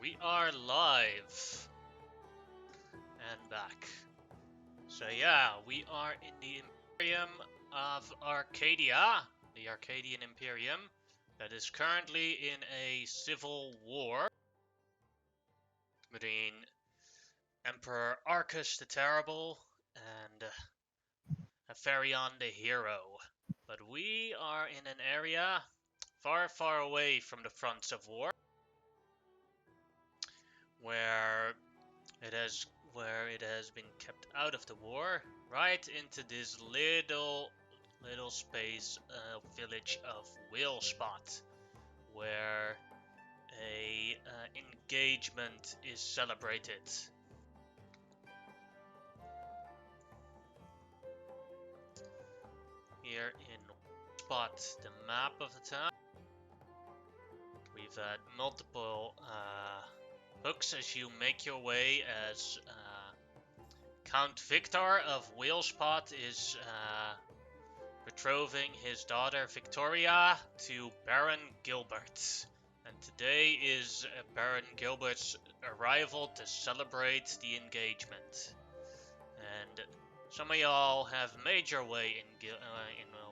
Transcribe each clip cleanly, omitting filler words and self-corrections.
We are live and back. So yeah, we are in the Imperium of Arcadia, the Arcadian Imperium, that is currently in a civil war between Emperor Arcus the Terrible and Apherion the Hero. But we are in an area far, far away from the fronts of war, where it has been kept out of the war, right into this little space village of Whalespot, where a engagement is celebrated. Here in Spot, the map of the town. We've had multiple hooks as you make your way as Count Victor of Whalespot is betrothing his daughter Victoria to Baron Gilbert. And today is Baron Gilbert's arrival to celebrate the engagement. And some of y'all have made your way in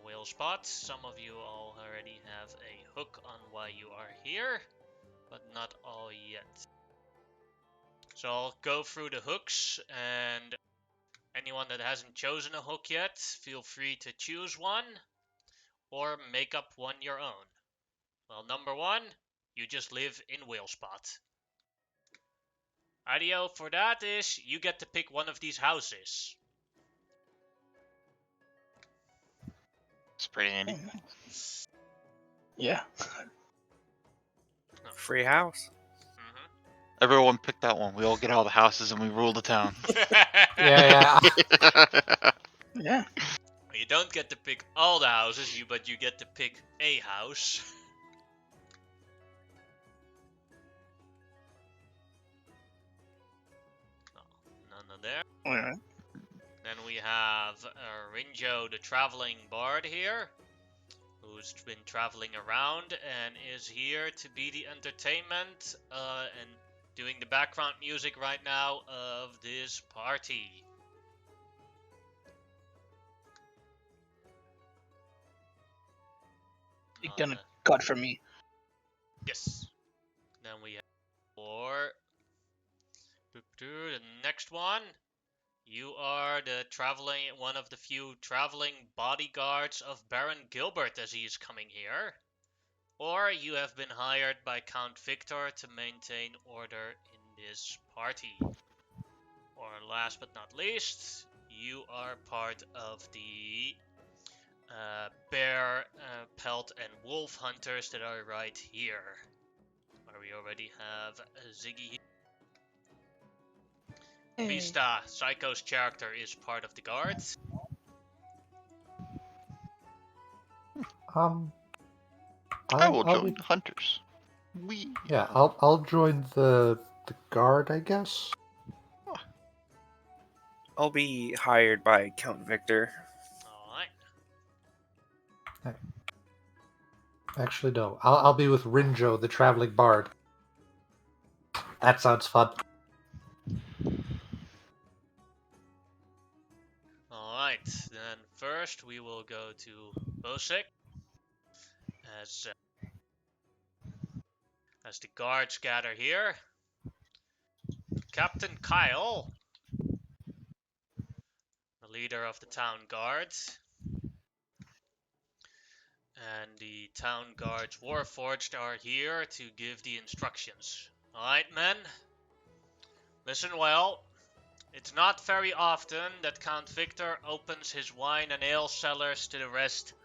Whalespot. Some of you all already have a hook on why you are here, but not all yet. So I'll go through the hooks, and anyone that hasn't chosen a hook yet, feel free to choose one or make up one your own. Well, number one, you just live in Whalespot. Idea for that is you get to pick one of these houses. It's pretty handy. Yeah. Free house. Everyone pick that one. We all get all the houses and we rule the town. Yeah. Yeah. You don't get to pick all the houses, but you get to pick a house. None of there. Alright. Then we have Rinjo, the traveling bard here, who's been traveling around and is here to be the entertainment and doing the background music right now of this party. You're gonna cut for me. Yes. Then we have the next one. You are one of the few traveling bodyguards of Baron Gilbert as he is coming here. Or you have been hired by Count Victor to maintain order in this party. Or last but not least, you are part of the bear, pelt, and wolf hunters that are right here. Where we already have Ziggy here. Vista, Psycho's character, is part of the guards. I will join the hunters. Yeah, I'll join the guard, I guess. I'll be hired by Count Victor. Alright. Actually, no. I'll be with Rinjo, the traveling bard. That sounds fun. Alright, then first we will go to Bosek as the guards gather here. Captain Kyle, the leader of the town guards, and the town guards Warforged are here to give the instructions. Alright, men, listen well. It's not very often that Count Victor opens his wine and ale cellars to the rest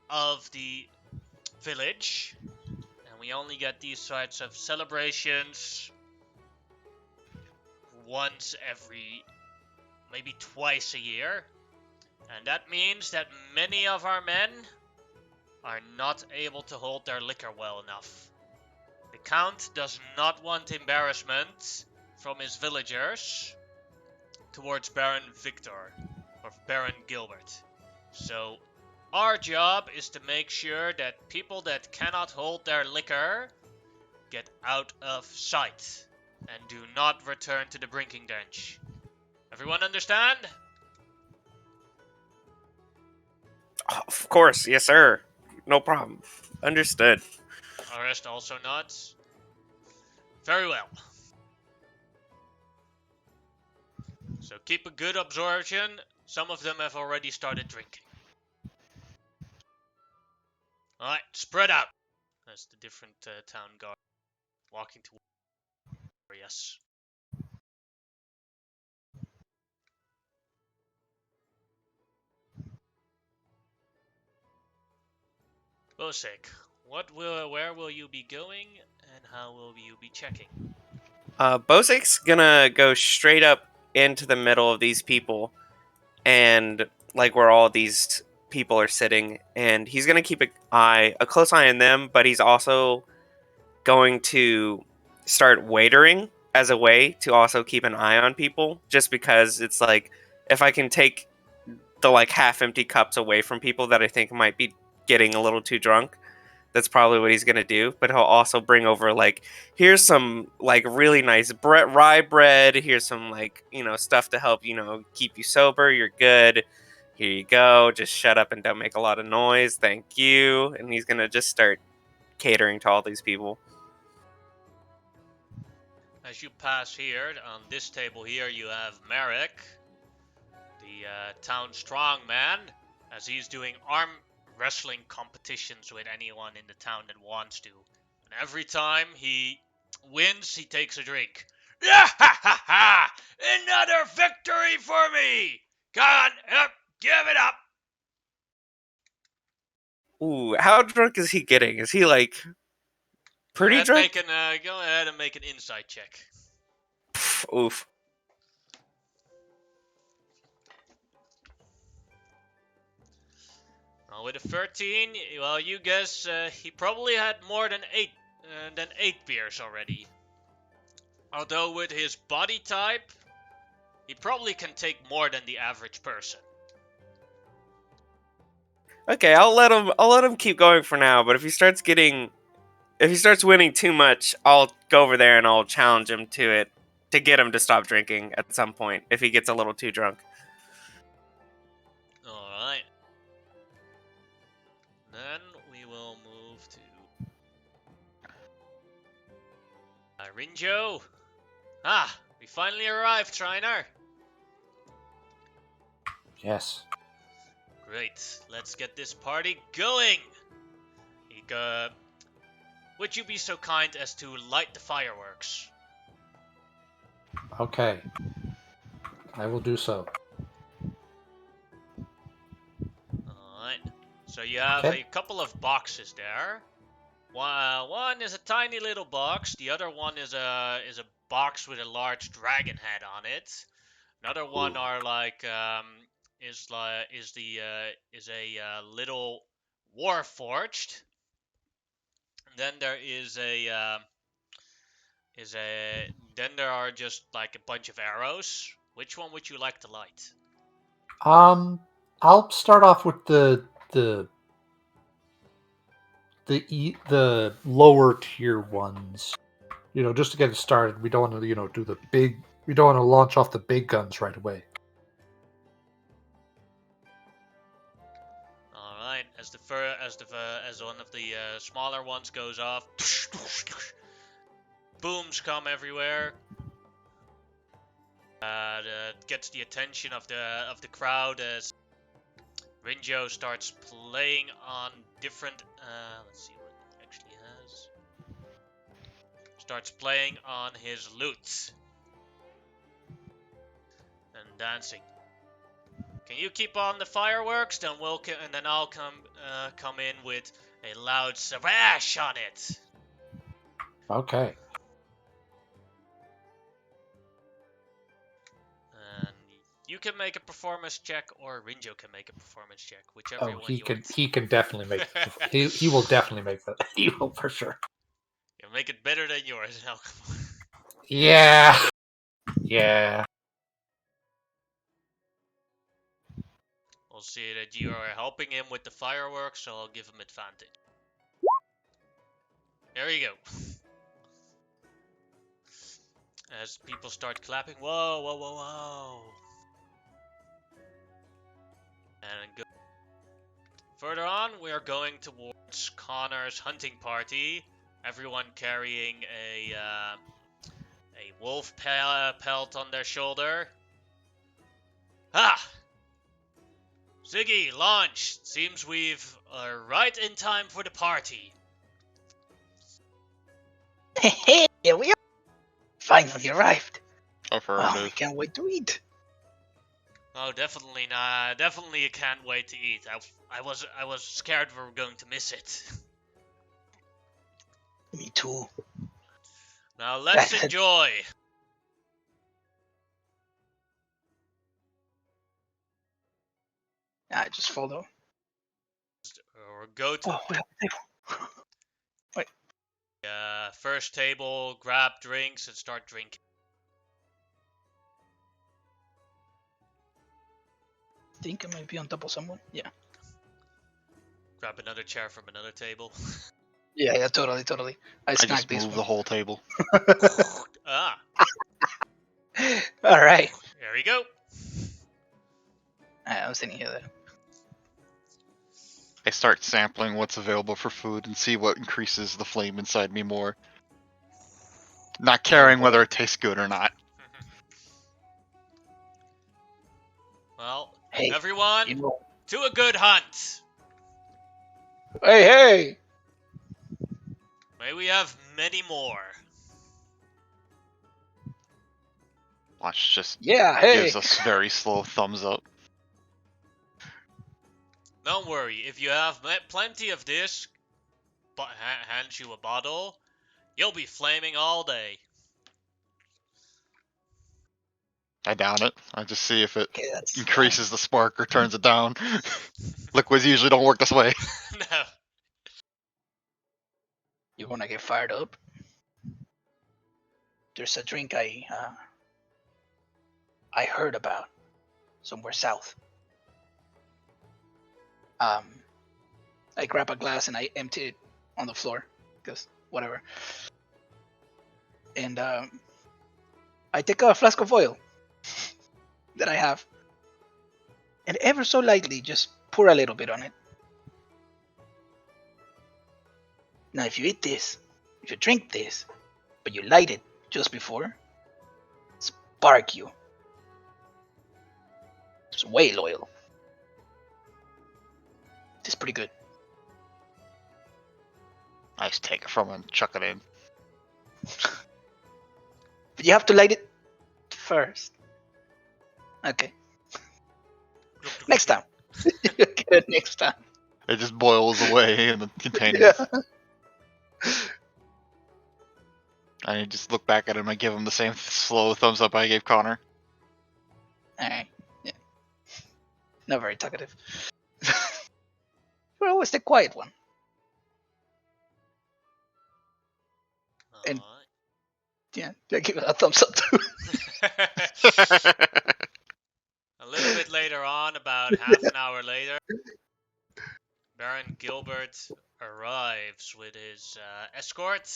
of the village. And we only get these sorts of celebrations once every, maybe twice a year. And that means that many of our men are not able to hold their liquor well enough. The Count does not want embarrassment from his villagers towards Baron Victor, or Baron Gilbert. So, our job is to make sure that people that cannot hold their liquor get out of sight. and do not return to the drinking bench. Everyone understand? Of course, yes, sir. No problem. Understood. Arrest also nods. Very well. So keep a good observation. Some of them have already started drinking. Alright, spread out. As the different town guard walking to areas. Bosek, where will you be going, and how will you be checking? Bosek's gonna go straight up into the middle of these people, and like where all these people are sitting, and he's gonna keep a close eye on them, but he's also going to start waitering as a way to also keep an eye on people, just because it's like if I can take the like half empty cups away from people that I think might be getting a little too drunk, that's probably what he's gonna do. But he'll also bring over like, here's some like really nice rye bread. Here's some like stuff to help keep you sober. You're good. Here you go. Just shut up and don't make a lot of noise. Thank you. And he's gonna just start catering to all these people. As you pass here, on this table here, you have Merrick, the town strongman, as he's doing arm wrestling competitions with anyone in the town that wants to. And every time he wins, he takes a drink. Ha ha ha! Another victory for me! Come on, up, give it up! Ooh, how drunk is he getting? Is he like pretty drunk? Go ahead and make an insight check. Pff, oof. Well, with a 13, well, you guess he probably had more than eight beers already. Although with his body type, he probably can take more than the average person. Okay, I'll let him keep going for now. But if he starts winning too much, I'll go over there and I'll challenge him to it to get him to stop drinking at some point if he gets a little too drunk. Alright. Then we will move to Rinjo. Ah, we finally arrived, Trainer. Yes. Great, let's get this party going. Would you be so kind as to light the fireworks? Okay. I will do so. Alright. So you have Okay. a couple of boxes there. One is a tiny little box. The other one is a box with a large dragon head on it. Another one are like is a little war forged. And then there then there are just like a bunch of arrows. Which one would you like to light? I'll start off with the lower tier ones. Just to get it started. We don't want to do the big. We don't want to launch off the big guns right away. All right. As one of the smaller ones goes off, booms come everywhere. Gets the attention of the crowd as Rinjo starts playing on different. Let's see what he actually has. Starts playing on his lute and dancing. Can you keep on the fireworks? Then I'll come in with a loud smash on it. Okay. And you can make a performance check, or Rinjo can make a performance check, whichever one he you can. want. He can definitely make. He will definitely make that. He will for sure. You'll make it better than yours. Now, Yeah. Yeah. we'll see that you are helping him with the fireworks, so I'll give him advantage. There you go. as people start clapping. Whoa, whoa, whoa, whoa. And go further on, we are going towards Connor's hunting party. Everyone carrying a wolf pelt on their shoulder. Ha! Ziggy, launch! Seems we've right in time for the party. Hey, here we are. Finally arrived. Oh, I Affirmative. can't wait to eat. Oh, definitely not. Definitely can't wait to eat. I was scared we were going to miss it. Me too. Now let's enjoy. I just follow. Or go to Oh, we have a table. Wait. first table, grab drinks, and start drinking. I think I might be on top of someone. Yeah. Grab another chair from another table. Yeah, totally. I I snagged just this moved one. the whole table. Ah, All right. there we go. I was sitting here. I start sampling what's available for food and see what increases the flame inside me more. Not caring whether it tastes good or not. Well, Hey, everyone, you know. to a good hunt. Hey! May we have many more. Watch just Yeah, hey! gives us very slow thumbs up. Don't worry, if you have plenty of this, but hands you a bottle, you'll be flaming all day. I down it. I just see if it Okay, that's increases the spark or turns it down. Liquids usually don't work this way. No. You wanna get fired up? There's a drink I heard about somewhere south. I grab a glass and I empty it on the floor, because whatever. And I take a flask of oil that I have, and ever so lightly just pour a little bit on it. Now, if you eat this, if you drink this, but you light it just before, spark you. It's whale oil. It's pretty good. I just take it from him and chuck it in. But you have to light it first. Okay. Next time. You get it next time. It just boils away in the container. Yeah. I just look back at him and give him the same slow thumbs up I gave Connor. Alright. Yeah. Not very talkative. You're always the quiet one. And- Alright. Yeah, I give it a thumbs up too. A little bit later on, about half an hour later, Baron Gilbert arrives with his escort,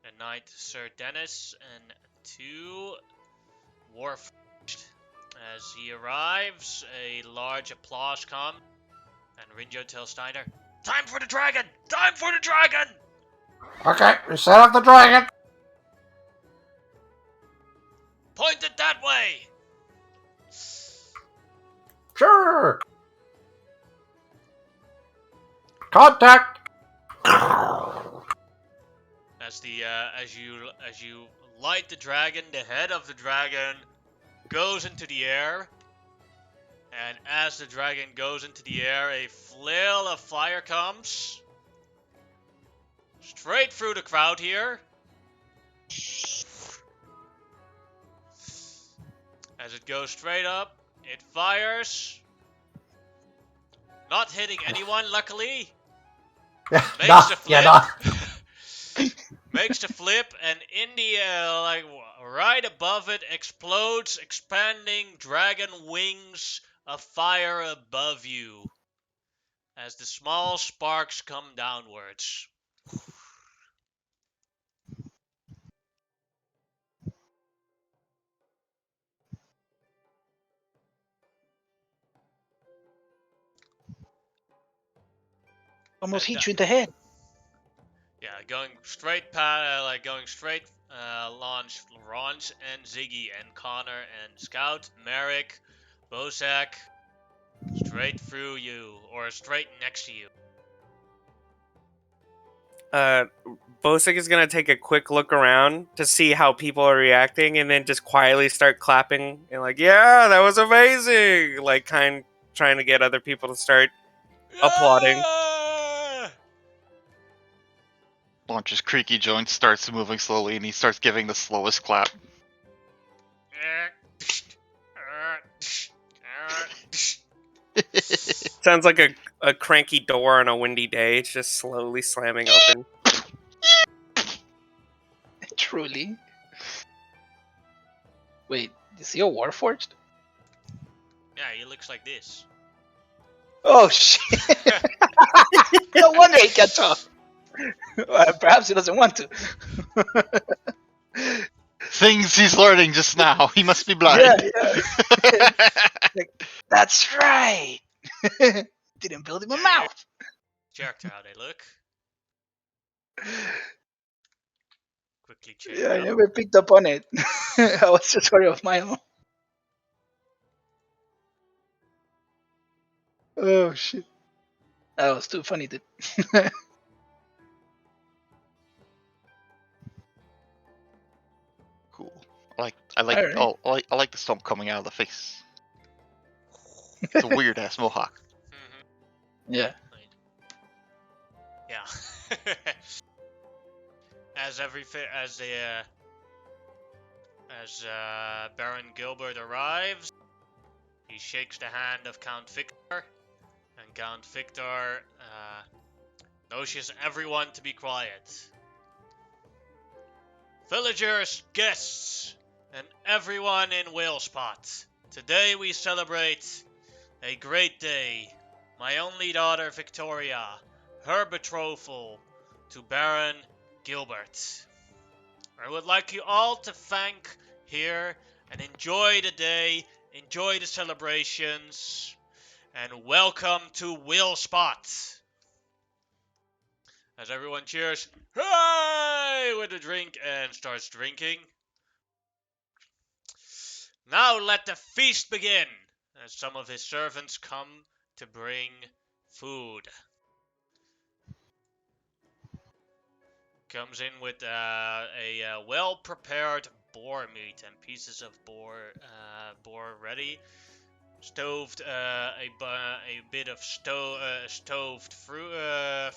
a knight Sir Dennis, and 2 warforged. As he arrives, a large applause comes, and Ringo tells Steiner, "Time for the dragon! Time for the dragon!" Okay, we set up the dragon. Point it that way! Sure. Contact. As you light the dragon, the head of the dragon goes into the air, and as the dragon goes into the air, a flail of fire comes straight through the crowd here. As it goes straight up, it fires, not hitting anyone, luckily. Makes Nah, the yeah, flip. nah. Makes the flip, and in the like right above it explodes, expanding dragon wings of fire above you as the small sparks come downwards. Almost And, hit you in the head. Yeah, going straight, launch Ronch and Ziggy and Connor and Scout, Merrick, Bozak, straight through you, or straight next to you. Bosick is gonna take a quick look around to see how people are reacting, and then just quietly start clapping and like, "Yeah, that was amazing!" Like, trying to get other people to start applauding. Yeah! Launch's creaky joint starts moving slowly, and he starts giving the slowest clap. Sounds like a cranky door on a windy day. It's just slowly slamming open. Truly. Wait, is he a Warforged? Yeah, he looks like this. Oh shit! No wonder he can't talk. Perhaps he doesn't want to. Things he's learning just now. He must be blind. Yeah. That's right. Didn't build him a Yeah, mouth. Character how they look. Quickly change Yeah, I up. never picked up on it. I was just worried of my own. Oh shit. That was too funny, dude. Cool. I like Alright. I like the stump coming out of the face. It's a weird ass mohawk. Yeah. Yeah. As Baron Gilbert arrives, he shakes the hand of Count Victor, and Count Victor notions everyone to be quiet. Villagers, guests, and everyone in Whalespot. Today we celebrate a great day. My only daughter Victoria, her betrothal to Baron Gilbert. I would like you all to thank here and enjoy the day, enjoy the celebrations, and welcome to Whalespot. As everyone cheers, "Hooray!" with a drink and starts drinking. Now let the feast begin, as some of his servants come to bring food. Comes in with a well-prepared boar meat and pieces of boar ready. Stoved a bit of stoved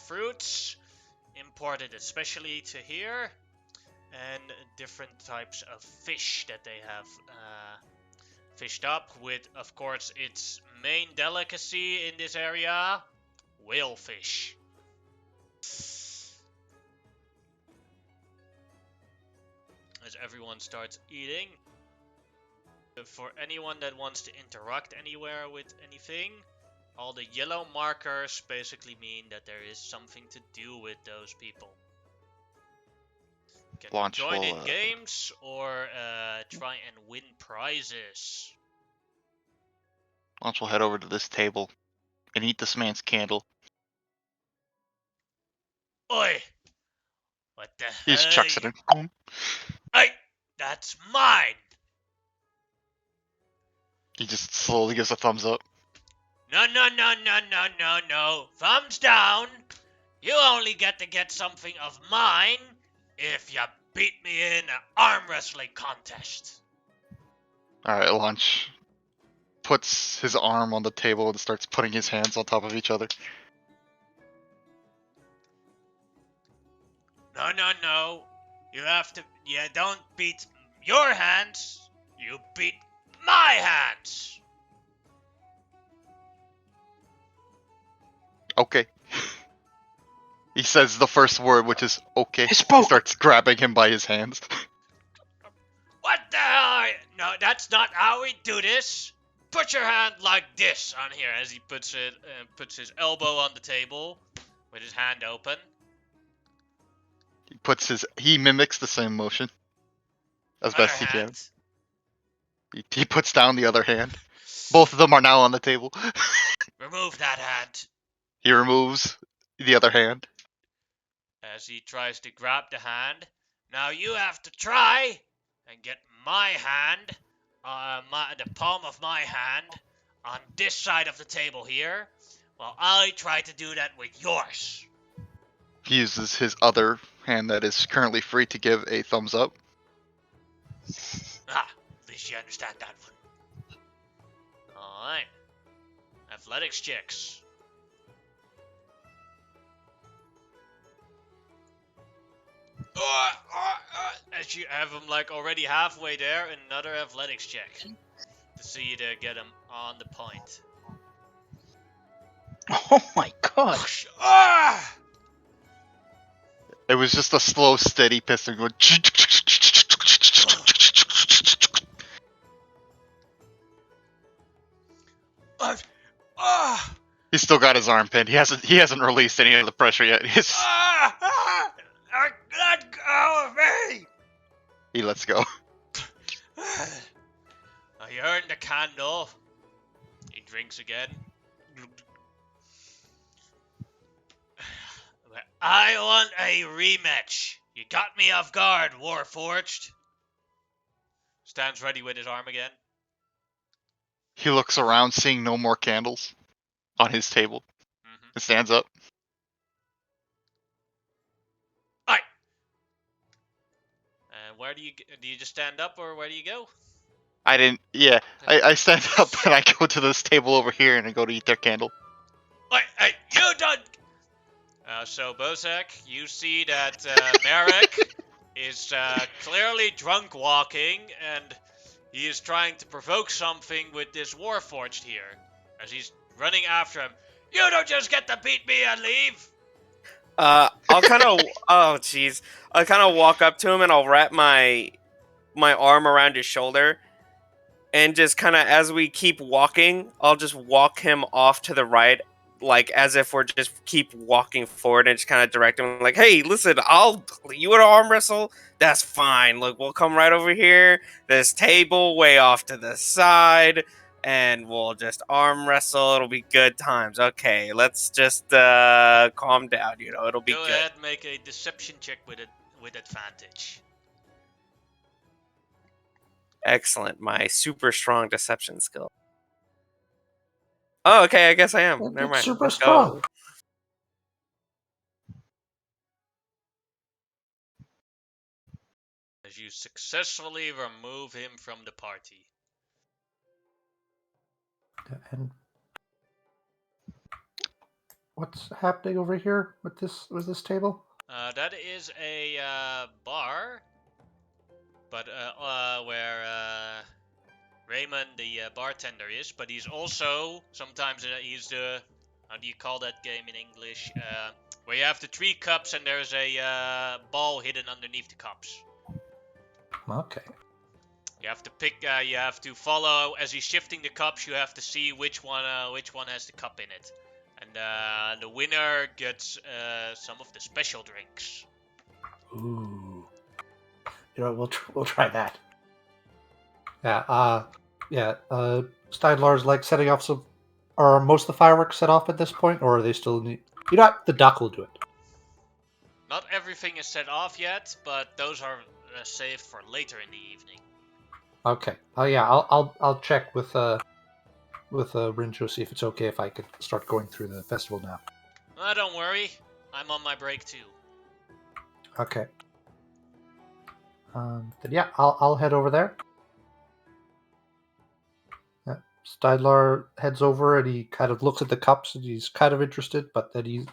fruits imported especially to here, and different types of fish that they have fished up with, of course, its main delicacy in this area, whale fish. As everyone starts eating, for anyone that wants to interact anywhere with anything, all the yellow markers basically mean that there is something to do with those people. You can Launch join in will, games or try and win prizes. Launch will head over to this table and eat this man's candle. Oi! What the He just hell? chucks it in. Hey! That's mine! He just slowly gives a thumbs up. No, no, no, no, no, no, no. Thumbs down. You only get to get something of mine if you beat me in an arm wrestling contest. Alright, Launch puts his arm on the table and starts putting his hands on top of each other. No, no, no. You don't beat your hands. You beat my hands. Okay. He says the first word, which is okay. He spoke. He starts grabbing him by his hands. What the hell? No, that's not how we do this. Put your hand like this on here, as he puts his elbow on the table with his hand open. He mimics the same motion as Other best he can. hand. He puts down the other hand. Both of them are now on the table. Remove that hand. He removes. the other hand. As he tries to grab the hand. Now you have to try and get my hand, the palm of my hand, on this side of the table here, while I try to do that with yours. He uses his other hand that is currently free to give a thumbs up. Ah, at least you understand that one. Alright. Athletics checks. As you have him like already halfway there, another athletics check to see you to get him on the point. Oh my god. Ah! It was just a slow, steady piston going. Ah! He's still got his arm pinned. He hasn't released any of the pressure yet. Let go of me! He lets go. He earned the candle. He drinks again. I want a rematch. You got me off guard, Warforged. Stands ready with his arm again. He looks around, seeing no more candles on his table. Mm-hmm. It stands up. Aye. And where do you just stand up, or where do you go? I didn't. Yeah, I stand up and I go to this table over here and I go to eat their candle. Hey, you done. So Bozek, you see that Merrick is clearly drunk walking, and he is trying to provoke something with this Warforged here, as he's running after him. You don't just get to beat me and leave! I'll kind of, oh jeez, I'll kind of walk up to him and I'll wrap my arm around his shoulder, and just kind of as we keep walking, I'll just walk him off to the right, like as if we're just keep walking forward, and just kind of direct him like, "Hey, listen, you want to arm wrestle? That's fine. Look, we'll come right over here. This table way off to the side." And we'll just arm wrestle. It'll be good times. Okay, let's just calm down. It'll be Go good. ahead, make a deception check with advantage. Excellent. My super strong deception skill. Oh, okay. I guess I am. Never It's mind. super Let's strong. go. As you successfully remove him from the party. And what's happening over here with this table? That is a bar, but where Raymond, the bartender, is. But he's also sometimes he's the, how do you call that game in English? Where you have the 3 cups and there's a ball hidden underneath the cups. Okay. You have to pick. You have to follow as he's shifting the cups. You have to see which one has the cup in it, and the winner gets some of the special drinks. Ooh. We'll try that. Yeah. Steinlar's like setting off some. Are most of the fireworks set off at this point, or are they still? The duck will do it. Not everything is set off yet, but those are saved for later in the evening. Okay. Oh yeah. I'll check with Rinjo, see if it's okay if I could start going through the festival now. Don't worry, I'm on my break too. Okay. Then yeah, I'll head over there. Yeah. Steinlar heads over and he kind of looks at the cups and he's kind of interested, but then he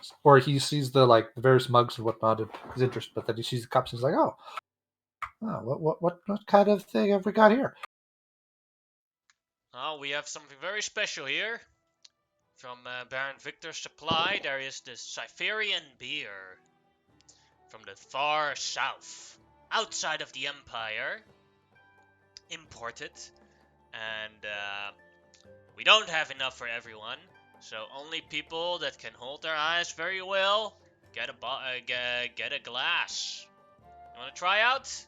sees the various mugs and whatnot and he's interested, but then he sees the cups and he's like, oh, what kind of thing have we got here? Oh, we have something very special here. From Baron Victor's supply, there is the Cypherian beer. From the far south, outside of the Empire. Imported. And we don't have enough for everyone. So only people that can hold their eyes very well get a glass. You want to try out?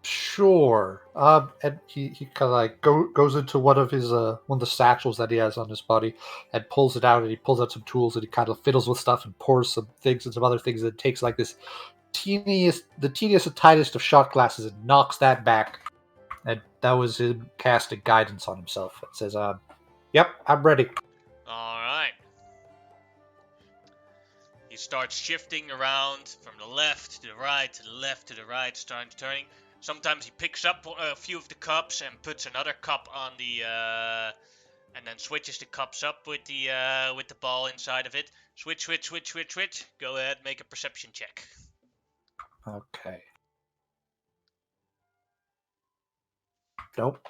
Sure. And he kind of like goes into one of the satchels that he has on his body, and pulls it out, and he pulls out some tools, and he kind of fiddles with stuff and pours some things and some other things, and takes like the teeniest and tiniest of shot glasses and knocks that back. And that was him casting guidance on himself. It says, "Yep, I'm ready." All right. He starts shifting around from the left to the right, to the left to the right, starting turning. Sometimes he picks up a few of the cups and puts another cup on the, and then switches the cups up with the ball inside of it. Switch. Go ahead, make a perception check. Okay. Nope.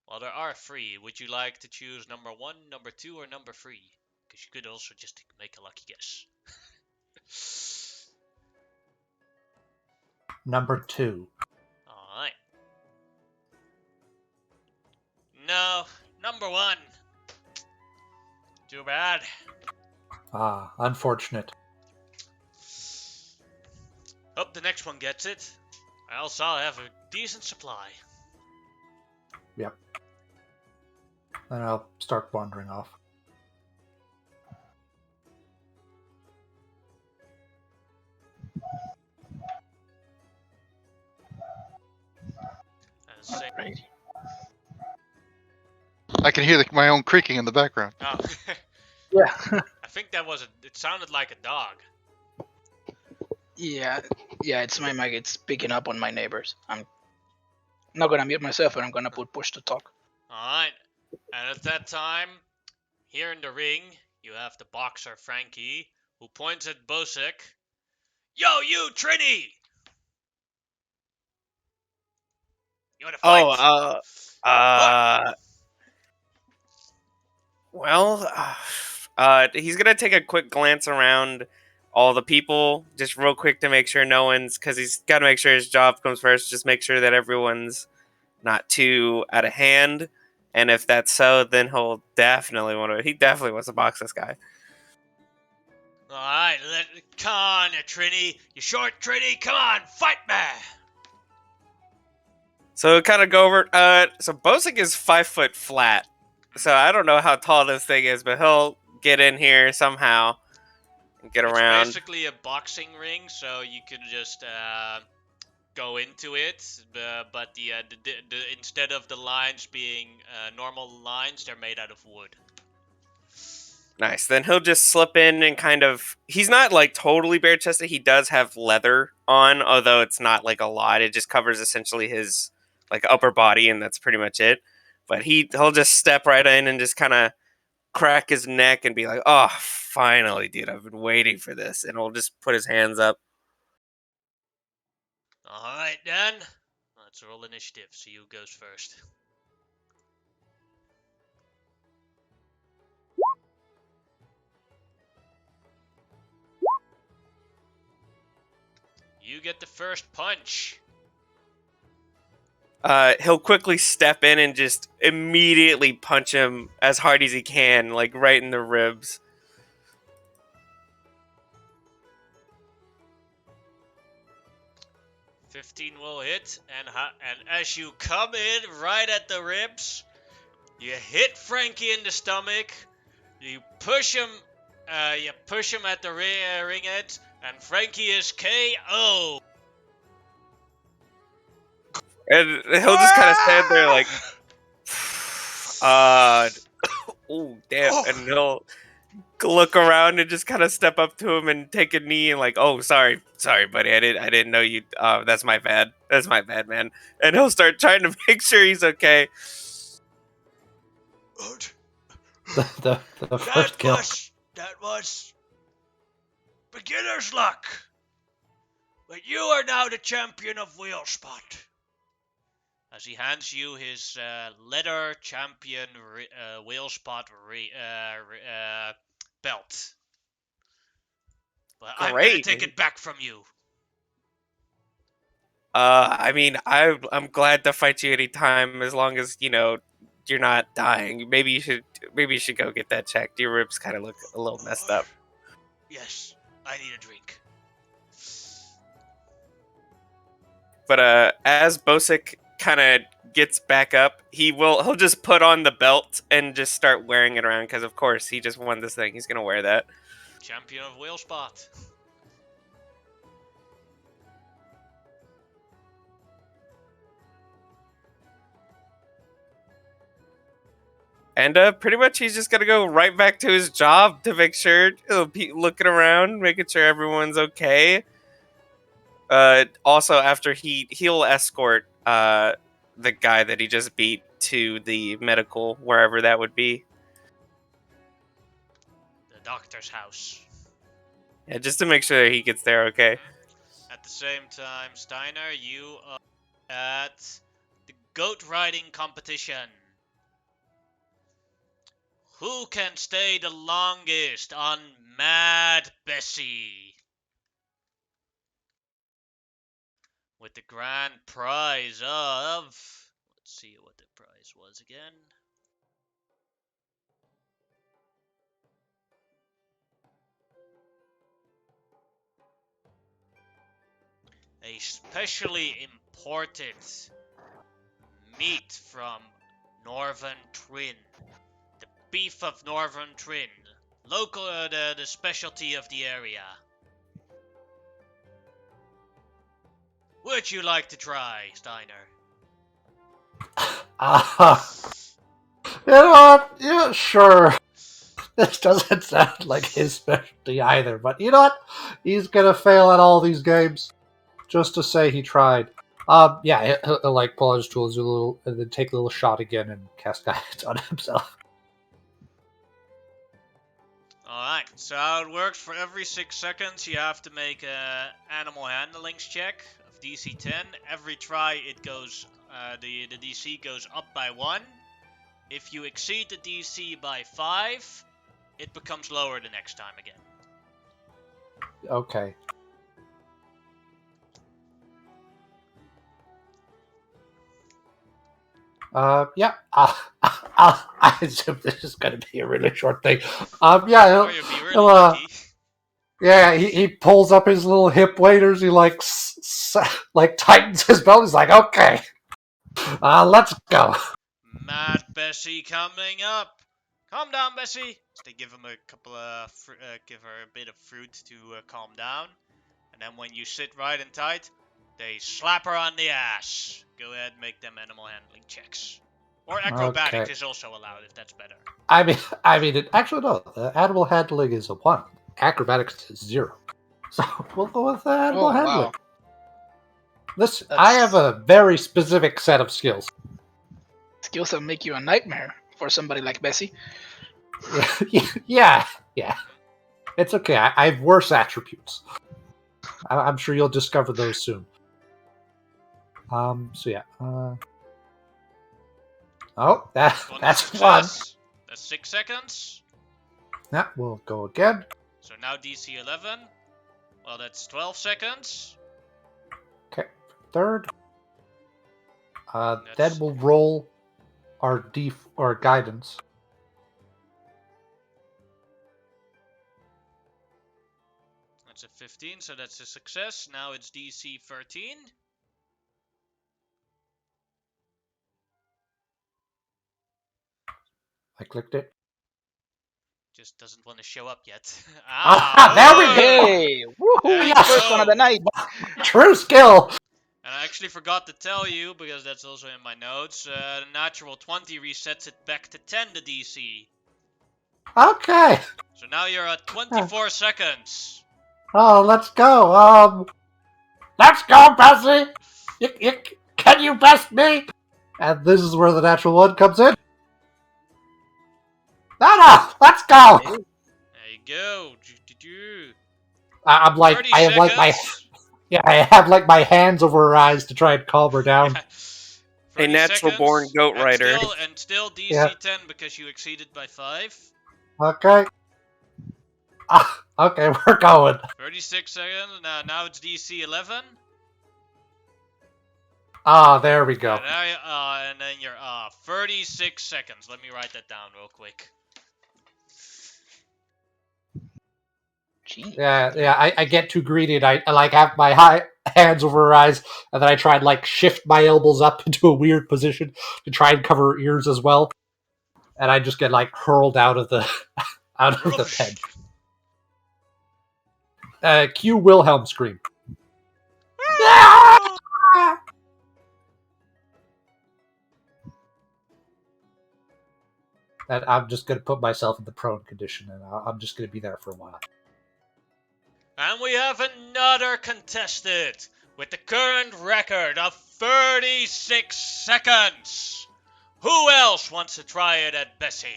Well, there are three. Would you like to choose number 1, number 2, or number 3? Because you could also just make a lucky guess. Number 2. Alright. No, number 1. Too bad. Ah, unfortunate. Hope the next one gets it. Else I'll have a decent supply. Yep. Then I'll start wandering off. Right. I can hear my own creaking in the background. Oh. Yeah. I think that was it sounded like a dog. Yeah. It's my mic. It's picking up on my neighbors. I'm not gonna mute myself, but I'm gonna put push to talk. Alright. And at that time, here in the ring, you have the boxer Frankie, who points at Bosek. Yo, you, Trini! You wanna fight? He's gonna take a quick glance around all the people, just real quick to make sure no one's, because he's got to make sure his job comes first, just make sure that everyone's not too out of hand. And if that's so, then he definitely wants to box this guy. Alright, come on, Trini. You short, Trini? Come on, fight me! So kind of go over. So Bosik is 5 foot flat. So I don't know how tall this thing is, but he'll get in here somehow and get around. It's basically a boxing ring, so you can just go into it. But the instead of the lines being normal lines, they're made out of wood. Nice. Then he'll just slip in and kind of. He's not like totally bare chested. He does have leather on, although it's not like a lot. It just covers essentially his like upper body, and that's pretty much it. But he'll just step right in and just kind of crack his neck and be like, "Oh, finally, dude! I've been waiting for this." And he'll just put his hands up. All right, then. Let's roll initiative. See who goes first. You get the first punch. He'll quickly step in and just immediately punch him as hard as he can, like right in the ribs. $15 will hit, and as you come in right at the ribs, you hit Frankie in the stomach. You push him at the ring edge, and Frankie is KO. And he'll just kind of stand there like, oh damn, and he'll look around and just kind of step up to him and take a knee and like, oh sorry buddy, I didn't know you. That's my bad, man. And he'll start trying to make sure he's okay. The first kill. That was beginner's luck. But you are now the champion of Wheel Spot. As he hands you his leather champion Wheel Spot belt. But I'm gonna take it back from you. I mean, I'm glad to fight you anytime, as long as you're not dying. Maybe you should go get that checked. Your ribs kind of look a little messed up. Yes, I need a drink. But as Bosick kind of gets back up, he'll just put on the belt and just start wearing it around because of course he just won this thing. He's gonna wear that. Champion of Whale Spot. And pretty much he's just gonna go right back to his job to make sure, looking around, making sure everyone's okay. Also, after he'll escort the guy that he just beat to the medical, wherever that would be. The doctor's house. Yeah, just to make sure he gets there okay. At the same time, Steiner, you are at the goat riding competition. Who can stay the longest on Mad Bessie? With the grand prize of... Let's see what the prize was again. A specially imported meat from Northern Trin. The beef of Northern Trin. Local, the specialty of the area. Would you like to try, Steiner? You know what? Yeah, sure. This doesn't sound like his specialty either, but you know what? He's gonna fail at all these games just to say he tried. Yeah, he'll like pull out his tools a little, and then take a little shot again and cast guidance on himself. Alright, so how it works, for every 6 seconds you have to make a animal handlings check of DC 10. Every try it goes, the DC goes up by 1. If you exceed the DC by 5, it becomes lower the next time again. Okay. Yeah. I assume this is going to be a really short thing. Yeah. Or you'll be really lucky. Yeah, he pulls up his little hip waders. He like tightens his belt. He's like, okay, let's go. Mad Bessie coming up. Calm down, Bessie. They give him a couple of, give her a bit of fruit to calm down. And then when you sit right and tight, they slap her on the ass. Go ahead and make them animal handling checks. Or acrobatics Okay. is also allowed if that's better. I mean, actually no. The animal handling is a 1. Acrobatics is 0. So we'll go with animal handling. Wow. I have a very specific set of skills. Skills that make you a nightmare for somebody like Bessie. Yeah. It's okay. I have worse attributes. I'm sure you'll discover those soon. So yeah. Oh, that's fun. That's 6 seconds. Yeah, we'll go again. So now DC 11. Well, that's 12 seconds. Okay, third. Then we'll roll our or guidance. That's a 15, so that's a success. Now it's DC 13. I clicked it. Just doesn't want to show up yet. There we go! Hey! Woohoo! There you First one of the night! True skill! And I actually forgot to tell you, because that's also in my notes, the natural 20 resets it back to 10 the DC. Okay. So now you're at 24 seconds. Oh, let's go. Let's go, Bessie! Can you best me? And this is where the natural 1 comes in. No, let's go! There you go. I'm like, 30 I have like my, seconds. yeah, I have like my hands over her eyes to try and calm her down. A natural-born goat rider. And still DC Yeah. 10 because you exceeded by 5. Okay. Okay, we're going. 36 seconds. Now it's DC 11. There we go. And then you're 36 seconds. Let me write that down real quick. Gee. Yeah, I get too greedy and I like have my hands over her eyes, and then I try and like shift my elbows up into a weird position to try and cover her ears as well. And I just get like hurled out of the out of the pen. Cue Wilhelm scream. And I'm just going to put myself in the prone condition, and I'm just going to be there for a while. And we have another contestant with the current record of 36 seconds. Who else wants to try it at Bessie?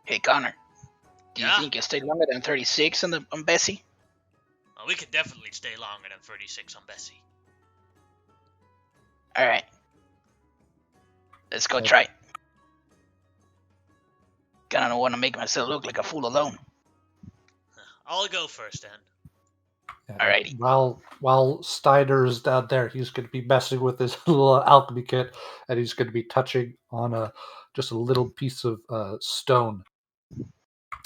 Hey, Connor. Do you Yeah? think you'll stay longer than 36 on Bessie? Well, we can definitely stay longer than 36 on Bessie. Alright. Let's go try it. Kinda don't want to make myself look like a fool alone. I'll go first then. Alrighty. While Steiner's down there, he's going to be messing with his little alchemy kit, and he's going to be touching on just a little piece of stone,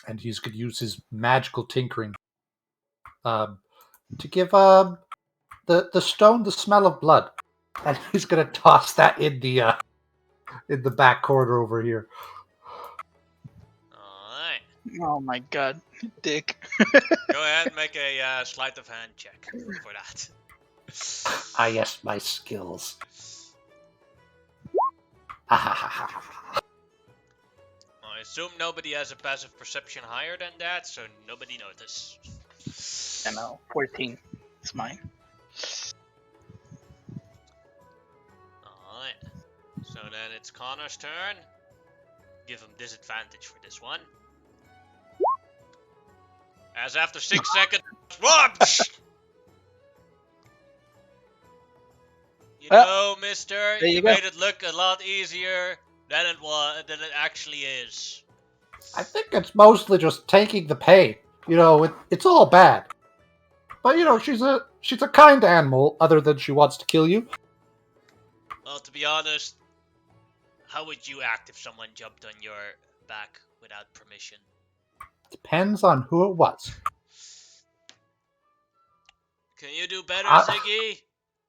and he's going to use his magical tinkering to give the stone the smell of blood, and he's going to toss that in the back corner over here. Alright. Oh my god, dick. Go ahead and make a sleight of hand check for that. Ah, yes, my skills. I assume nobody has a passive perception higher than that, so nobody noticed. I know, 14. It's mine. Alright. So then it's Connor's turn. Give him disadvantage for this one. As after 6 seconds, whoops! You know, mister, you made it look a lot easier than it actually is. I think it's mostly just taking the pain. You know, it's all bad. But you know, she's a kind animal, other than she wants to kill you. Well, to be honest, how would you act if someone jumped on your back without permission? Depends on who it was. Can you do better, Ziggy?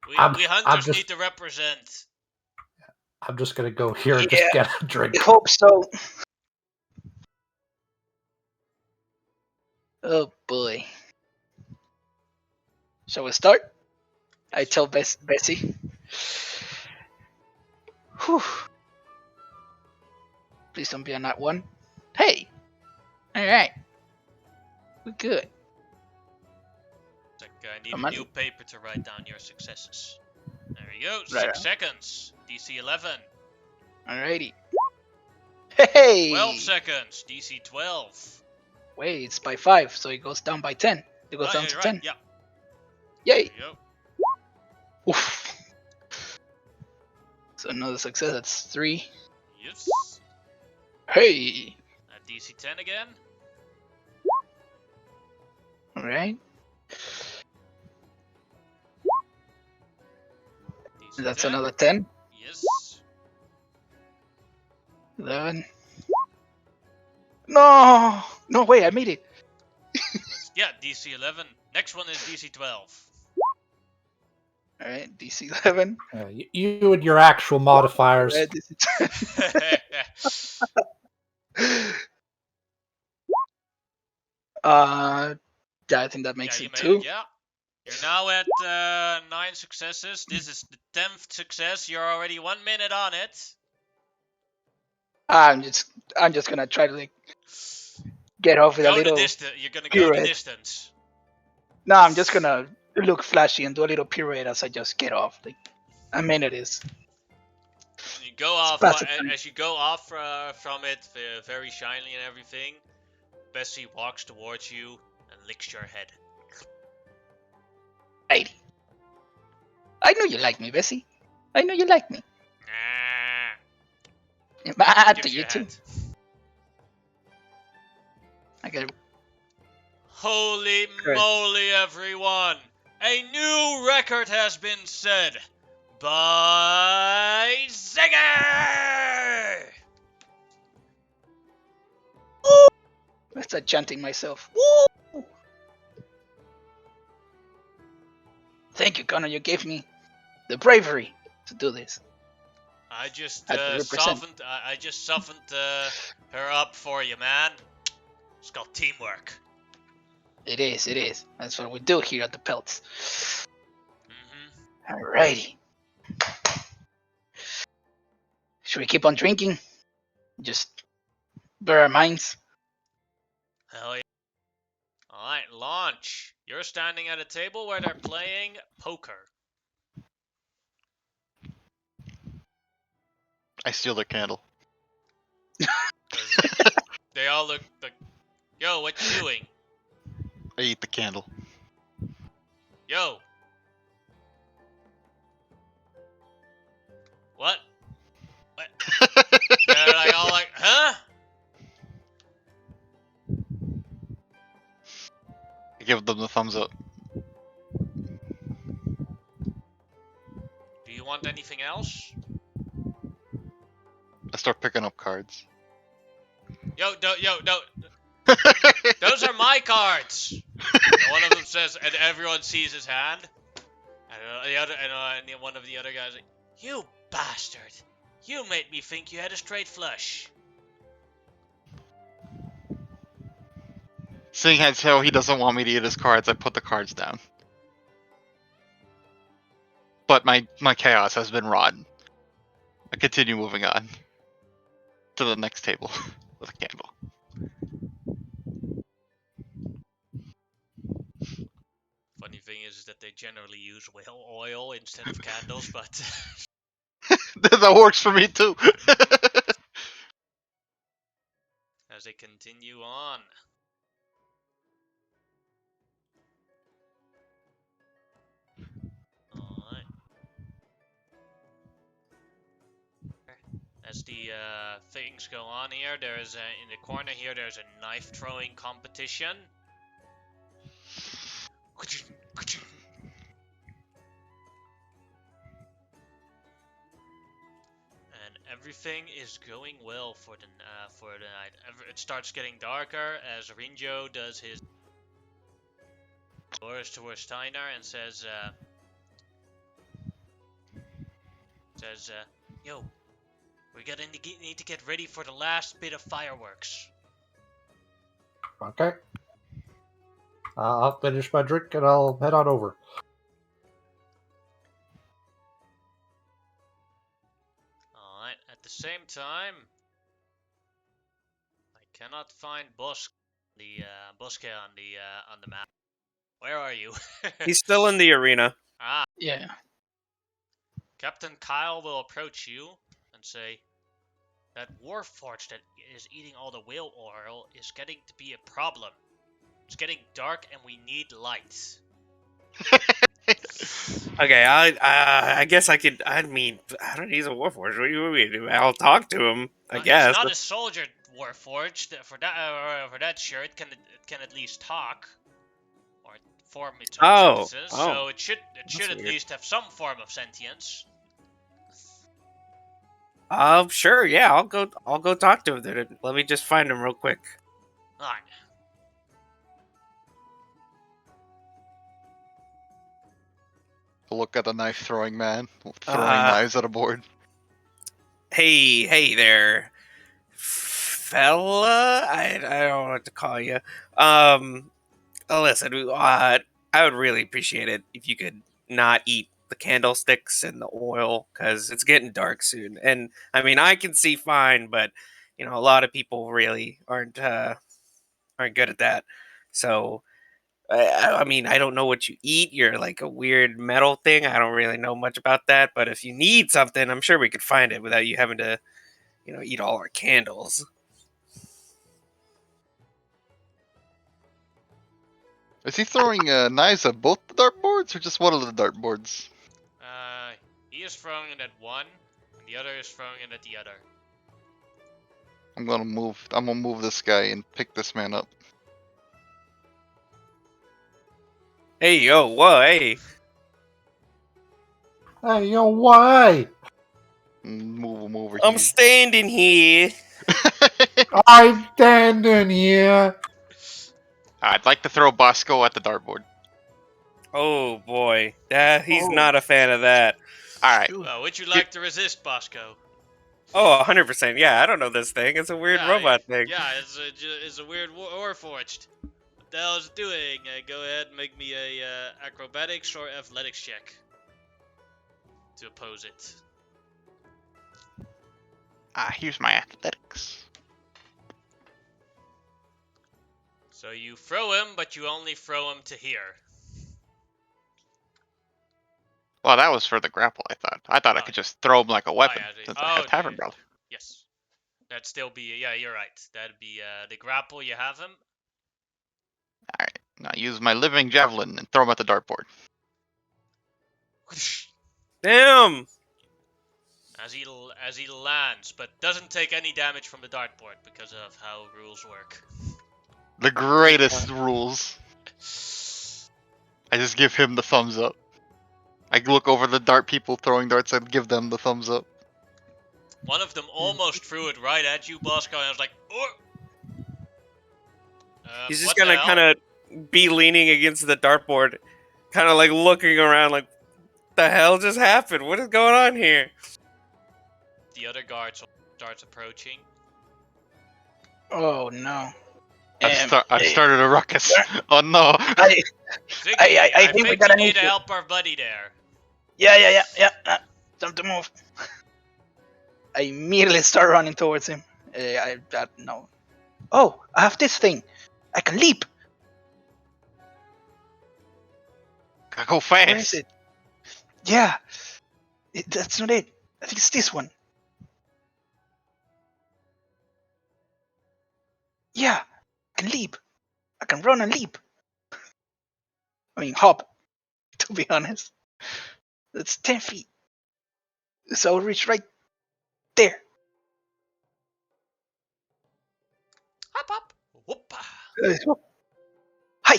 We hunters need to represent. I'm just gonna go here and just get a drink. I hope so. Oh boy. Shall we start? I tell Bessie. Whew. Please don't be on that one. Hey! Alright. We're good. It's like I need a new paper to write down your successes. There you go. Right 6 seconds. DC 11. Alrighty. Hey! 12 seconds. DC 12. Wait, it's by 5, so it goes down by 10. It goes down to 10. Yeah. Yay! There you go. Oof. So another success, that's 3. Yes. Hey! DC 10 again. Alright. That's 10. another 10. Yes. 11. No! No, wait, I made it. Yeah, DC 11. Next one is DC 12. Alright, DC 11. You and your actual modifiers. Alright, DC 10. Yeah, I think that makes it 2. Yeah. You're now at 9 successes. This is the 10th success. You're already 1 minute on it. I'm just gonna try to like get off with a little. You're gonna go the distance. No, I'm just gonna look flashy and do a little pirouette as I just get off. Like, a minute is. You go off as you go off from it, very shiny and everything. Bessie walks towards you and licks your head. Hey, I know you like me, Bessie. I know you like me. To you too. I got it. Holy moly, everyone! A new record has been set by Ziggy! start chanting myself. Woo! Thank you, Connor. You gave me the bravery to do this. I just Had to represent. softened her up for you, man. It's called teamwork. It is. That's what we do here at the Pelts. Mm-hmm. Alrighty. Should we keep on drinking? Just blur our minds? Hell yeah. Alright, launch. You're standing at a table where they're playing poker. I steal their candle. They all look like, yo, what you doing? I eat the candle. Yo. What? They're like all like, huh? I give them the thumbs up. Do you want anything else? I start picking up cards. Yo, those are my cards. And one of them says, and everyone sees his hand. And one of the other guys like, you bastard! You made me think you had a straight flush. Seeing as how he doesn't want me to eat his cards, I put the cards down. But my chaos has been rotten. I continue moving on to the next table with a candle. Funny thing is that they generally use whale oil instead of candles, but That works for me too. as they continue on. Alright. As the things go on here, there's in the corner here, there's a knife throwing competition. And everything is going well for the night. It starts getting darker as Rinjo does his doors towards Steiner and says, yo, we need to get ready for the last bit of fireworks. Okay. I'll finish my drink and I'll head on over. Alright, at the same time, I cannot find Bosque on the map. Where are you? He's still in the arena. Ah, Yeah. Captain Kyle will approach you and say, that Warforged that is eating all the whale oil is getting to be a problem. It's getting dark and we need lights. Okay, I guess I could. I mean, I don't need a warforged. What do you want me to do? I'll talk to him. I guess. It's not a soldier Warforged. For that sure, it can at least talk or form its own sentences. So it should at weird. least have some form of sentience. Sure, yeah, I'll go talk to him. Then. Let me just find him real quick. Alright. Look at the knife throwing man throwing knives at a board. Hey there, fella. I don't know what to call you. Listen, I would really appreciate it if you could not eat the candlesticks and the oil because it's getting dark soon. And I mean, I can see fine, but you know, a lot of people really aren't good at that. So. I mean, I don't know what you eat. You're like a weird metal thing. I don't really know much about that. But if you need something, I'm sure we could find it without you having to, you know, eat all our candles. Is he throwing knives at both the dartboards or just one of the dartboards? He is throwing it at one, and the other is throwing it at the other. I'm gonna move this guy and pick this man up. Hey, yo, whoa, hey. Hey, yo, why? Move him over I'm here. standing here. I'm standing here. I'd like to throw Bosco at the dartboard. Oh boy, he's Oh, not a fan of that. All right. shoot. Would you like to resist, Bosco? Oh, 100%. Yeah, I don't know this thing. It's a weird robot thing. Yeah, it's a weird Warforged. What the hell is it doing? Go ahead and make me a acrobatics or athletics check to oppose it. Here's my athletics. So you throw him, but you only throw him to here. Well, that was for the grapple, I thought. I thought I could just throw him like a weapon, since I have Tavern Brawl. Yes. That'd still be, yeah, you're right. That'd be the grapple, you have him. Alright, now use my living javelin and throw him at the dartboard. Damn! As he lands, but doesn't take any damage from the dartboard because of how rules work. The greatest rules. I just give him the thumbs up. I look over the dart people throwing darts and give them the thumbs up. One of them almost threw it right at you, Bosco, and I was like, oh! He's just gonna kind of be leaning against the dartboard, kind of like looking around like, the hell just happened? What is going on here? The other guards starts approaching. Oh no. I've started a ruckus. Oh no. I think we got we an need to issue. help our buddy there. Yeah. Time to move. I immediately start running towards him. No. Oh, I have this thing. I can leap. Gotta go fast. Where is it? Yeah. That's not it. I think it's this one. Yeah. I can leap. I can run and leap. I mean, hop, to be honest. That's 10 feet. So I'll reach right there. Hop. Whoop. Hi.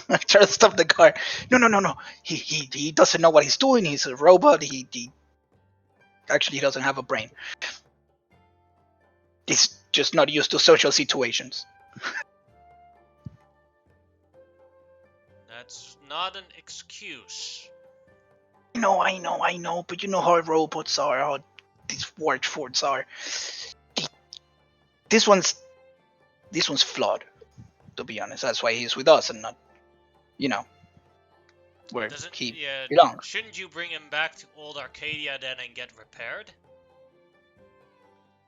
I try to stop the car. No. He doesn't know what he's doing. He's a robot. He actually doesn't have a brain. He's just not used to social situations. That's not an excuse. I know, but you know how robots are, how these workforces are. This one's flawed, to be honest. That's why he's with us and not, where he belongs. Shouldn't you bring him back to old Arcadia then and get repaired?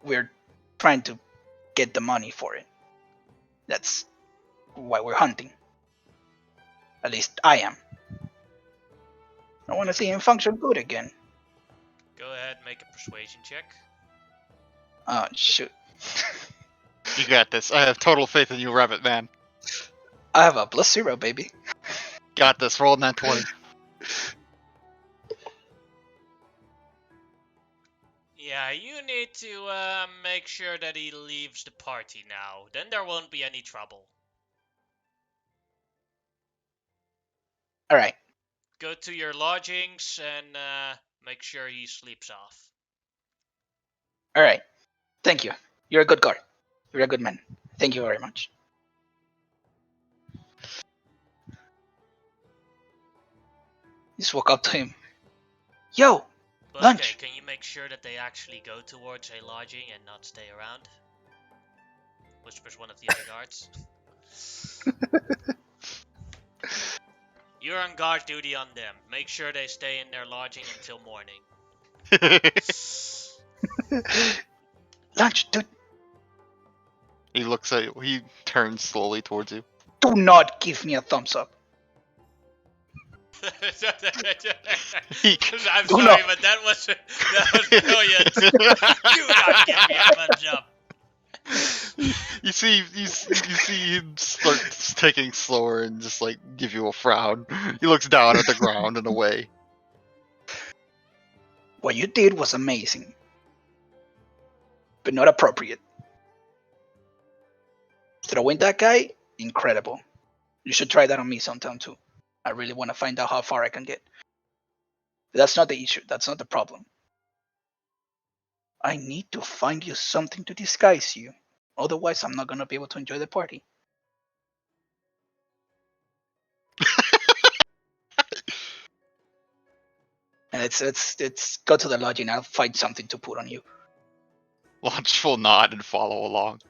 We're trying to get the money for it. That's why we're hunting. At least I am. I want to see him function good again. Go ahead, make a persuasion check. Oh, shoot. You got this. I have total faith in you, Rabbit Man. I have a +0, baby. Got this. Roll that 20. Yeah, you need to make sure that he leaves the party now. Then there won't be any trouble. Alright. Go to your lodgings and make sure he sleeps off. Alright. Thank you. You're a good guard. You're a good man. Thank you very much. Just walk up to him. Yo! But Lunch. okay, can you make sure that they actually go towards a lodging and not stay around? Whispers one of the other guards. You're on guard duty on them. Make sure they stay in their lodging until morning. Lunch, dude. He looks at you. He turns slowly towards you. Do not give me a thumbs up. I'm Do sorry, not. but that was brilliant. Do not give me a thumbs up. You see him start taking slower and just like give you a frown. He looks down at the ground and away. What you did was amazing. But not appropriate. Throwing that guy, incredible. You should try that on me sometime too. I really want to find out how far I can get. But that's not the issue. That's not the problem. I need to find you something to disguise you. Otherwise, I'm not going to be able to enjoy the party. It's go to the lodge and I'll find something to put on you. Launch will nod and follow along.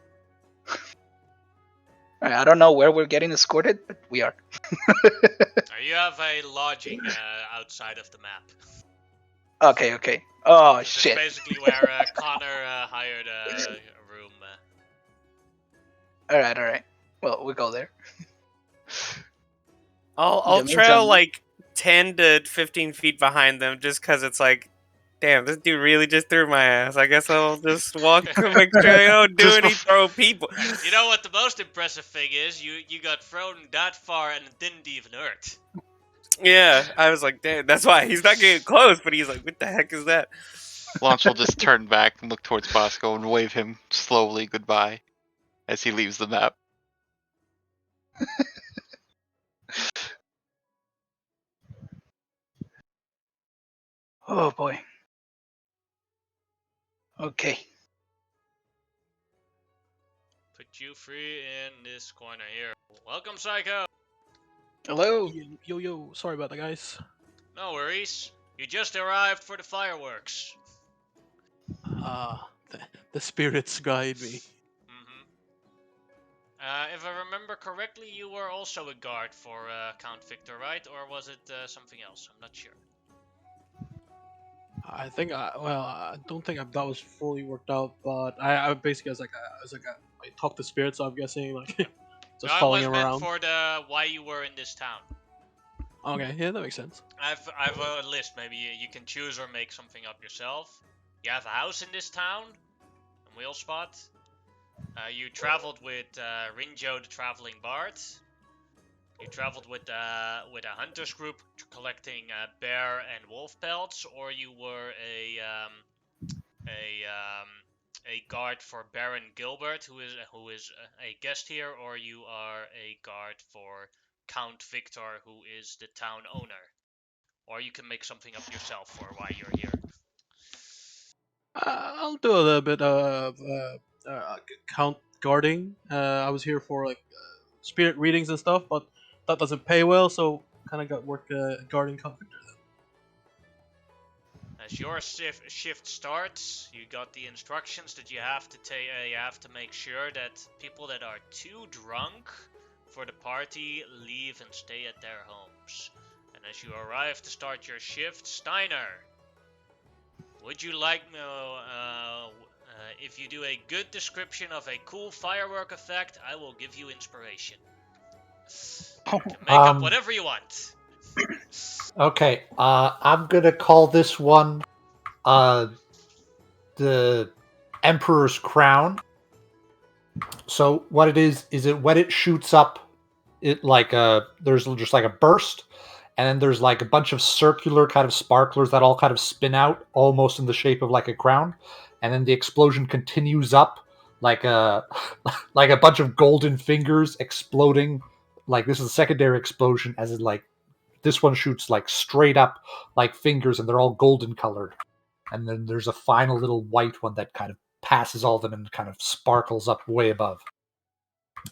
I don't know where we're getting escorted, but we are. You have a lodging outside of the map. Okay. Oh This is shit. basically where Connor hired a room. All right. Well, we go there. I'll The trail meantime- like 10 to 15 feet behind them just because it's like, damn, this dude really just threw my ass. I guess I'll just walk to make sure they don't do Just any throw people. You know what the most impressive thing is? You got thrown that far and it didn't even hurt. Yeah, I was like, damn, that's why he's not getting close, but he's like, what the heck is that? Launch will just turn back and look towards Bosco and wave him slowly goodbye as he leaves the map. Oh boy. Okay. Put you free in this corner here. Welcome, Psycho. Hello. Yo, sorry about that, guys. No worries. You just arrived for the fireworks. The spirits guide me. If I remember correctly, you were also a guard for Count Victor, right? Or was it something else? I'm not sure. I think, I don't think that was fully worked out, but I basically I talked to spirits, so I'm guessing like No, just I following was him meant around. for the why you were in this town. Okay, yeah, that makes sense. I've a list. Maybe you can choose or make something up yourself. You have a house in this town, in Wheelspot. You traveled with Rinjo the Traveling Bard. You traveled with a hunters group collecting bear and wolf pelts, or you were a guard for Baron Gilbert, who is a guest here, or you are a guard for Count Victor, who is the town owner. Or you can make something up yourself for why you're here. I'll do a little bit of count guarding. I was here for like spirit readings and stuff, but that doesn't pay well, so kind of got work guarding Count Victor. As your shift starts, you got the instructions that you have to you have to make sure that people that are too drunk for the party leave and stay at their homes. And as you arrive to start your shift, Steiner, would you like me, if you do a good description of a cool firework effect, I will give you inspiration. You can make up whatever you want. Okay, I'm gonna call this one the Emperor's Crown. So what it is it when it shoots up, it like there's just like a burst, and then there's like a bunch of circular kind of sparklers that all kind of spin out, almost in the shape of like a crown, and then the explosion continues up like a like a bunch of golden fingers exploding. Like this is a secondary explosion, as in like this one shoots like straight up like fingers, and they're all golden colored. And then there's a final little white one that kind of passes all of them and kind of sparkles up way above.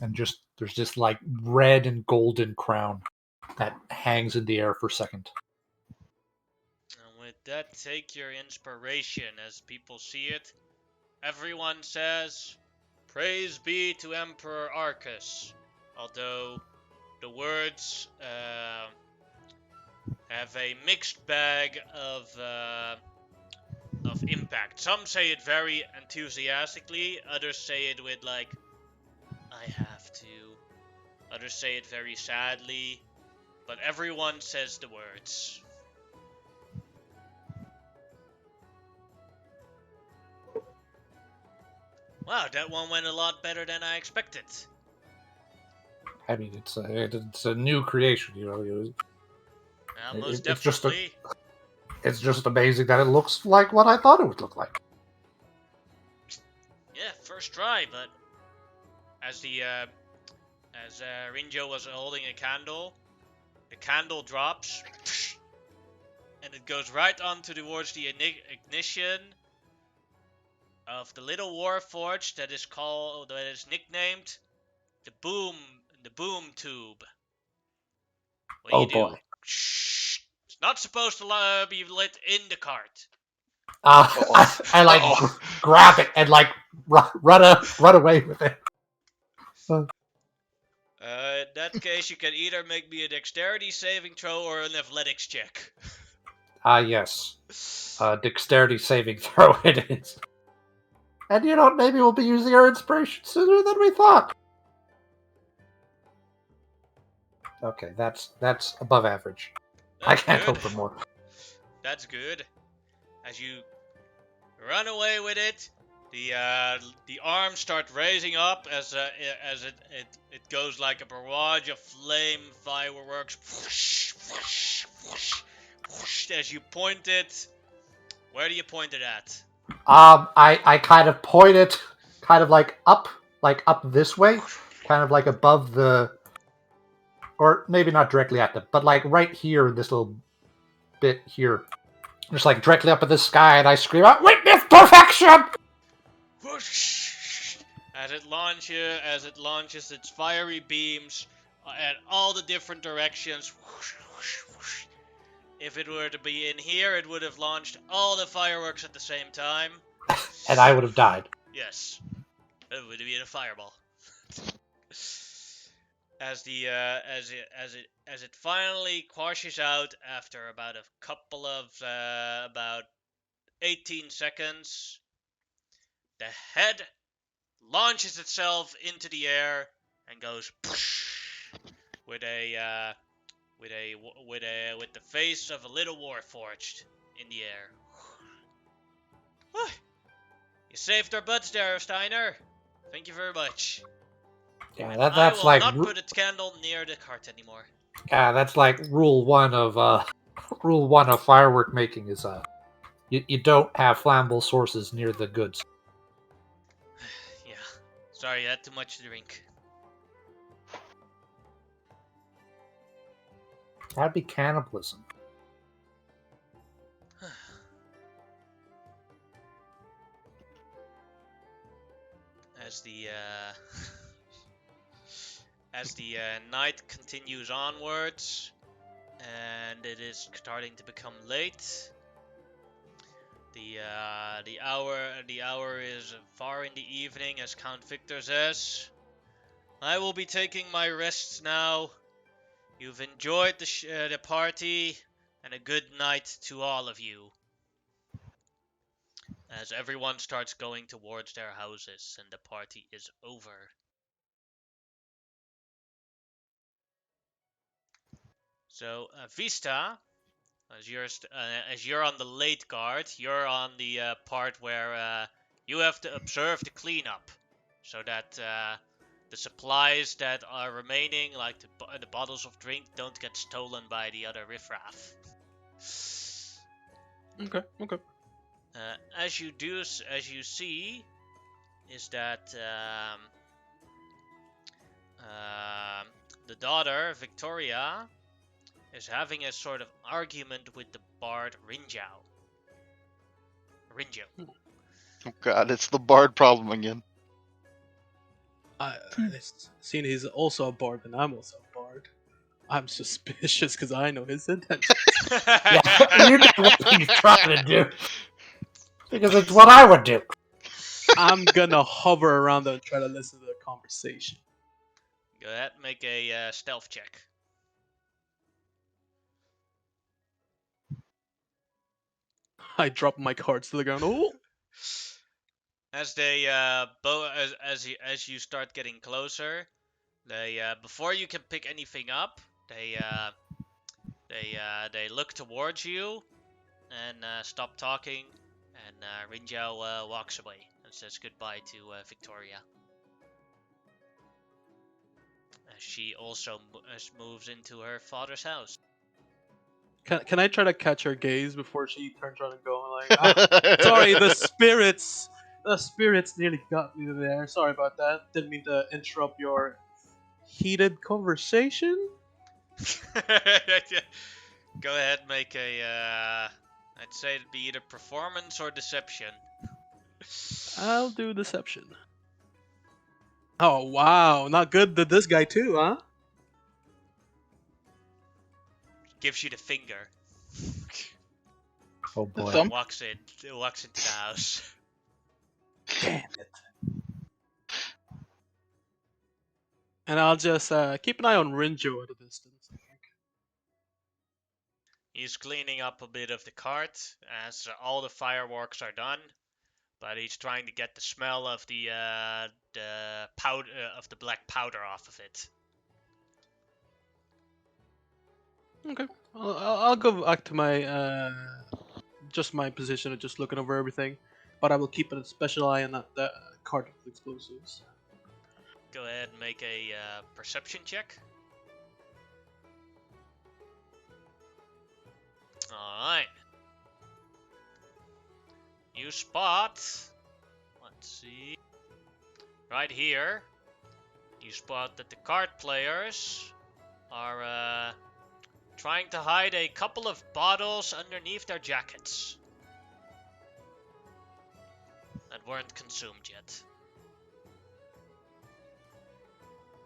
And just there's this like red and golden crown that hangs in the air for a second. And with that, take your inspiration as people see it. Everyone says, "Praise be to Emperor Arcus." Although the words have a mixed bag of impact. Some say it very enthusiastically, others say it with like, "I have to." Others say it very sadly, but everyone says the words. Wow, that one went a lot better than I expected. I mean, it's a new creation, you know. Most It's just definitely. it's just amazing that it looks like what I thought it would look like. Yeah, first try, but as Rinjo was holding a candle, the candle drops, and it goes right on towards the ignition of the little warforge that is nicknamed the boom tube. What do Oh you do? boy. Shh, it's Not supposed to be lit in the cart. I like Uh-oh. grab it and like run away with it. In that case, you can either make me a dexterity saving throw or an athletics check. Yes. Dexterity saving throw it is. And maybe we'll be using our inspiration sooner than we thought. Okay, that's above average. I That's can't good. hope for more. That's good. As you run away with it, the arms start raising up as it goes like a barrage of flame fireworks. Whoosh, whoosh, whoosh, whoosh, as you point it. Where do you point it at? I kind of point it kind of like up this way, kind of like above the, or maybe not directly at them, but like right here in this little bit here, just like directly up at the sky, and I scream out, "Witness perfection!" Whoosh! As it launches its fiery beams at all the different directions. Whoosh, whoosh, whoosh. If it were to be in here, it would have launched all the fireworks at the same time. And I would have died. Yes, it would have been a fireball. As it finally quashes out after about a couple of about 18 seconds, the head launches itself into the air and goes with the face of a little warforged in the air. You saved our butts there, Steiner. Thank you very much. Yeah, And I that's will like not put its candle near the cart anymore. that's like rule one of firework making is you don't have flammable sources near the goods. Yeah. Sorry, I had too much to drink. That'd be cannibalism. As the night continues onwards, and it is starting to become late. The hour is far in the evening, as Count Victor says. I will be taking my rests now. You've enjoyed the party, and a good night to all of you. As everyone starts going towards their houses, and the party is over. So, Vista, as you're on the late guard, you're on the part where you have to observe the cleanup, so that the supplies that are remaining, like the bottles of drink, don't get stolen by the other riffraff. Okay. As you see, is that the daughter Victoria is having a sort of argument with the bard Rinjao. Oh god, it's the bard problem again. Seeing he's also a bard and I'm also a bard, I'm suspicious because I know his intentions. Yeah, you know what he's trying to do. Because it's what I would do. I'm gonna hover around and try to listen to the conversation. Go ahead, make a stealth check. I drop my cards to the ground. Oh! As they as you start getting closer, they before you can pick anything up, they look towards you and stop talking, and Rinjao walks away and says goodbye to Victoria. She also moves into her father's house. Can I try to catch her gaze before she turns around and go like, sorry, the spirits nearly got me there. Sorry about that. Didn't mean to interrupt your heated conversation. Go ahead, make a. I'd say it'd be either performance or deception. I'll do deception. Oh wow, not good to this guy too, huh? Gives you the finger. Oh boy. thumb? Walks into the house. Damn it. And I'll just keep an eye on Rinjo at a distance. He's cleaning up a bit of the cart as all the fireworks are done, but he's trying to get the smell of the powder of the black powder off of it. Okay. I'll go back to my just my position of just looking over everything, but I will keep a special eye on that cart of explosives. Go ahead and make a perception check. Alright. You spot, let's see, right here, you spot that the card players are trying to hide a couple of bottles underneath their jackets that weren't consumed yet.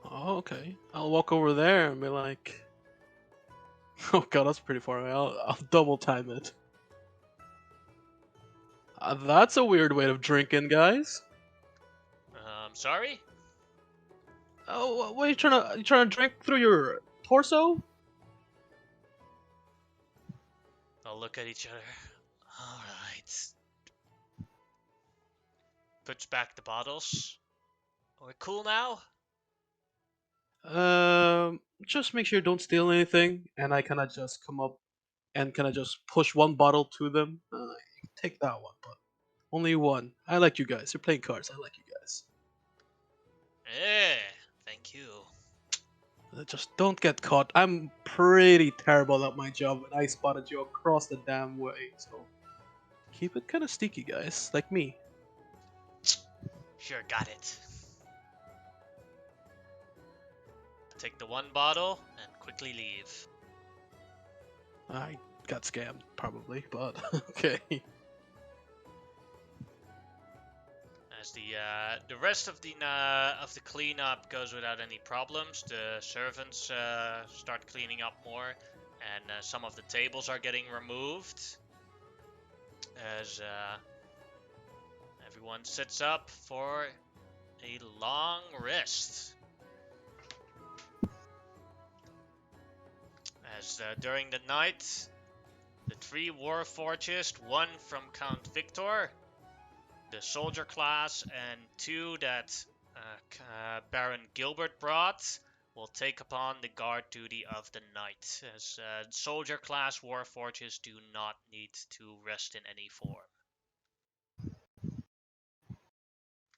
Oh, okay. I'll walk over there and be like, "Oh god, that's pretty far away. I'll double time it." That's a weird way of drinking, guys. Sorry? Oh, what are you trying to drink through your torso? They'll look at each other. Alright. Puts back the bottles. We're cool now? Just make sure you don't steal anything, and I kind of just come up and kind of just push one bottle to them. Take that one, but only one. I like you guys. You're playing cards. I like you guys. Yeah, thank you. Just don't get caught. I'm pretty terrible at my job, and I spotted you across the damn way. So keep it kind of sneaky, guys, like me. Sure, got it. Take the one bottle and quickly leave. I got scammed, probably, but okay. As the rest of the cleanup goes without any problems, the servants start cleaning up more, and some of the tables are getting removed. As everyone sits up for a long rest. As during the night, the 3 warforges, 1 from Count Victor, the soldier class, and 2 that Baron Gilbert brought, will take upon the guard duty of the night, as soldier class warforges do not need to rest in any form.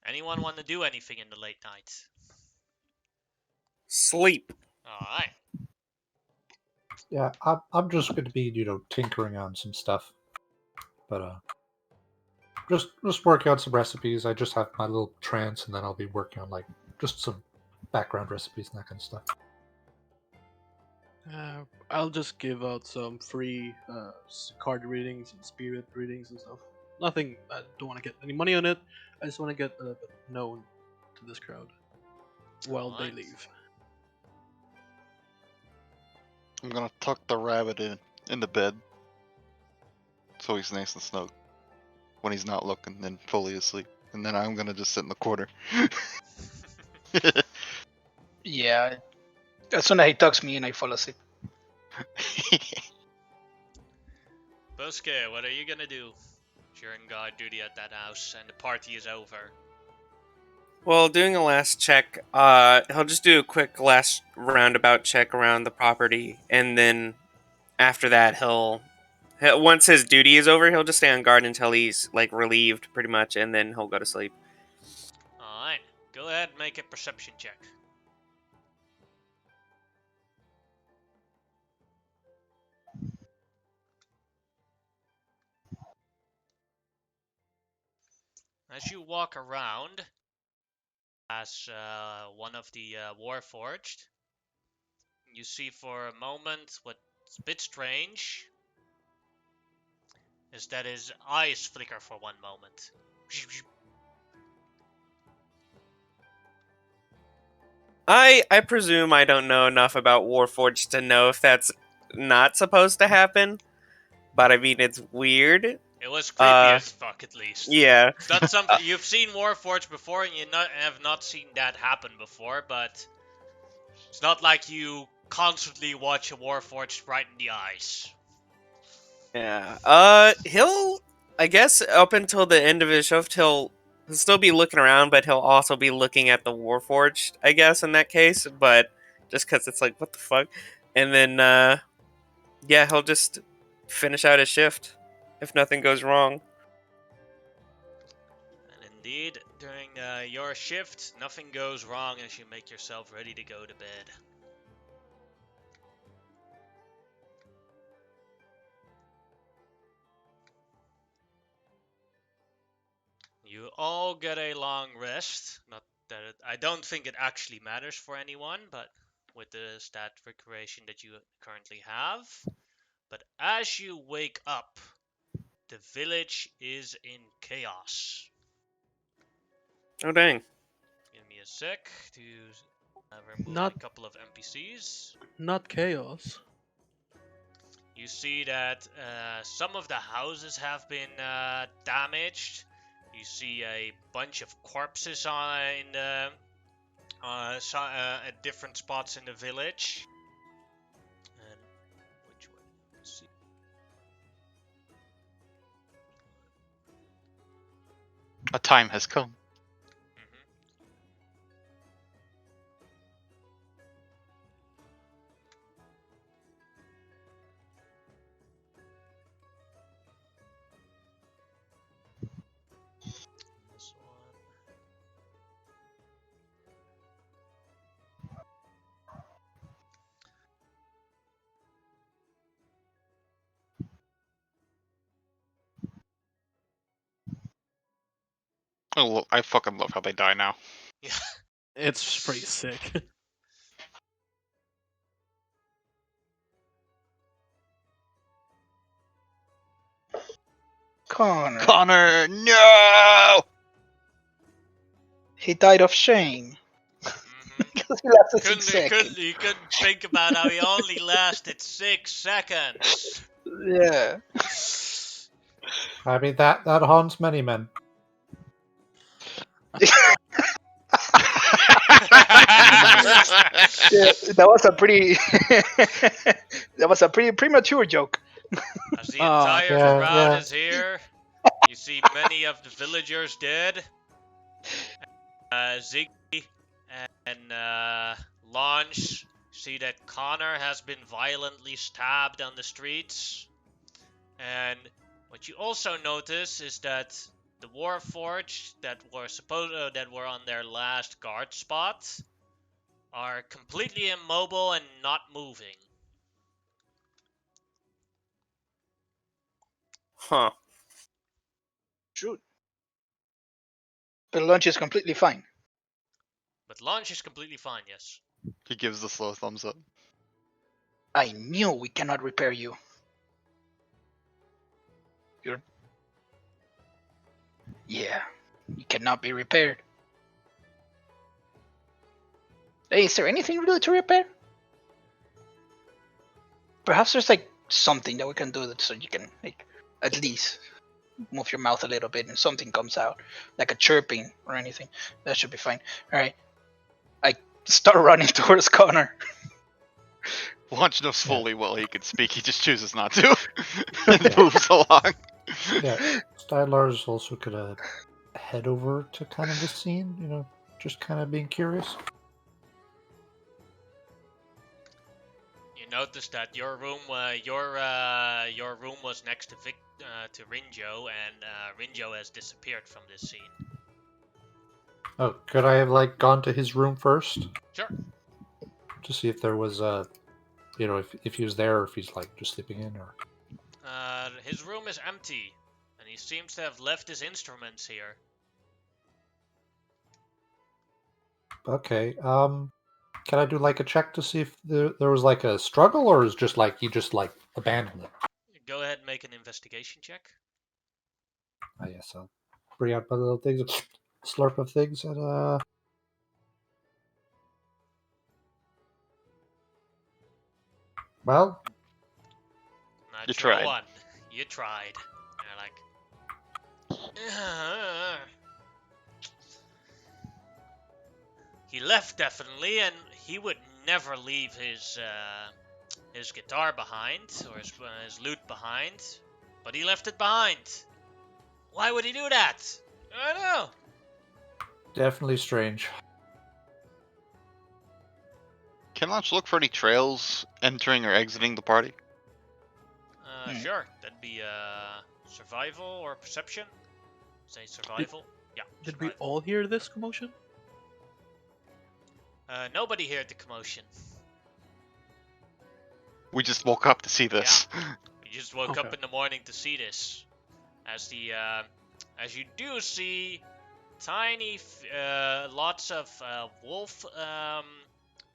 Anyone want to do anything in the late night? Sleep. Alright. Yeah, I'm just going to be, tinkering on some stuff. But just working on some recipes. I just have my little trance, and then I'll be working on just some background recipes and that kind of stuff. I'll just give out some free card readings and spirit readings and stuff. Nothing. I don't want to get any money on it. I just want to get a bit known to this crowd while they Alright. leave. I'm gonna tuck the rabbit in the bed, so he's nice and snug when he's not looking and fully asleep. And then I'm gonna just sit in the corner. Yeah. As soon as he tucks me in, I fall asleep. Bosque, what are you gonna do during guard duty at that house and the party is over? Well, doing a last check, he'll just do a quick last roundabout check around the property, and then after that, he'll once his duty is over, he'll just stay on guard until he's relieved, pretty much, and then he'll go to sleep. Alright, go ahead and make a perception check. As you walk around, as one of the Warforged, you see for a moment what's a bit strange is that his eyes flicker for one moment. I presume I don't know enough about Warforged to know if that's not supposed to happen, but I mean it's weird. It was creepy as fuck, at least. Yeah. It's not something you've seen Warforged before, and have not seen that happen before. But it's not like you constantly watch a Warforged right in the eyes. Yeah. He'll, I guess, up until the end of his shift, he'll still be looking around, but he'll also be looking at the Warforged, I guess, in that case. But just because it's like, what the fuck? And then, yeah, he'll just finish out his shift if nothing goes wrong. And indeed, during your shift, nothing goes wrong as you make yourself ready to go to bed. You all get a long rest. Not that I don't think it actually matters for anyone, but with the stat recreation that you currently have. But as you wake up, the village is in chaos. Oh, dang. Give me a sec to remove Not- a couple of NPCs. Not chaos. You see that some of the houses have been damaged. You see a bunch of corpses in the at different spots in the village. And which one? Let's see. A time has come. This one. Oh, look, I fucking love how they die now. Yeah. It's pretty sick. Connor. Connor, no! He died of shame. Mm-hmm. Because he lasted 6 seconds. You couldn't think about how he only lasted 6 seconds. Yeah. I mean, that haunts many men. Yeah, that was a pretty that was a pretty premature joke. As the entire Yeah, crowd yeah. is here, you see many of the villagers dead. Ziggy and Launch see that Connor has been violently stabbed on the streets. And what you also notice is that the Warforged that were on their last guard spot are completely immobile and not moving. Huh. True. But lunch is completely fine. But Launch is completely fine, yes. He gives the slow thumbs up. I knew we cannot repair you. Yeah, you cannot be repaired. Hey, is there anything really to repair? Perhaps there's like something that we can do that so you can like at least move your mouth a little bit and something comes out, like a chirping or anything. That should be fine. All right, I start running towards Connor. Launch knows fully well he can speak, he just chooses not to. And moves along. Yeah, Stylars also could head over to kind of the scene, just kind of being curious. You notice that your room was next to Rinjo, and Rinjo has disappeared from this scene. Oh, could I have gone to his room first Sure. to see if there was if he was there or if he's just sleeping in or. His room is empty, and he seems to have left his instruments here. Okay. Can I do a check to see if there was a struggle, or is just he just abandoned it? Go ahead and make an investigation check. Yes, I'll bring out my little things, slurp of things, and well, You Natural tried. one. You tried. And you're like... He left, definitely, and he would never leave his guitar behind, or his lute behind. But he left it behind. Why would he do that? I don't know. Definitely strange. Can Launch look for any trails entering or exiting the party? Sure. That'd be survival or perception. Say survival. Yeah. Did we survival. all hear this commotion? Nobody heard the commotion. We just woke up to see this. You just woke up in the morning to see this. As you do see tiny, lots of wolf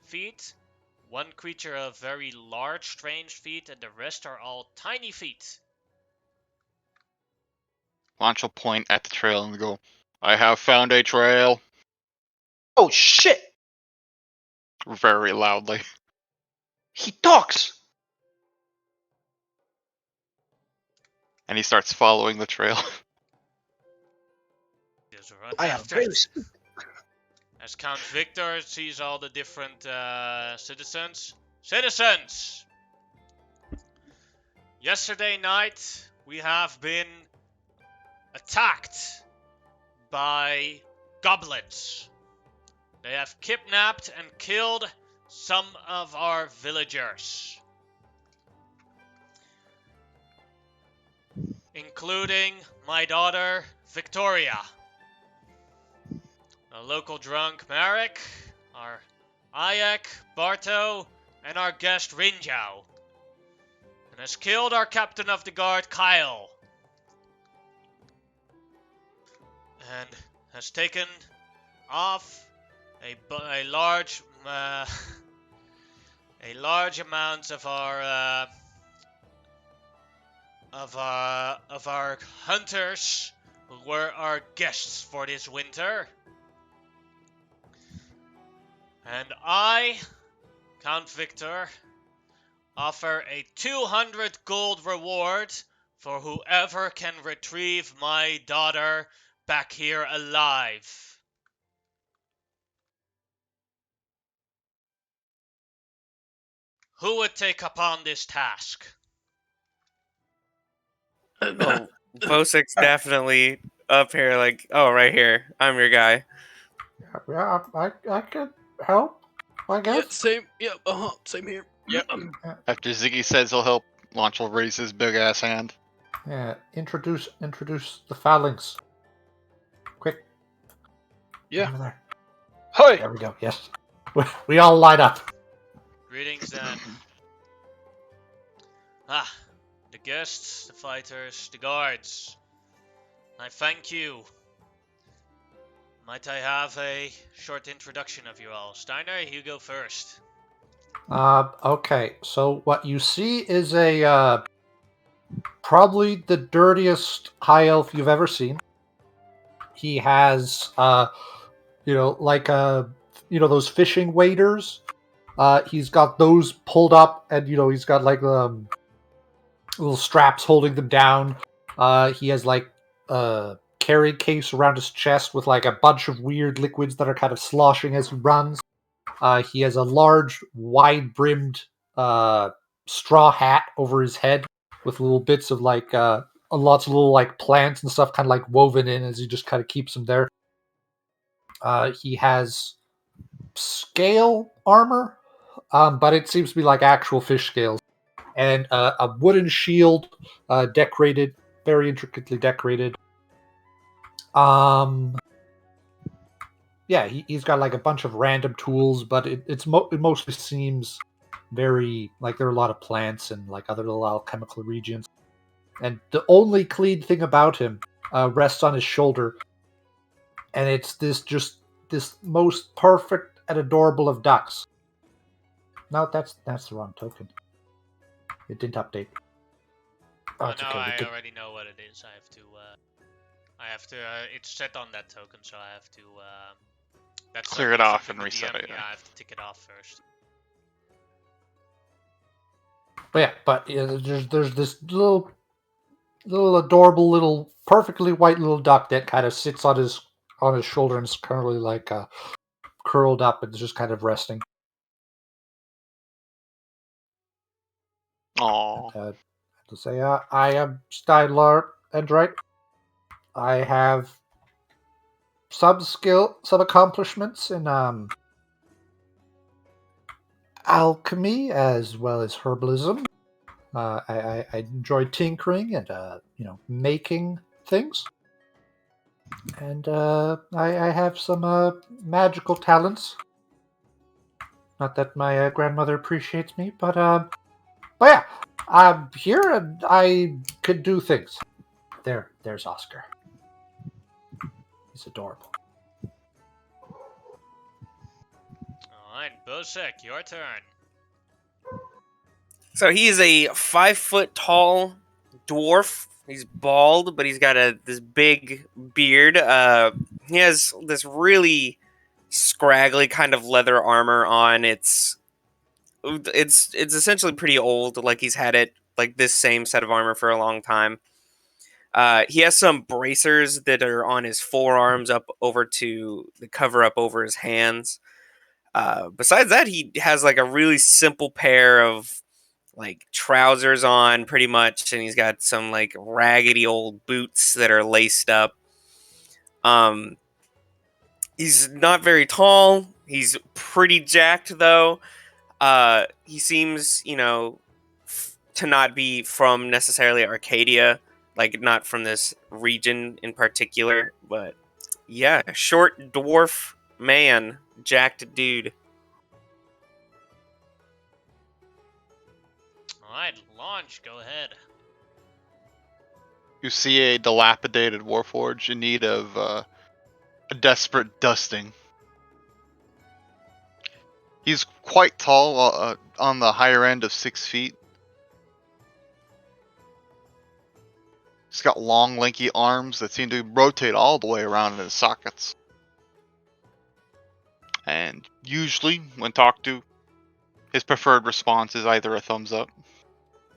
feet. One creature of very large, strange feet, and the rest are all tiny feet. Launch will point at the trail and go, I have found a trail. Oh shit! Very loudly. He talks! And he starts following the trail. Just run I am after very it. sweet. As Count Victor sees all the different citizens. Citizens! Yesterday night, we have been attacked by goblins. They have kidnapped and killed some of our villagers, including my daughter, Victoria. A local drunk, Marek, our Ayek, Barto, and our guest, Rinjao. And has killed our captain of the guard, Kyle. And has taken off a large amount of our hunters who were our guests for this winter. And I, Count Victor, offer a 200 gold reward for whoever can retrieve my daughter back here alive. Who would take upon this task? Oh, Bosik's definitely up here, like, oh, right here. I'm your guy. Yeah, I could help, I Yeah, guess. same. Yeah, same here. Yep. After Ziggy says he'll help, Launch will raise his big ass hand. Yeah, introduce the phalanx. Quick. Yeah. Over there. Hi! There we go. Yes. We all line up. Greetings then. The guests, the fighters, the guards. I thank you. Might I have a short introduction of you all? Steiner, you go first. Okay. So what you see is a probably the dirtiest high elf you've ever seen. He has like those fishing waders. He's got those pulled up, and he's got like little straps holding them down. He has like a carry case around his chest with like a bunch of weird liquids that are kind of sloshing as he runs. He has a large, wide-brimmed straw hat over his head with little bits of like lots of little like plants and stuff kind of like woven in as he just kind of keeps them there. He has scale armor, but it seems to be like actual fish scales, and a wooden shield, decorated, very intricately decorated. Yeah, he's got like a bunch of random tools, but it mostly seems very like there are a lot of plants and like other little alchemical regions. And the only clean thing about him rests on his shoulder, and it's this most perfect and adorable of ducks. No, that's the wrong token. It didn't update. Oh, it's no, okay. I already know what it is. I have to, it's set on that token, so I have to, that's Clear not it easy off for and the reset DM. it, yeah. I have to tick it off first. But yeah, there's this little little adorable little perfectly white little duck that kind of sits on his shoulder and is currently like curled up and just kind of resting. Aw. To say, I am Steinlar Endright. I have some accomplishments in alchemy as well as herbalism. I enjoy tinkering and making things, and I have some magical talents. Not that my grandmother appreciates me, but yeah, I'm here and I could do things. There's Oscar. He's adorable. Alright, Bosek, your turn. So he is a 5 foot tall dwarf. He's bald, but he's got this big beard. He has this really scraggly kind of leather armor on. It's essentially pretty old. Like he's had it like this same set of armor for a long time. He has some bracers that are on his forearms up over to the cover up over his hands. Besides that, he has like a really simple pair of like trousers on pretty much, and he's got some like raggedy old boots that are laced up. Um he's not very tall. He's pretty jacked though. He seems, to not be from necessarily Arcadia, like not from this region in particular, but yeah, short dwarf man, jacked dude. Alright, launch, go ahead. You see a dilapidated warforge in need of a desperate dusting. He's quite tall, on the higher end of 6 feet. He's got long, lanky arms that seem to rotate all the way around in his sockets. And usually, when talked to, his preferred response is either a thumbs up,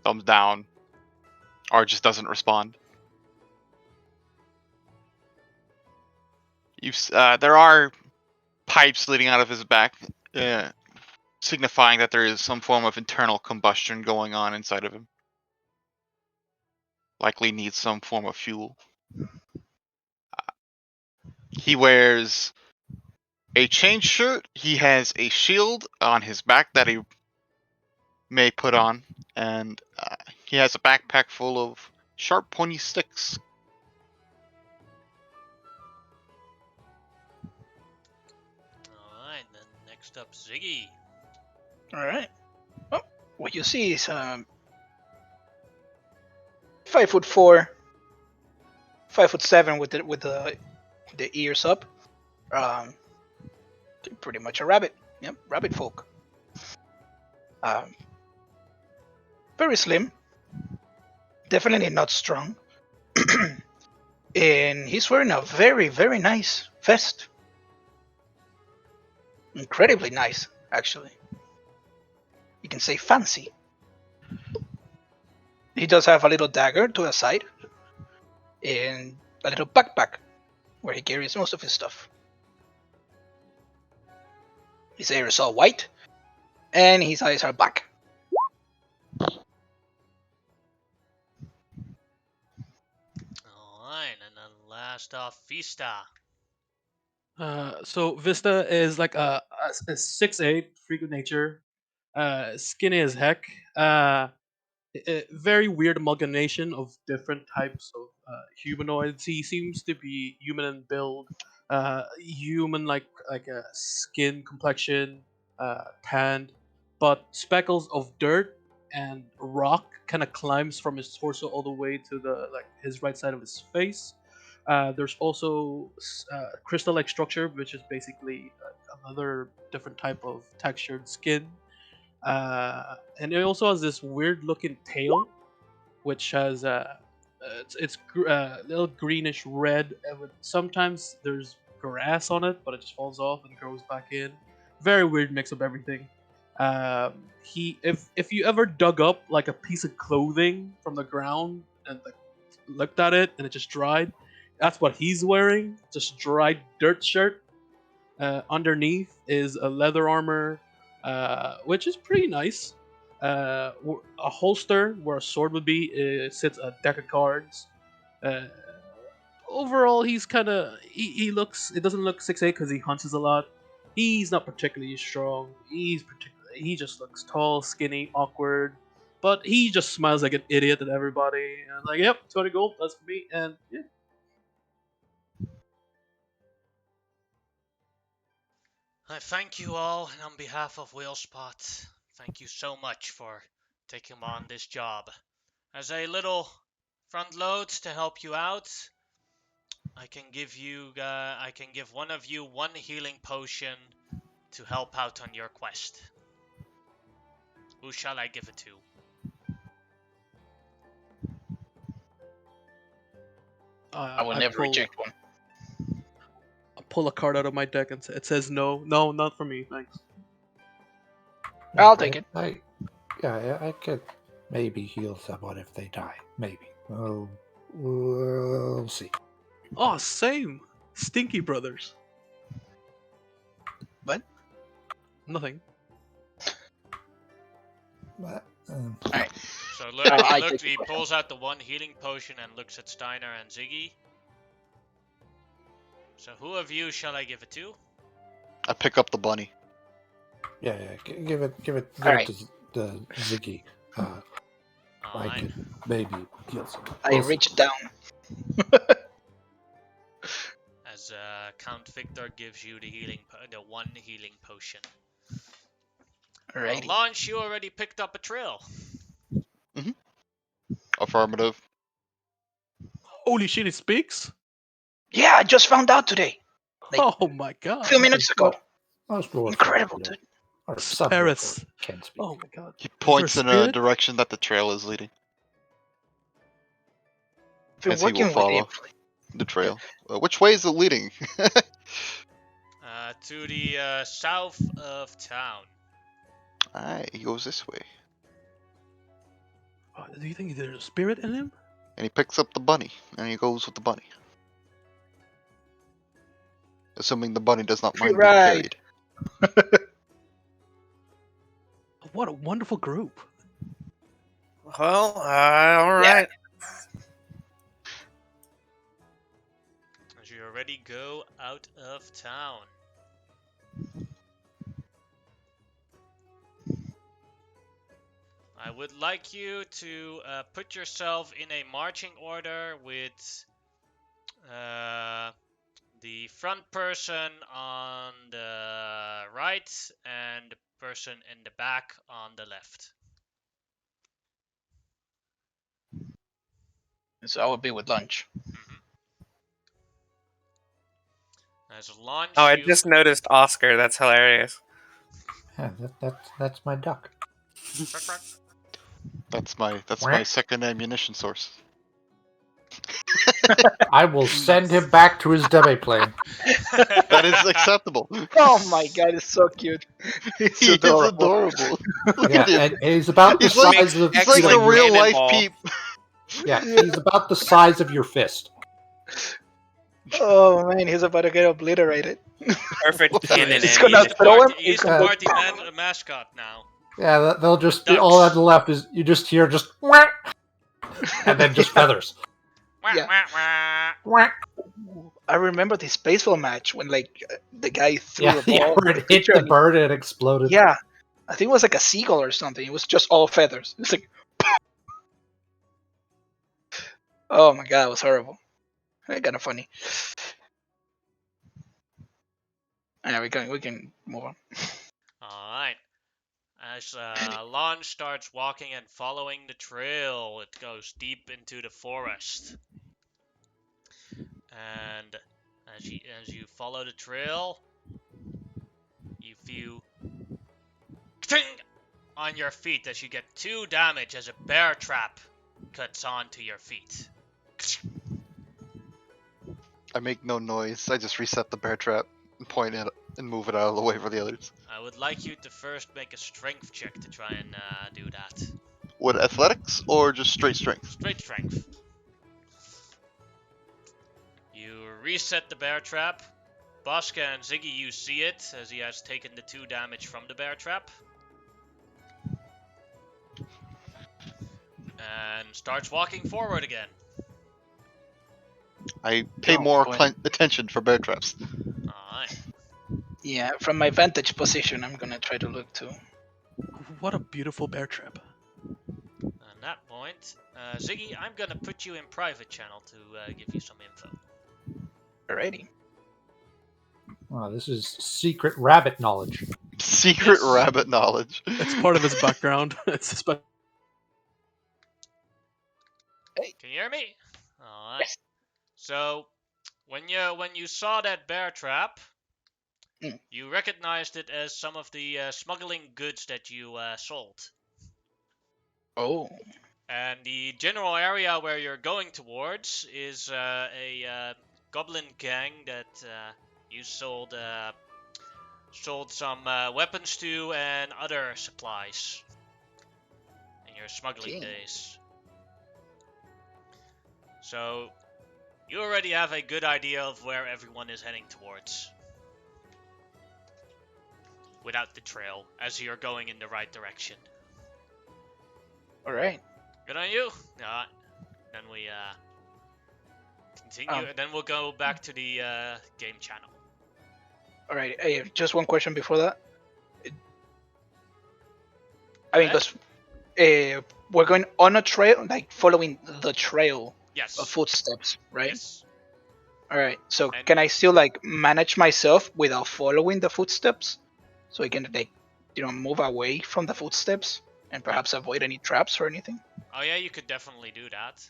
thumbs down, or just doesn't respond. There are pipes leading out of his back, signifying that there is some form of internal combustion going on inside of him. Likely needs some form of fuel. He wears a chain shirt. He has a shield on his back that he may put on, and he has a backpack full of sharp, pointy sticks. Alright, then next up, Ziggy. All right. Well, what you see is 5'4", 5'7" with the ears up. Pretty much a rabbit. Yep, rabbit folk. Very slim. Definitely not strong. And he's wearing a very, very nice vest. Incredibly nice, actually. You can say fancy. He does have a little dagger to the side and a little backpack where he carries most of his stuff. His hair is all white and his eyes are black. Alright, and then last off, Vista. So Vista is like a 6'8", freak of nature, skinny as heck. A very weird amalgamation of different types of humanoids. He seems to be human in build, human like a skin complexion, tanned, but speckles of dirt and rock kind of climbs from his torso all the way to the like his right side of his face. There's also crystal-like structure, which is basically another different type of textured skin, and it also has this weird looking tail, which has little greenish red, and sometimes there's grass on it, but it just falls off and grows back in. Very weird mix of everything. He if you ever dug up like a piece of clothing from the ground and like looked at it and it just dried. That's what he's wearing, just dried dirt shirt. Underneath is a leather armor, which is pretty nice. A holster where a sword would be. Sits a deck of cards. Uh, Overall, he's kind of he looks. It doesn't look 6'8" because he hunches a lot. He's not particularly strong. He just looks tall, skinny, awkward. But he just smiles like an idiot at everybody. And like, yep, 20 gold, that's for me. And yeah. I thank you all, and on behalf of Wheelspot, thank you so much for taking on this job. As a little front load to help you out, I can give one of you one healing potion to help out on your quest. Who shall I give it to? I will I never pull, reject one. I pull a card out of my deck and it says no, not for me, thanks. I'll take it. I could maybe heal someone if they die. Maybe. Oh, we'll see. Oh, same. Stinky Brothers. What? Nothing. But, Alright. So look, he pulls out the one healing potion and looks at Steiner and Ziggy. So who of you shall I give it to? I pick up the bunny. yeah, give it Alright. to the Ziggy. I Alright. could maybe heal someone. I We'll see. reach down. As Count Victor gives you the one healing potion. Alrighty. Launch, you already picked up a trail. Affirmative. Holy shit, it speaks? Yeah, I just found out today. Like, Oh my god. A few minutes ago. Most dwarves Incredible, can, dude. or some Paris. dwarves can speak. Oh my god. He points there in a a spirit? direction that the trail is leading. Been As he will working with follow him. the trail. Which way is it leading? To the south of town. Alright, he goes this way. Oh, do you think there's a spirit in him? And he picks up the bunny, and he goes with the bunny. Assuming the bunny does not Free mind being ride. carried. What a wonderful group. Well, alright. As you already go out of town. I would like you to put yourself in a marching order with the front person on the right and the person in the back on the left. So I will be with lunch. As launch, Oh, I just noticed Oscar. That's hilarious. Yeah, that's my duck. That's my second ammunition source. I will send him back to his demiplane. That is acceptable. Oh my god, it's so cute. It's He is adorable. adorable. Look Yeah, at him. and he's about the He's like- size of He's like a Excellent real life cannonball. peep. yeah, he's about the size of your fist. Oh man, he's about to get obliterated. Perfect cannon. He's gonna ammunition. throw him. He's the Yeah. party mascot now. Yeah, they'll just be Ducks. all on the left is you just hear just whack, and then just feathers. Wah, Yeah. wah, wah. Whack. I remember this baseball match when like the guy threw Yeah, a ball. yeah, where it hit the bird and it exploded. Yeah, I think it was like a seagull or something. It was just all feathers. It's like, oh my god, it was horrible. Kind of funny. Yeah, we can move on. Alright. As Lon starts walking and following the trail, it goes deep into the forest. And as you follow the trail, you feel ting on your feet as you get 2 damage as a bear trap cuts onto your feet. I make no noise. I just reset the bear trap and point it and move it out of the way for the others. I would like you to first make a strength check to try and do that. What, athletics or just straight strength? Straight strength. reset the bear trap. Bosca and Ziggy, you see it as he has taken the 2 damage from the bear trap. And starts walking forward again. I pay Oh, more boy. attention for bear traps. Alright. Yeah, from my vantage position, I'm gonna try to look too. What a beautiful bear trap. At that point, Ziggy, I'm gonna put you in private channel to give you some info. Alrighty. Oh, this is secret rabbit knowledge. Secret Yes. rabbit knowledge. It's part of his background. It's his back- Can you hear me? Alright. Yes. So, when you saw that bear trap, Mm. you recognized it as some of the smuggling goods that you sold. Oh. And the general area where you're going towards is a goblin gang that you sold some weapons to and other supplies in your smuggling Okay. days. So you already have a good idea of where everyone is heading towards. Without the trail, as you're going in the right direction. Alright. Good on you. Then we continue, and then we'll go back to the game channel. Alright. Hey, just one question before that. I mean, Okay. because we're going on a trail, like following the trail Yes. of footsteps, right? Yes. Alright. So And- can I still like manage myself without following the footsteps? So I can like, move away from the footsteps and perhaps avoid any traps or anything? Oh yeah, you could definitely do that.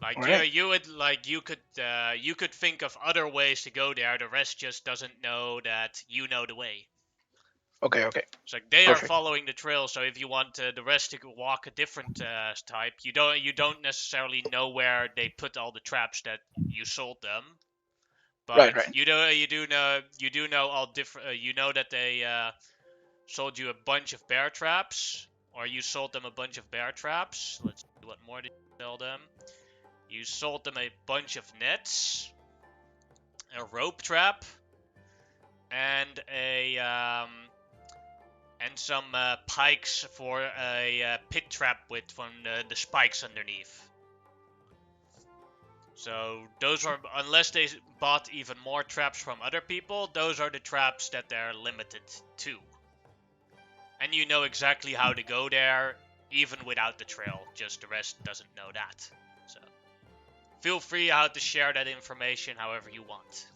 Like Alright. you could think of other ways to go there. The rest just doesn't know that you know the way. Okay. It's like they are Perfect. following the trail, so if you want the rest to walk a different type, you don't necessarily know where they put all the traps that you sold them. But Right. you do know all different. You know that they sold you a bunch of bear traps, or you sold them a bunch of bear traps. Let's see, what more did you sell them? You sold them a bunch of nets, a rope trap, and some pikes for a pit trap with from the spikes underneath. So those are, unless they bought even more traps from other people, those are the traps that they're limited to. And you know exactly how to go there, even without the trail, just the rest doesn't know that. So feel free how to share that information however you want.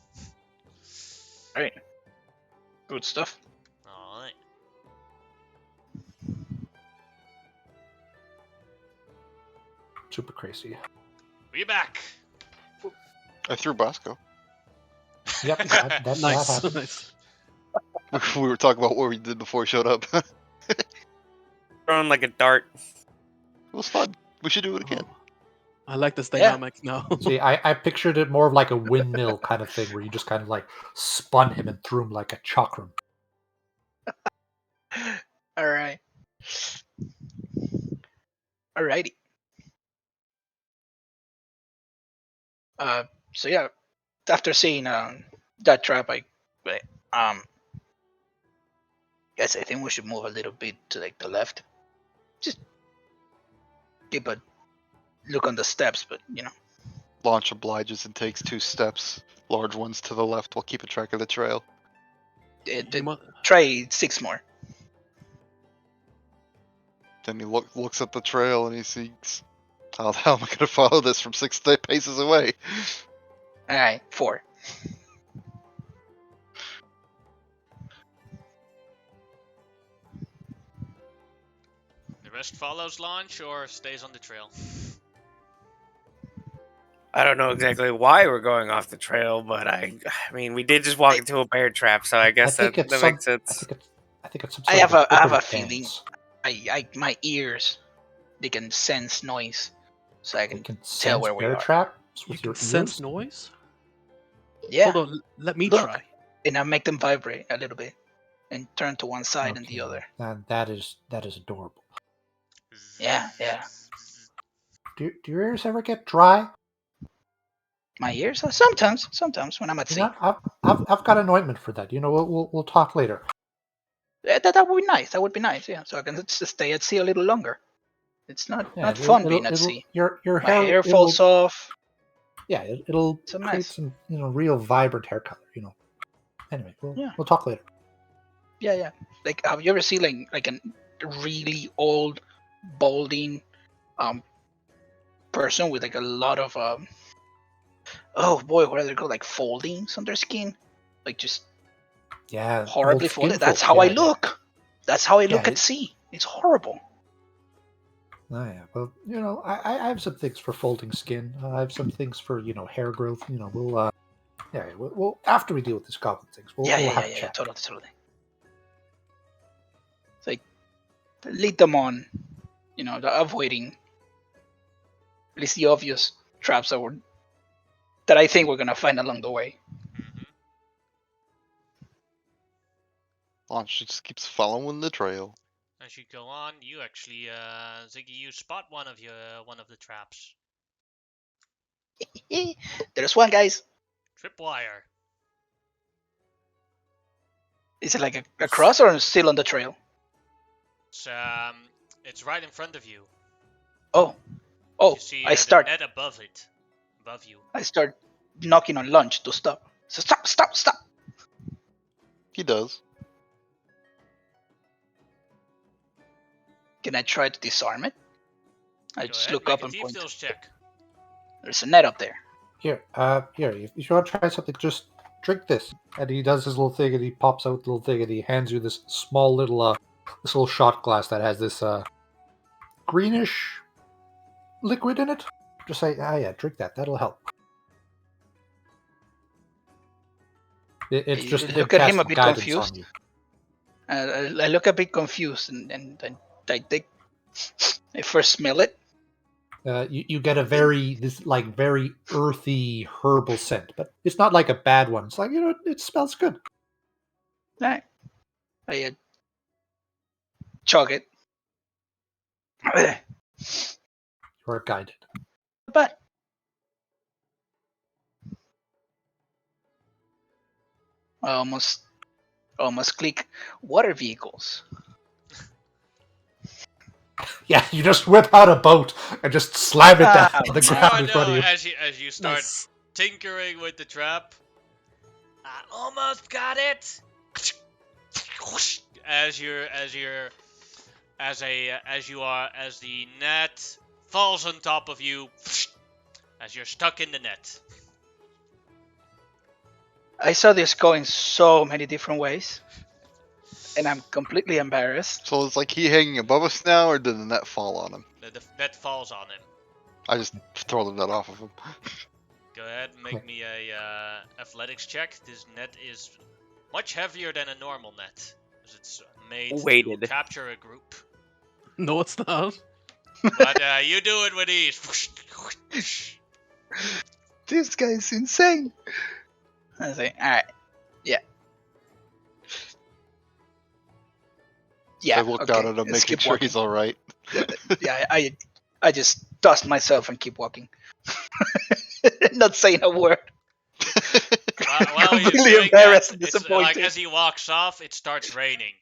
Right. Good stuff. Alright. Super crazy. We're back! I threw Bosco. Yep, that Nice. happened. Nice. We were talking about what we did before he showed up. It Throwing like a dart. was fun. We should do it again. Oh, I like this Yeah. dynamic now. See, I pictured it more of like a windmill kind of thing, where you just kind of like spun him and threw him like a chakram. Alright. Alrighty. So yeah, after seeing that trap, guess I think we should move a little bit to like the left. Just keep a look on the steps, but Launch obliges and takes 2 steps, large ones to the left while keeping track of the trail. try 6 more. Then he looks at the trail and he thinks, how the hell am I going to follow this from 6 paces away? Alright, 4. The rest follows launch or stays on the trail? I don't know exactly why we're going off the trail, but I mean, we did just walk into a bear trap, so I guess that makes sense. I think it's some I sort have of a interpretive feeling. dance. My ears, they can sense noise, so I They can can tell sense where we bear are. traps You with can your sense ears. noise? Yeah, Hold on, let me Look. try. and I make them vibrate a little bit, and turn to one side and the Okay, other. that is adorable. Yeah. Do your ears ever get dry? My ears? Sometimes when I'm at You sea. know, I've got an ointment for that. You know, we'll talk later. That would be nice. That would be nice. Yeah, so I can just stay at sea a little longer. It's not Yeah, fun being at sea. your My hair hair falls off. Yeah, it'll It's a create mess. some real vibrant hair color. Anyway, Yeah. we'll talk later. Yeah. Like, have you ever seen like a really old, balding, person with like a lot of oh boy, what are they called? Like foldings on their skin, like just Yeah, horribly old skin folded. That's folds. how I Yeah, yeah. look. That's how I look Yeah, at sea. It's horrible. Oh, yeah. Well, I have some things for folding skin. I have some things for hair growth. We'll after we deal with this goblin things, we'll have a Yeah. chat. Totally. It's like lead them on. Avoiding at least the obvious traps that I think we're gonna find along the way. Hmm. Launch just keeps following the trail. As you go on, you actually, Ziggy, you spot one of the traps. There's one, guys. Tripwire. Is it like a cross or still on the trail? It's right in front of you. Oh, You see I the net above you. I start knocking on lunch to stop. So stop. He does. Can I try to disarm it? I Go just ahead, look make up a and thief point. skills check. There's a net up there. Here, if you want to try something, just drink this. And he does his little thing, and he pops out the little thing, and he hands you this small little shot glass that has this greenish liquid in it. Just say, yeah, drink that. That'll help. It's just I him look at him a casting bit guidance confused. on you. I look a bit confused, and I think I first smell it. You get a very earthy herbal scent, but it's not like a bad one. It's like it smells good. I chug it. You're guided. But I almost click water vehicles. Yeah, you just whip out a boat and just slam it down Ah, on the no. ground Oh in front no! of you. As you start Nice. tinkering with the trap, I almost got it. As the net falls on top of you, as you're stuck in the net. I saw this going so many different ways, and I'm completely embarrassed. So it's like he hanging above us now, or did the net fall on him? The net falls on him. I just throw the net off of him. Go ahead and make me a athletics check. This net is much heavier than a normal net, as it's made Weighted. to capture a group. No, it's not. But you do it with ease. This guy's insane. I say, all right, yeah. I look down at him, let's making keep sure walking. he's all right. Yeah, I just dust myself and keep walking, not saying a word. While he's Completely doing embarrassed that, and it's disappointed. like as he walks off, it starts raining.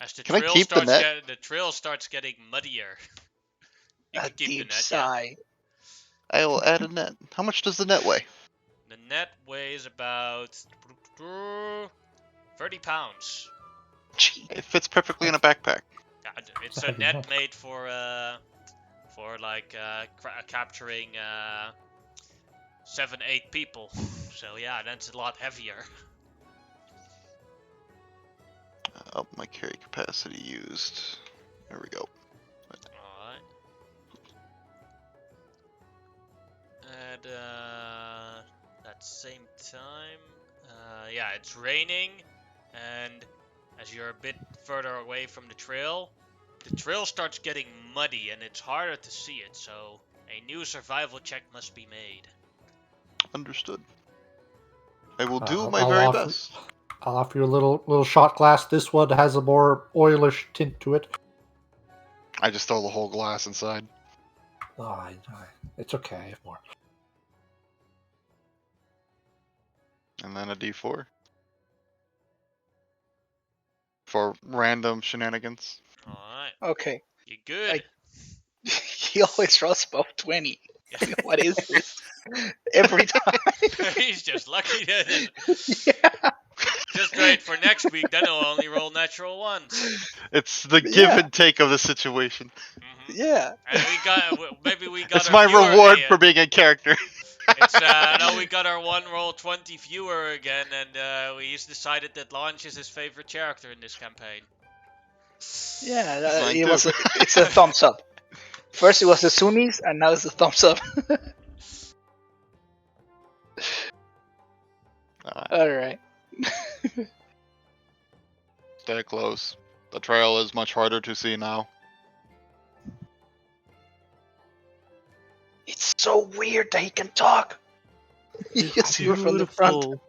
As the Can I trail keep the starts net? the trail starts getting muddier. You A can keep the deep net, yeah. sigh. I will add a net. How much does the net weigh? The net weighs about 30 pounds. Gee, It fits perfectly in a backpack. It's It's a a heavy net net. made for capturing 7-8 people. So yeah, that's a lot heavier. Up my carry capacity used. There we go. Alright. At that same time, yeah, it's raining, and as you're a bit further away from the trail starts getting muddy and it's harder to see it, so a new survival check must be made. Understood. I will do I'll- my I'll very offer- best. I'll offer you a little shot glass. This one has a more oilish tint to it. I just throw the whole glass inside. Oh, it's okay. I have more. And then a D4 for random shenanigans. Alright. Okay. You good? He always rolls above 20. What is this? Every time. He's just lucky that it. Yeah. Just wait for next week, then he'll only roll natural ones. It's the give Yeah. and take of the situation. Yeah. And maybe we got It's our my viewer, reward hey, for being a character. It's now we got our one roll 20 viewer again, and he's decided that Launch is his favorite character in this campaign. Yeah. Mine It too. was. It's a thumbs up. First it was the Sunnis, and now it's the thumbs up. All right. Stay close. The trail is much harder to see now. It's so weird that he can talk. You It's see her from the front. beautiful.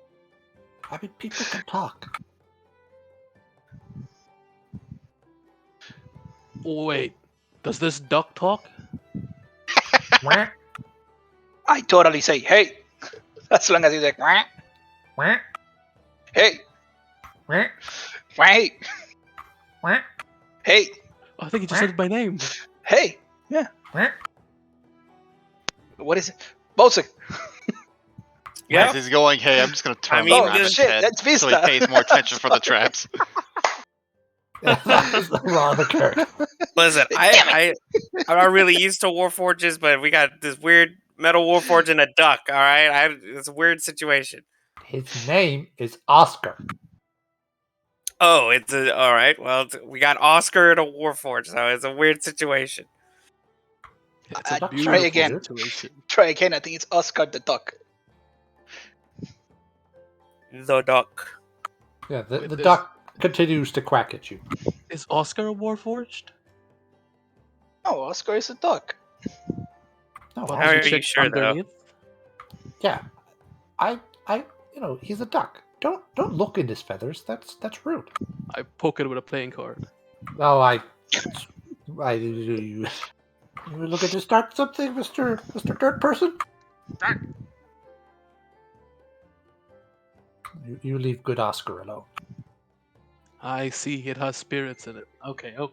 I mean, people can talk. Wait, does this duck talk? Wah, I totally say, hey. As long as he's like, "Wah, wah, hey, wah, wah, hey, wah, hey, I think he just said my name. hey. Yeah. wah. What is it? Bosick. Yeah. As he's going, hey, I'm just gonna turn mean, the rabbit's shit, head that's so he Vista. pays more attention for the traps. That was the wrong character. Listen, I'm not really used to Warforges, but we got this weird metal Warforge and a duck. All right, it's a weird situation. His name is Oscar. Oh, all right. Well, we got Oscar and a Warforge, so it's a weird situation. It's a Try beautiful again. situation. Try again. I think it's Oscar the duck. The duck. Yeah, the Wait, duck continues to quack at you. Is Oscar a Warforged? Oh, Oscar is a duck. No, But How did are you you check sure, though? underneath? yeah, I, he's a duck. Don't look in his feathers. That's rude. I poke it with a playing card. Oh, you looking to start something, Mister Dirt Person? You leave good Oscar alone. I see it has spirits in it. Okay. I'm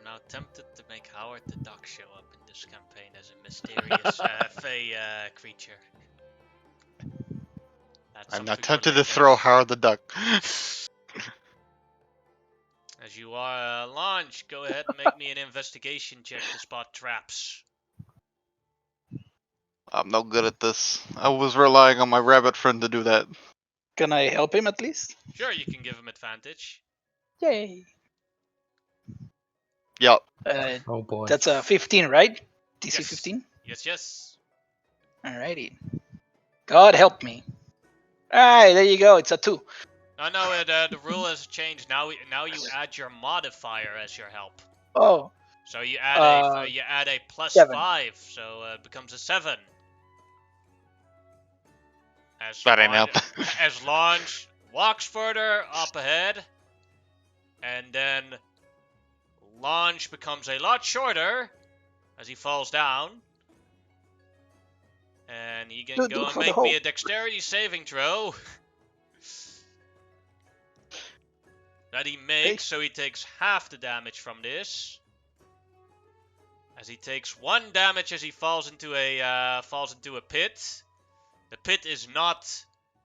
now tempted to make Howard the Duck show up in this campaign as a mysterious fey creature. That's I'm not something for tempted to later. throw Howard the Duck. As you are Launch, go ahead and make me an investigation check to spot traps. I'm no good at this. I was relying on my rabbit friend to do that. Can I help him at least? Sure, you can give him advantage. Yay. Yup. Oh boy. That's a 15, right? DC Yes. 15? Yes. Alrighty. God help me. Alright, there you go. It's a 2. No, the rule has changed. Now you add your modifier as your help. Oh, So you add a plus 7. 5, so it becomes a 7. As That ain't Launch- helping. As Launch walks further up ahead, and then Launch becomes a lot shorter as he falls down. And he can Do go and for the make me hole. a dexterity saving throw. That he makes, so he takes half the damage from this. As he takes 1 damage as he falls into a pit. The pit is not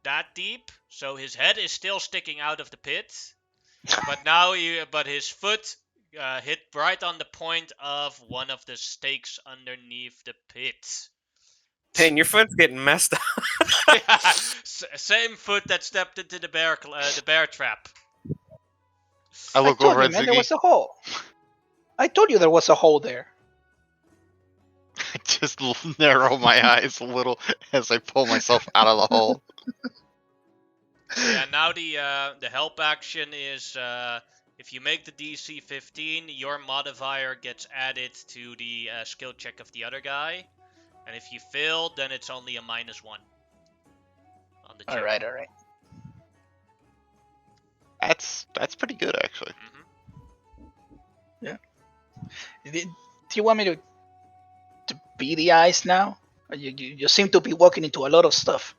that deep, so his head is still sticking out of the pit. But his foot hit right on the point of one of the stakes underneath the pit. Dang, your foot's getting messed up. Yeah, same foot that stepped into the bear trap. I look told over you, at man, there Ziggy. was a hole. I told you there was a hole there. I just narrow my eyes a little as I pull myself out of the hole. So yeah, now the help action is if you make the DC 15, your modifier gets added to the skill check of the other guy, and if you fail, then it's only a -1 on the check. Alright. That's pretty good, actually. Mm-hmm. Do you want me to be the eyes now? You seem to be walking into a lot of stuff.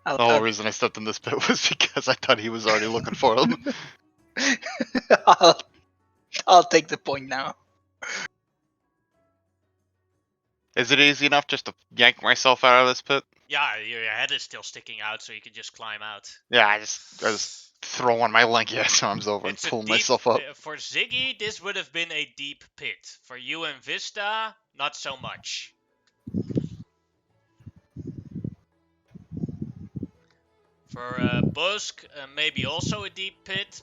The whole reason I stepped in this pit was because I thought he was already looking for him. I'll take the point now. Is it easy enough just to yank myself out of this pit? Yeah, your head is still sticking out, so you can just climb out. Yeah, I just throw on my lanky ass arms over and It's a pull deep myself up. for Ziggy, this would have been a deep pit. For you and Vista, not so much. For Busk, maybe also a deep pit,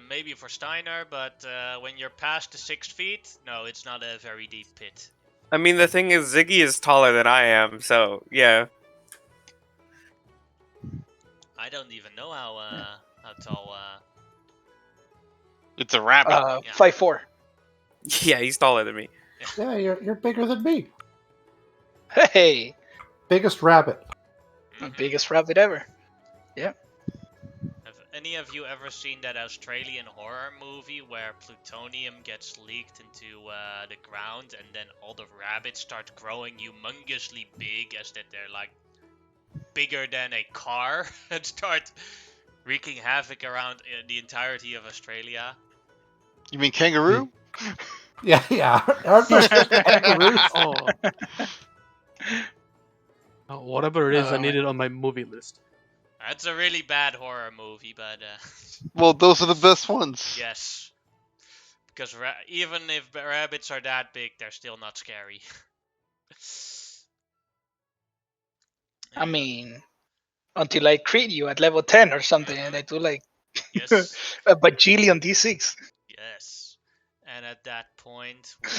maybe for Steiner, but when you're past the 6 feet, no, it's not a very deep pit. I mean, the thing is, Ziggy is taller than I am, so yeah. I don't even know how tall. It's a rabbit. Yeah. 5'4". Yeah, he's taller than me. Yeah, you're bigger than me. Hey, Biggest rabbit. the Mhm. biggest rabbit ever. Have any of you ever seen that Australian horror movie where plutonium gets leaked into the ground and then all the rabbits start growing humongously big as that they're like bigger than a car and start wreaking havoc around the entirety of Australia? You mean kangaroo? Yeah. Aren't there kangaroos? Oh. Oh, whatever it is, I Oh, need it on my movie list. That's a really bad horror movie, but Well, those are the best ones. yes. Because even if rabbits are that big, they're still not scary. I mean, until I crit you at level 10 or something, and I do like Yes. a bajillion d6. Yes. And at that point, we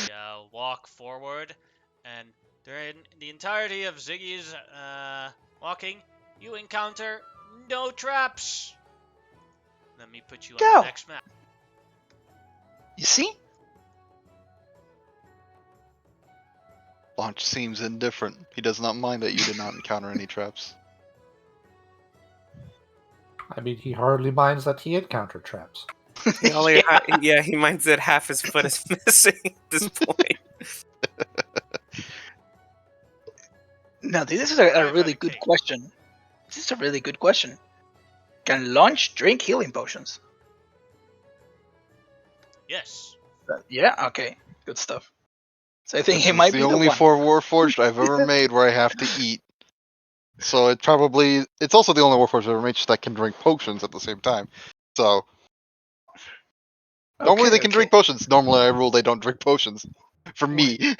walk forward, and during the entirety of Ziggy's walking, you encounter no traps. Let me put you on Go. the next map. You see? Launch seems indifferent. He does not mind that you did not encounter any traps. I mean, he hardly minds that he encountered traps. He only he minds that half his foot is missing at this point. Now, this is a really good question. This is a really good question. Can Launch drink healing potions? Yes. Yeah, okay. Good stuff. So I think This he is might the be only the one. for Warforged I've ever made where I have to eat. So it's also the only Warforged I've ever made that can drink potions at the same time. So normally they can drink potions. Normally I rule they don't drink potions. For me.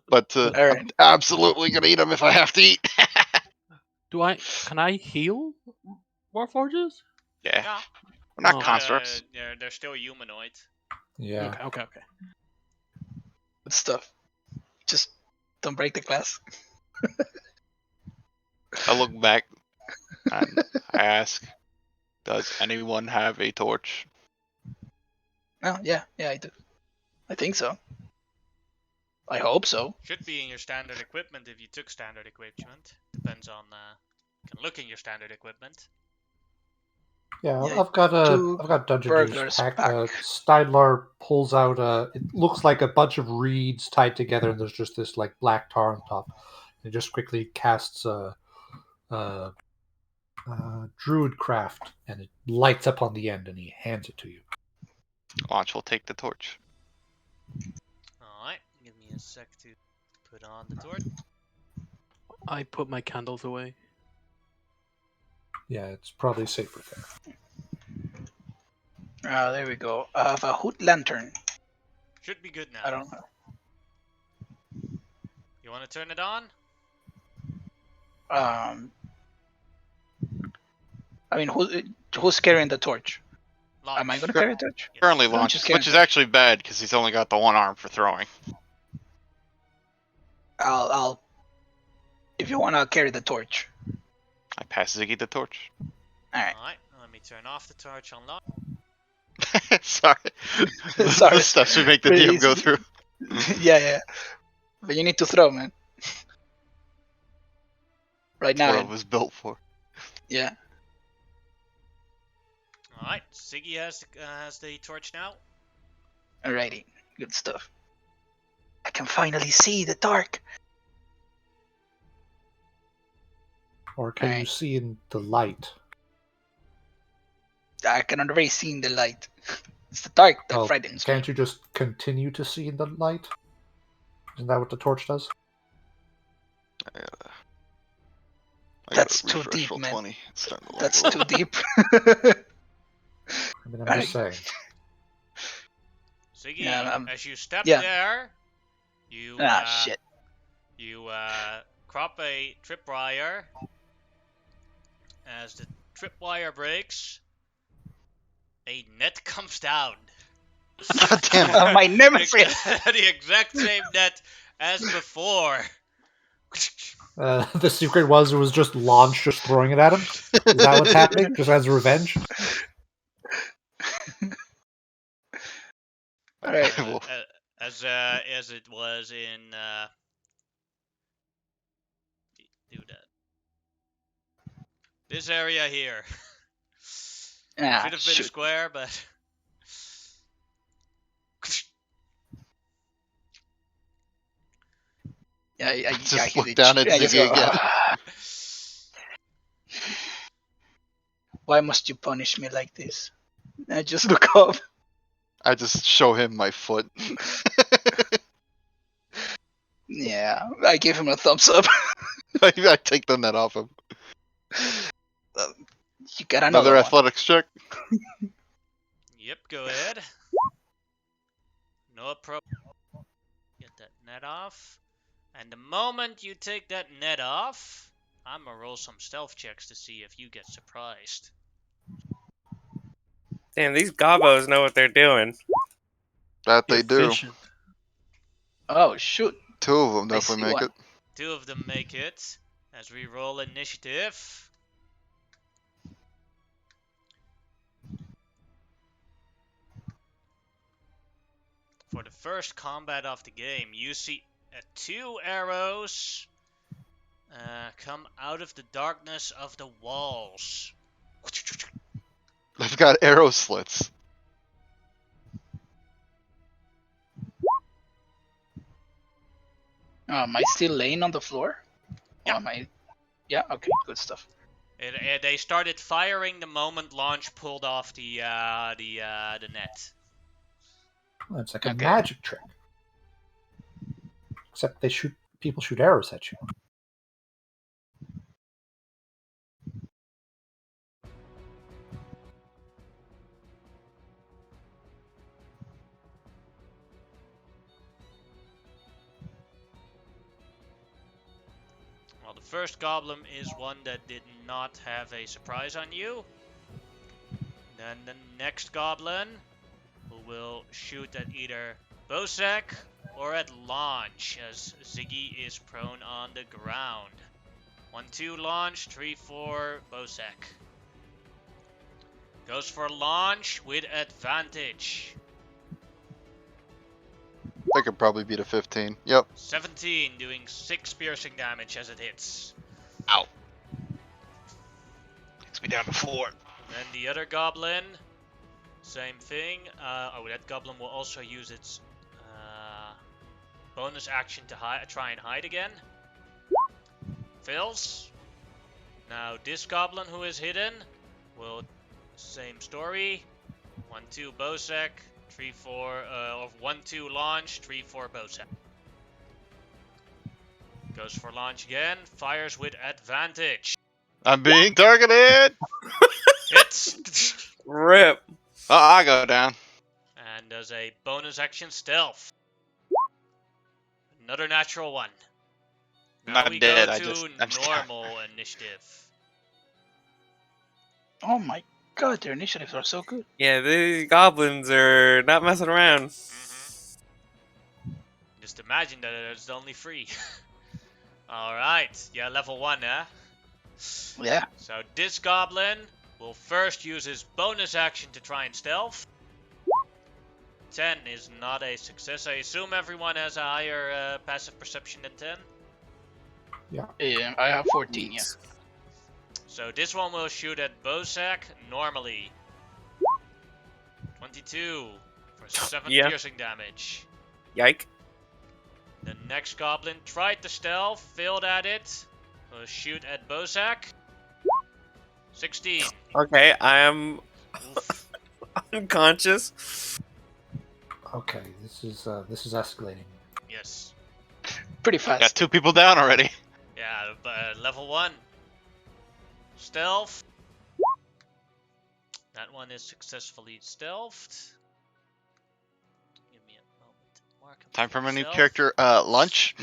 But All I'm right. absolutely gonna eat them if I have to eat. Can I heal Warforges? Yeah. Yeah. We're not Oh. constructs. They're still humanoid. Yeah. Okay. Good stuff. Just don't break the glass. I look back and I ask, does anyone have a torch? Oh, yeah, I do. I think so. I hope so. Should be in your standard equipment if you took standard equipment. Depends on can look in your standard equipment. Yeah, Yeah, I've got two Dungeon burglars Juice pack. pack. Steinlar pulls out it looks like a bunch of reeds tied together, and there's just this like black tar on top. He just quickly casts Druid Craft, and it lights up on the end, and he hands it to you. Launch will take the torch. Alright, give me a sec to put on the torch. I put my candles away. Yeah, it's probably safer there. There we go. I have a hood lantern. Should be good now. I don't know. You want to turn it on? I mean, who's carrying the torch? Launch. Am I gonna carry the torch? Yes. Currently Launch Launch, is which is carrying actually bad because he's only got the one arm for throwing. I'll. If you want, I'll carry the torch. I pass Ziggy the torch. All right. Alright, let me turn off the torch on lock. Sorry. Sorry. The steps we make the Pretty DM go easy. through. yeah. But you need to throw, man. Right That's what now. it was built for. Yeah. Alright, Ziggy has the torch now. Alrighty, good stuff. I can finally see the dark. Or can you Alright. see in the light? I can already see in the light. It's the dark that Oh, frightens me. can't you just continue to see in the light? Isn't that what the torch does? I That's gotta too refresh deep, roll man. 20. It's starting to lag That's a little. too deep. I mean, I'm just saying. Ziggy, Yeah, as you step yeah. there, you Shit. you crop a tripwire. As the tripwire breaks, a net comes down. God damn it. My nemesis. The exact same net as before. The secret was it was just Launch just throwing it at him? Is that what's happening? Just as revenge? Alright. Well, As it was in do that. This area here. Should have been Shoot. square, but I just hit look it. down at I just Ziggy go, again. Why must you punish me like this? I just look up. I just show him my foot. Yeah, I gave him a thumbs up. I take the net off him. You got Another another one. athletics check. yep, go ahead. No problem. Get that net off. And the moment you take that net off, I'm gonna roll some stealth checks to see if you get surprised. Damn, these gobos know what they're doing. That they do. Efficient. Oh, shoot. 2 of them I definitely see make one. it. 2 of them make it. As we roll initiative. For the first combat of the game, you see 2 arrows come out of the darkness of the walls. They've got arrow slits. Am I still laying on the floor? Yeah. Or am I... Yeah, okay, good stuff. They started firing the moment Launch pulled off the net. Well, it's like a Okay. magic trick. Except people shoot arrows at you. Well, the first goblin is one that did not have a surprise on you. Then the next goblin, who will shoot at either Bosek or at Launch, as Ziggy is prone on the ground. 1-2 Launch, 3-4 Bosek. Goes for Launch with advantage. That could probably beat a 15. Yep. 17, doing 6 piercing damage as it hits. Takes me down to 4. Then the other goblin, same thing. That goblin will also use its bonus action to try and hide again. Fails. Now this goblin who is hidden will, same story. 1-2 Bosek, 3-4, or 1-2 Launch, 3-4 Bosek. Goes for Launch again, fires with advantage. I'm being targeted! Hits! Rip. Oh, I go down. And does a bonus action stealth. Another natural one. Now Not we dead, go to I'm just- normal initiative. Oh my god, their initiatives are so good. Yeah, these goblins are not messing around. Just imagine that it's only 3. Alright, yeah, level 1, eh? Yeah. So this goblin will first use his bonus action to try and stealth. 10 is not a success. I assume everyone has a higher passive perception than 10. Yeah, I have 14, yeah. So this one will shoot at Bosek normally. 22 for 7 Yeah. piercing damage. Yike. The next goblin tried to stealth, failed at it. Will shoot at Bozak. 16. Okay, I am Oof. unconscious. Okay, this is escalating. Yes. Pretty Got fast. 2 people down already. Yeah, level 1. Stealth. That one is successfully stealthed. Give me a moment. Mark him Time for my new stealth. character, Lunch.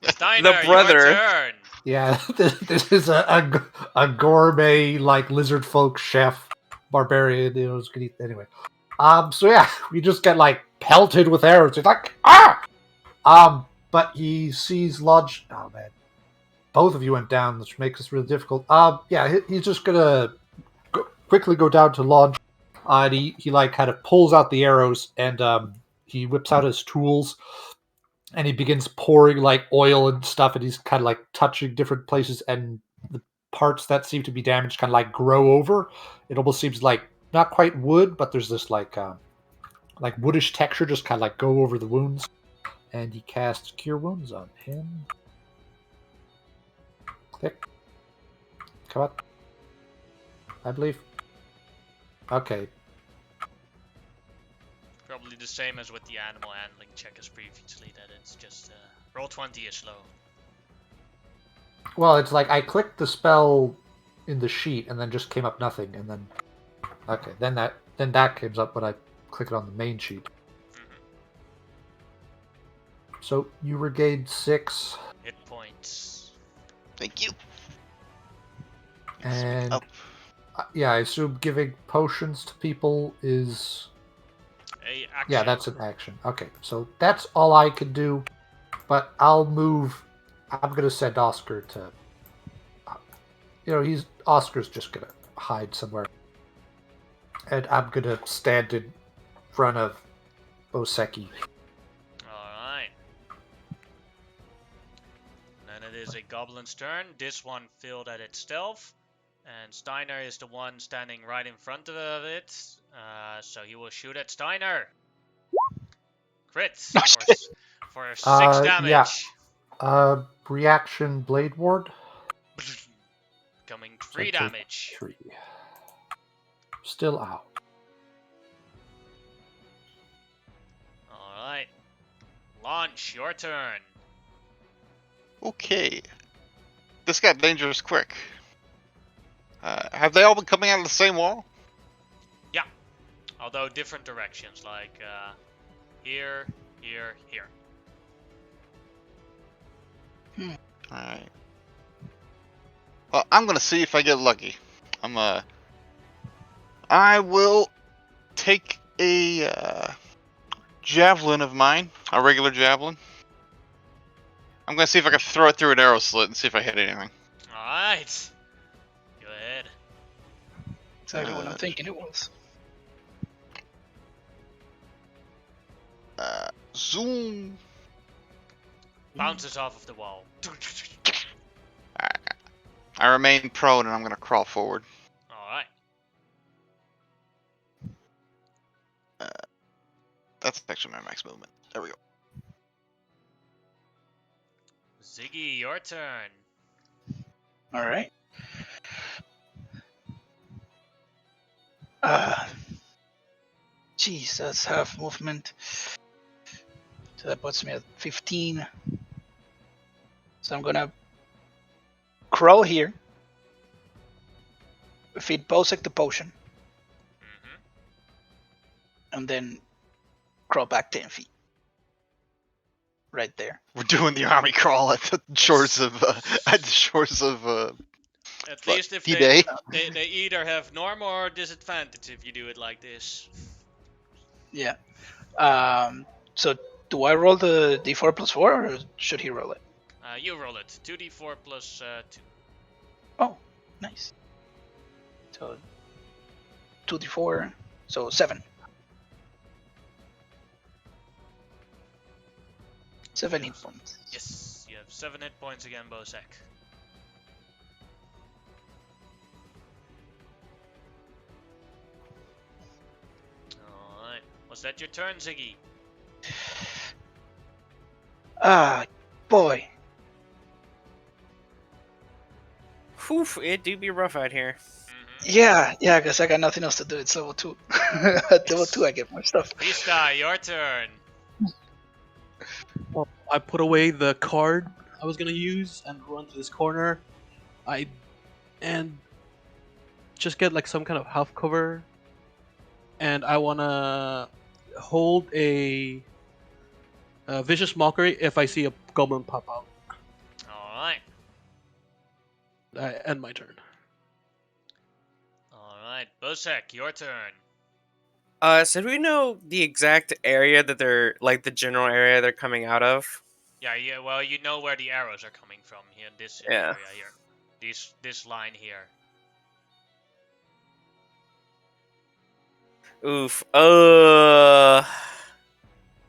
Steiner, The brother. your turn. Yeah, this is a gourmet like lizard folk chef barbarian. You know, who's gonna eat anyway. So yeah, we just get like pelted with arrows. It's like ah. But he sees Lodge. Oh man, both of you went down, which makes this really difficult. Yeah, he's just gonna quickly go down to Lodge. And he like kind of pulls out the arrows and he whips out his tools and he begins pouring like oil and stuff, and he's kind of like touching different places, and the parts that seem to be damaged kind of like grow over. It almost seems like not quite wood, but there's this like woodish texture just kind of like go over the wounds. And he casts Cure Wounds on him. Click. Come on. I believe. Okay. Probably the same as with the animal handling check as previously, that it's just roll 20 is slow. Well, it's like I clicked the spell in the sheet and then just came up nothing, and then okay, then that comes up when I click it on the main sheet. So you regained 6, Hit points. Thank you. and Up. yeah, I assume giving potions to people is A action. yeah, that's an action. Okay, so that's all I can do, but I'll move. I'm gonna send Oscar to. Oscar's just gonna hide somewhere, and I'm gonna stand in front of Oseki. Alright. Then it is a goblin's turn. This one failed at its stealth. And Steiner is the one standing right in front of it. So he will shoot at Steiner. Crit Oh, for 6 Yeah. damage. Reaction Blade Ward. Coming So 3 take damage. 3. Still out. Alright. Launch, your turn. Okay. This got dangerous quick. Have they all been coming out of the same wall? Although different directions, like here, here, here. Alright. Well, I'm gonna see if I get lucky. I will take a javelin of mine, a regular javelin. I'm gonna see if I can throw it through an arrow slit and see if I hit anything. Alright. Go ahead. Exactly what I'm thinking it was. Zoom. Bounces off of the wall. I remain prone and I'm gonna crawl forward. Alright. That's actually my max movement. There we go. Ziggy, your turn. All right. Jeez, that's half movement. So that puts me at 15. So I'm gonna crawl here. Feed Bosek the potion. And then crawl back 10 feet. Right there. We're doing the army crawl at the shores of At What, least if D-Day? they either have norm or disadvantage if you do it like this. Yeah. So do I roll the d4 plus 4 or should he roll it? You roll it. 2d4 plus 2. Oh, nice. So 2d4, so 7. 7 hit points. Yes, you have 7 hit points again, Bosek. Was that your turn, Ziggy? Ah, boy. Whew, it do be rough out here. Yeah, because I got nothing else to do. It's level 2. At level 2, I get more stuff. Vista, your turn. Well, I put away the card I was gonna use and run to this corner. And just get like some kind of half cover. And I wanna hold a vicious mockery if I see a goblin pop out. Alright. I end my turn. Alright. Bosek, your turn. So do we know the exact area that they're, like, the general area they're coming out of? Yeah, well, you know where the arrows are coming from here in this Yeah. area here. This line here. Oof.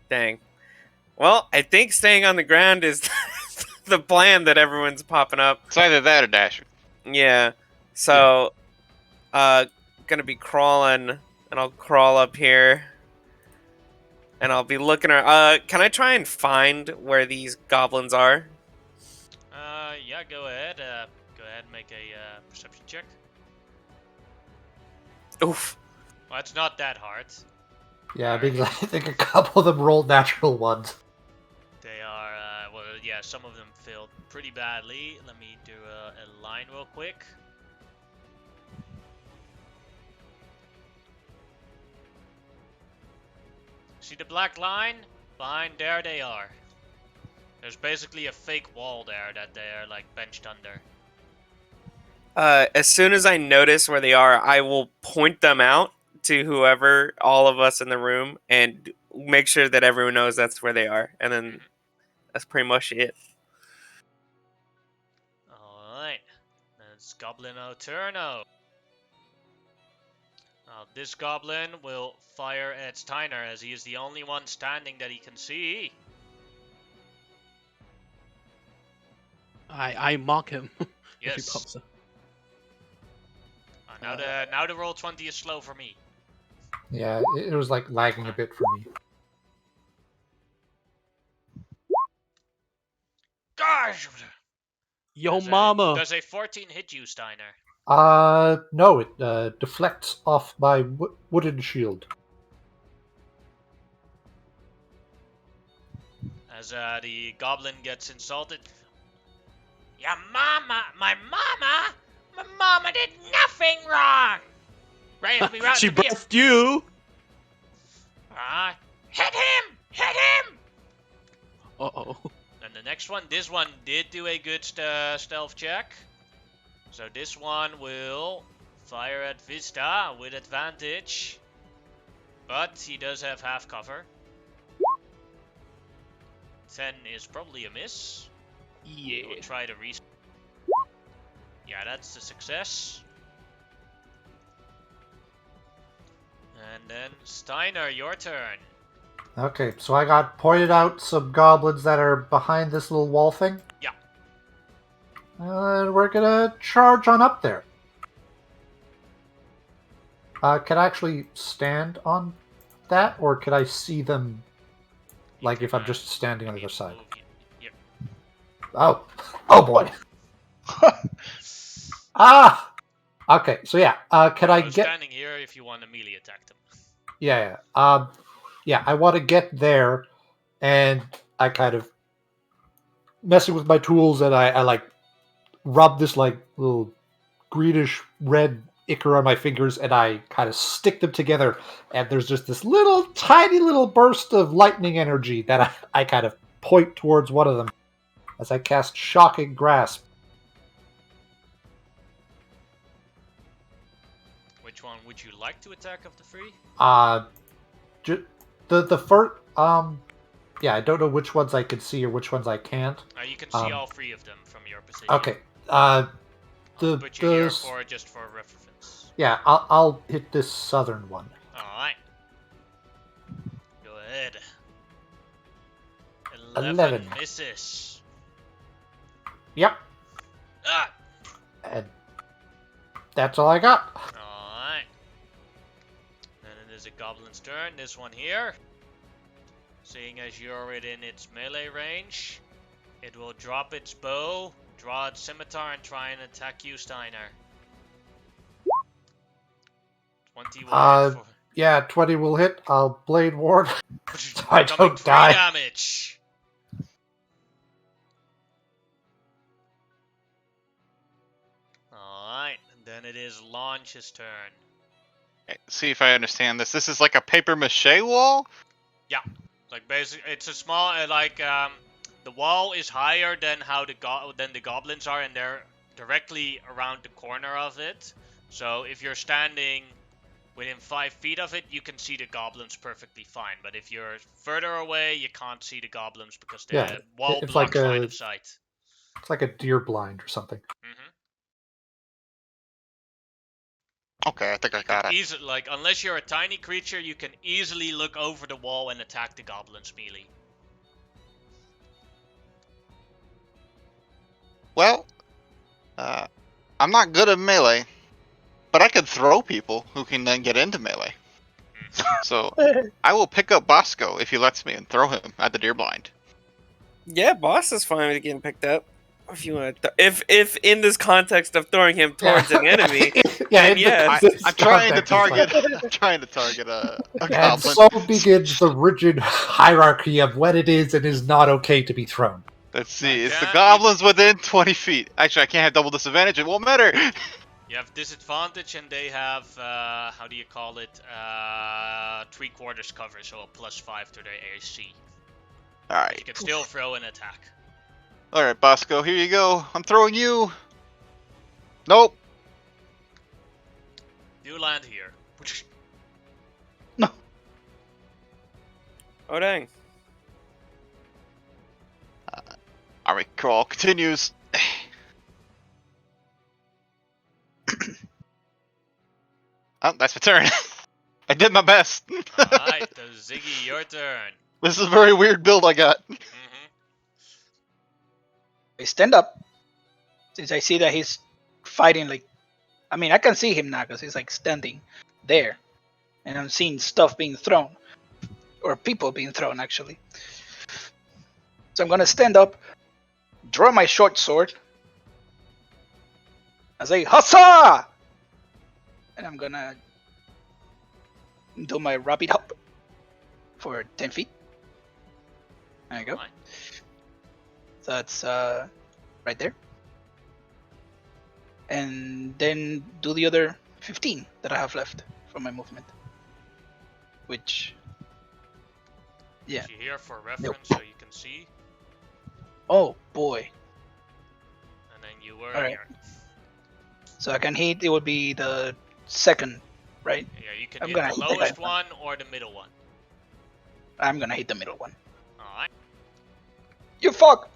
Dang. Well, I think staying on the ground is the plan that everyone's popping up. It's either that or Dasher. Yeah. So, gonna be crawling, and I'll crawl up here. And I'll be looking at. Can I try and find where these goblins are? Yeah, go ahead. Go ahead and make a perception check. Oof. Well, it's not that hard. Yeah, because I think a couple of them rolled natural ones. They are, well, yeah, some of them failed pretty badly. Let me do a line real quick. See the black line? Behind there they are. There's basically a fake wall there that they are, like, benched under. As soon as I notice where they are, I will point them out to whoever, all of us in the room, and make sure that everyone knows that's where they are. And then that's pretty much it. Alright. That's Goblin Turno. Now, this goblin will fire at Steiner as he is the only one standing that he can see. I mock him if he Yes. pops up. Now the roll 20 is slow for me. Yeah, it was like lagging a bit for me. Gosh! Yo, mama! Does a 14 hit you, Steiner? No, it deflects off my wooden shield. As the goblin gets insulted. Your mama, my mama did nothing wrong. Right, She blessed you! Hit him! Uh-oh. And the next one, this one did do a good stealth check. So this one will fire at Vista with advantage. But he does have half cover. 10 is probably a miss. Yeah. We'll try to reset. Yeah, that's a success. And then Steiner, your turn. Okay, so I got pointed out some goblins that are behind this little wall thing. Yeah. And we're gonna charge on up there. Can I actually stand on that, or can I see them, like if I'm just standing on the other side? Yep. Oh boy. Ah! Okay, so yeah, can I So get... standing here if you want to melee attack them. Yeah. Yeah, I want to get there, and I kind of messing with my tools, and I like rub this like little greenish red ichor on my fingers, and I kind of stick them together, and there's just this little tiny little burst of lightning energy that I kind of point towards one of them as I cast Shocking Grasp. Which one would you like to attack of the three? The first yeah, I don't know which ones I can see or which ones I can't. You can see all three of them from your position. Okay. I'll put you here for just for reference. Yeah, I'll hit this southern one. Alright. Go ahead. 11. Misses. Yep. Ah! And that's all I got. Alright. And it is a goblin's turn. This one here. Seeing as you're within its melee range, it will drop its bow, draw its scimitar, and try and attack you, Steiner. 21 for... Yeah, 20 will hit. I'll Blade Ward. So I Becoming don't 3 die. damage. Alright, and then it is Launch's turn. See if I understand this. This is like a paper mache wall? Like basically, it's a small the wall is higher than than the goblins are, and they're directly around the corner of it. So if you're standing within 5 feet of it, you can see the goblins perfectly fine. But if you're further away, you can't see the goblins because the wall it's blocks like line of sight. It's like a deer blind or something. Mm-hmm. Okay, I think I got it. Unless you're a tiny creature, you can easily look over the wall and attack the goblins melee. Well, I'm not good at melee, but I could throw people who can then get into melee. So I will pick up Bosco if he lets me and throw him at the deer blind. Yeah, boss is fine with getting picked up. If you want, if in this context of throwing him towards an enemy, Yeah, yes. I'm trying to target. I'm trying to target a And goblin. so begins the rigid hierarchy of when it is and is not okay to be thrown. Let's see. It's the Okay. goblins within 20 feet. Actually, I can't have double disadvantage. It won't matter. You have disadvantage, and they have how do you call it? 3/4 cover, so a +5 to their AC. All You right. can still throw an attack. All right, Bosco. Here you go. I'm throwing you. Nope. You land here. Oh dang! All right. Crawl continues. Oh, that's my turn. I did my best. Alright, Ziggy, your turn. This is a very weird build I got. Mm-hmm. I stand up. Since I see that he's fighting, I mean, I can see him now because he's like standing there. And I'm seeing stuff being thrown. Or people being thrown, actually. So I'm gonna stand up, draw my short sword. I say, Hussa! And I'm gonna do my rapid hop for 10 feet. There you go. Alright. So that's right there. And then do the other 15 that I have left for my movement. Which, yeah. She here for reference so you can see. Oh boy. And then you were Alright. here. So I can hit, it would be the second, right? Yeah, you can I'm hit gonna the hit lowest that. one or the middle one. I'm gonna hit the middle one. Alright. You fuck!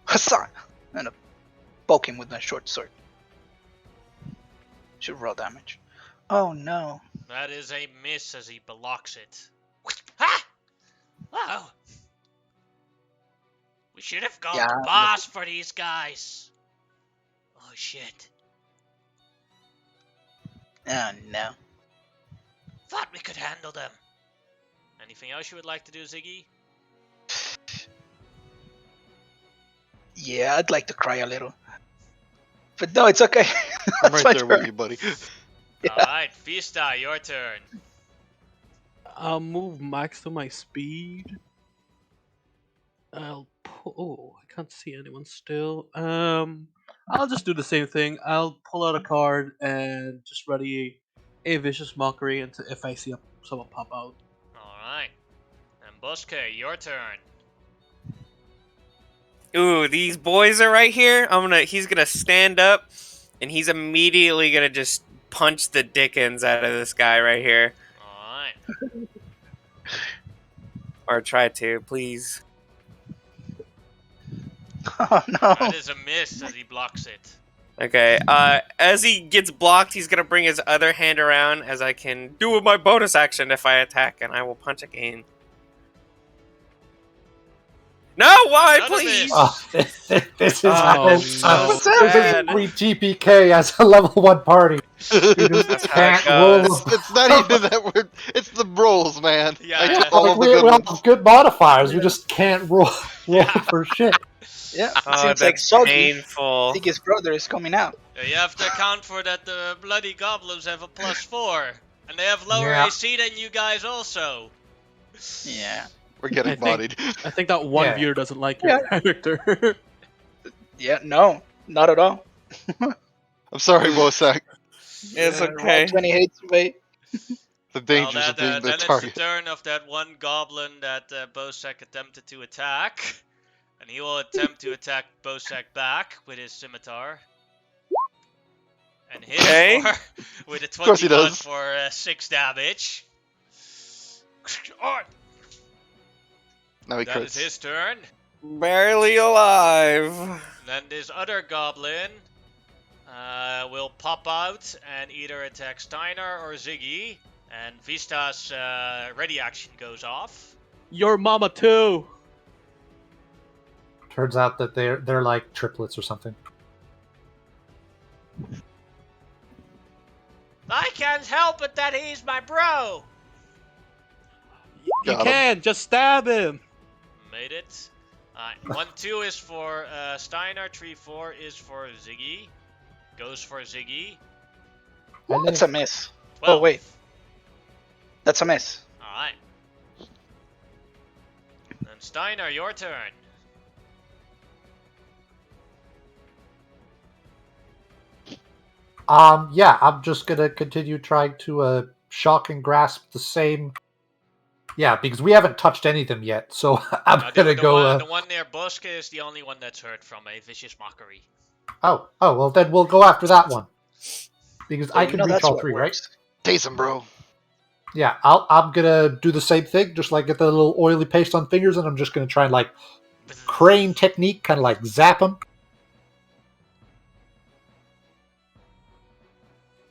Hussa! And I poke him with my short sword. Should roll damage. Oh no. That is a miss as he blocks it. Ha! Wow. We should have gone Yeah, to boss for these guys. Oh shit. Oh no. Thought we could handle them. Anything else you would like to do, Ziggy? Yeah, I'd like to cry a little. But no, it's okay. I'm That's right my there with turn. you, buddy. Yeah. Alright, Fista, your turn. I'll move max to my speed. Oh, I can't see anyone still. I'll just do the same thing. I'll pull out a card and just ready a vicious mockery until if I see someone pop out. Alright. And Bosque, your turn. Ooh, these boys are right here. He's gonna stand up, and he's immediately gonna just punch the dickens out of this guy right here, Alright. or try to, please. Oh no. That is a miss as he blocks it. Okay. As he gets blocked, he's gonna bring his other hand around, as I can do with my bonus action if I attack, and I will punch again. No, why, None of please? This is Oh, this so What's is happening? sad. free TPK as a level 1 party. You just That's how it can't roll. goes. It's not even that we're. It's the rolls, man. I Yeah, took Like all of the we good all ones. have good modifiers. We Yeah. just can't roll yeah. for shit. Yeah, it Oh, seems like that's Soggy, painful. biggest brother, is coming out. You have to account for that the bloody goblins have a +4. And they have lower Yeah. AC than you guys also. Yeah. We're getting I think- bodied. I think that one Yeah. viewer doesn't like your character. Yeah, no, not at all. I'm sorry, Bosak. It's Roll okay. 20 hates away. The Well, dangers of being the then it's the target. turn of that one goblin that Bosek attempted to attack. And he will attempt to attack Bosek back with his scimitar. And hit Okay. for with a course he 21 does. for 6 damage. Alright, Now he that is crits. his turn. Barely alive. Then this other goblin will pop out and either attack Steiner or Ziggy. And Vista's ready action goes off. Your mama too. Turns out that they're like triplets or something. I can't help it that he's my bro. You Got him. can just stab him. Made it. 1-2 is for Steiner. 3-4 is for Ziggy. Goes for Ziggy. That's a miss. 12. Oh, wait. That's a miss. Alright. Then Steiner, your turn. Yeah, I'm just gonna continue trying to shock and grasp the same. Yeah, because we haven't touched any of them yet, so I'm gonna go. The one near Bosque is the only one that's hurt from a vicious mockery. Oh, well then we'll go after that one because So I you can know reach that's all what three, right? works. Tase him, bro. Yeah, I'm gonna do the same thing, just like get the little oily paste on fingers, and I'm just gonna try and like crane technique, kind of like zap them.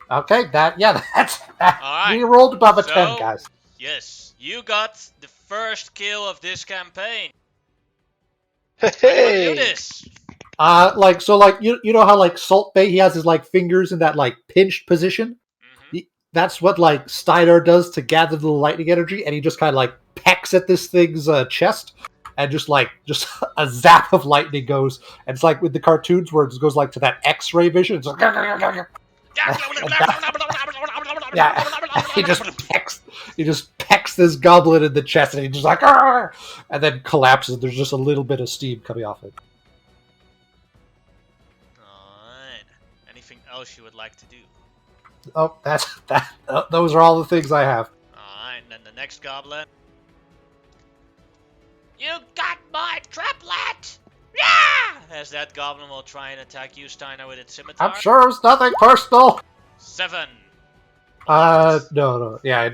Okay, that's that. Alright, We rolled above a so- 10, guys. Yes, you got the first kill of this campaign. How do you want to do Hey! this? You know how like Salt Bay he has his like fingers in that like pinched position. Mhm. That's what like Steiner does to gather the lightning energy, and he just kind of like pecks at this thing's chest, and just a zap of lightning goes, and it's like with the cartoons where it goes like to that X-ray vision. It's like, yeah, he just pecks this goblin in the chest, and he just like, "Argh!" and then collapses. There's just a little bit of steam coming off it. Alright. Anything else you would like to do? Oh, that's that. Those are all the things I have. Alright, and then the next goblin. You got my triplet! Yeah! As that goblin will try and attack you, Steiner, with its scimitar. I'm sure it's nothing personal. 7. No. Yeah,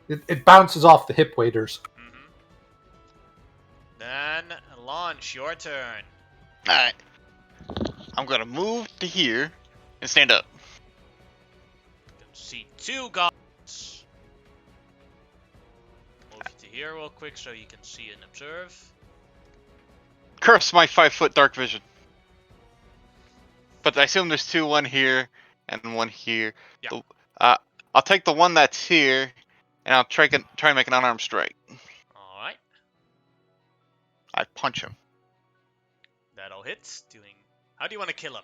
it bounces off the hip waders. Mhm. Then, launch, your turn. Alright. I'm gonna move to here and stand up. You can see 2 goblins. Move you to here real quick so you can see and observe. Curse my 5-foot dark vision. But I assume there's 2, one here and one here. Yeah. I'll take the one that's here, and I'll try and make an unarmed strike. Alright, I punch him. that'll hit. How do you want to kill him?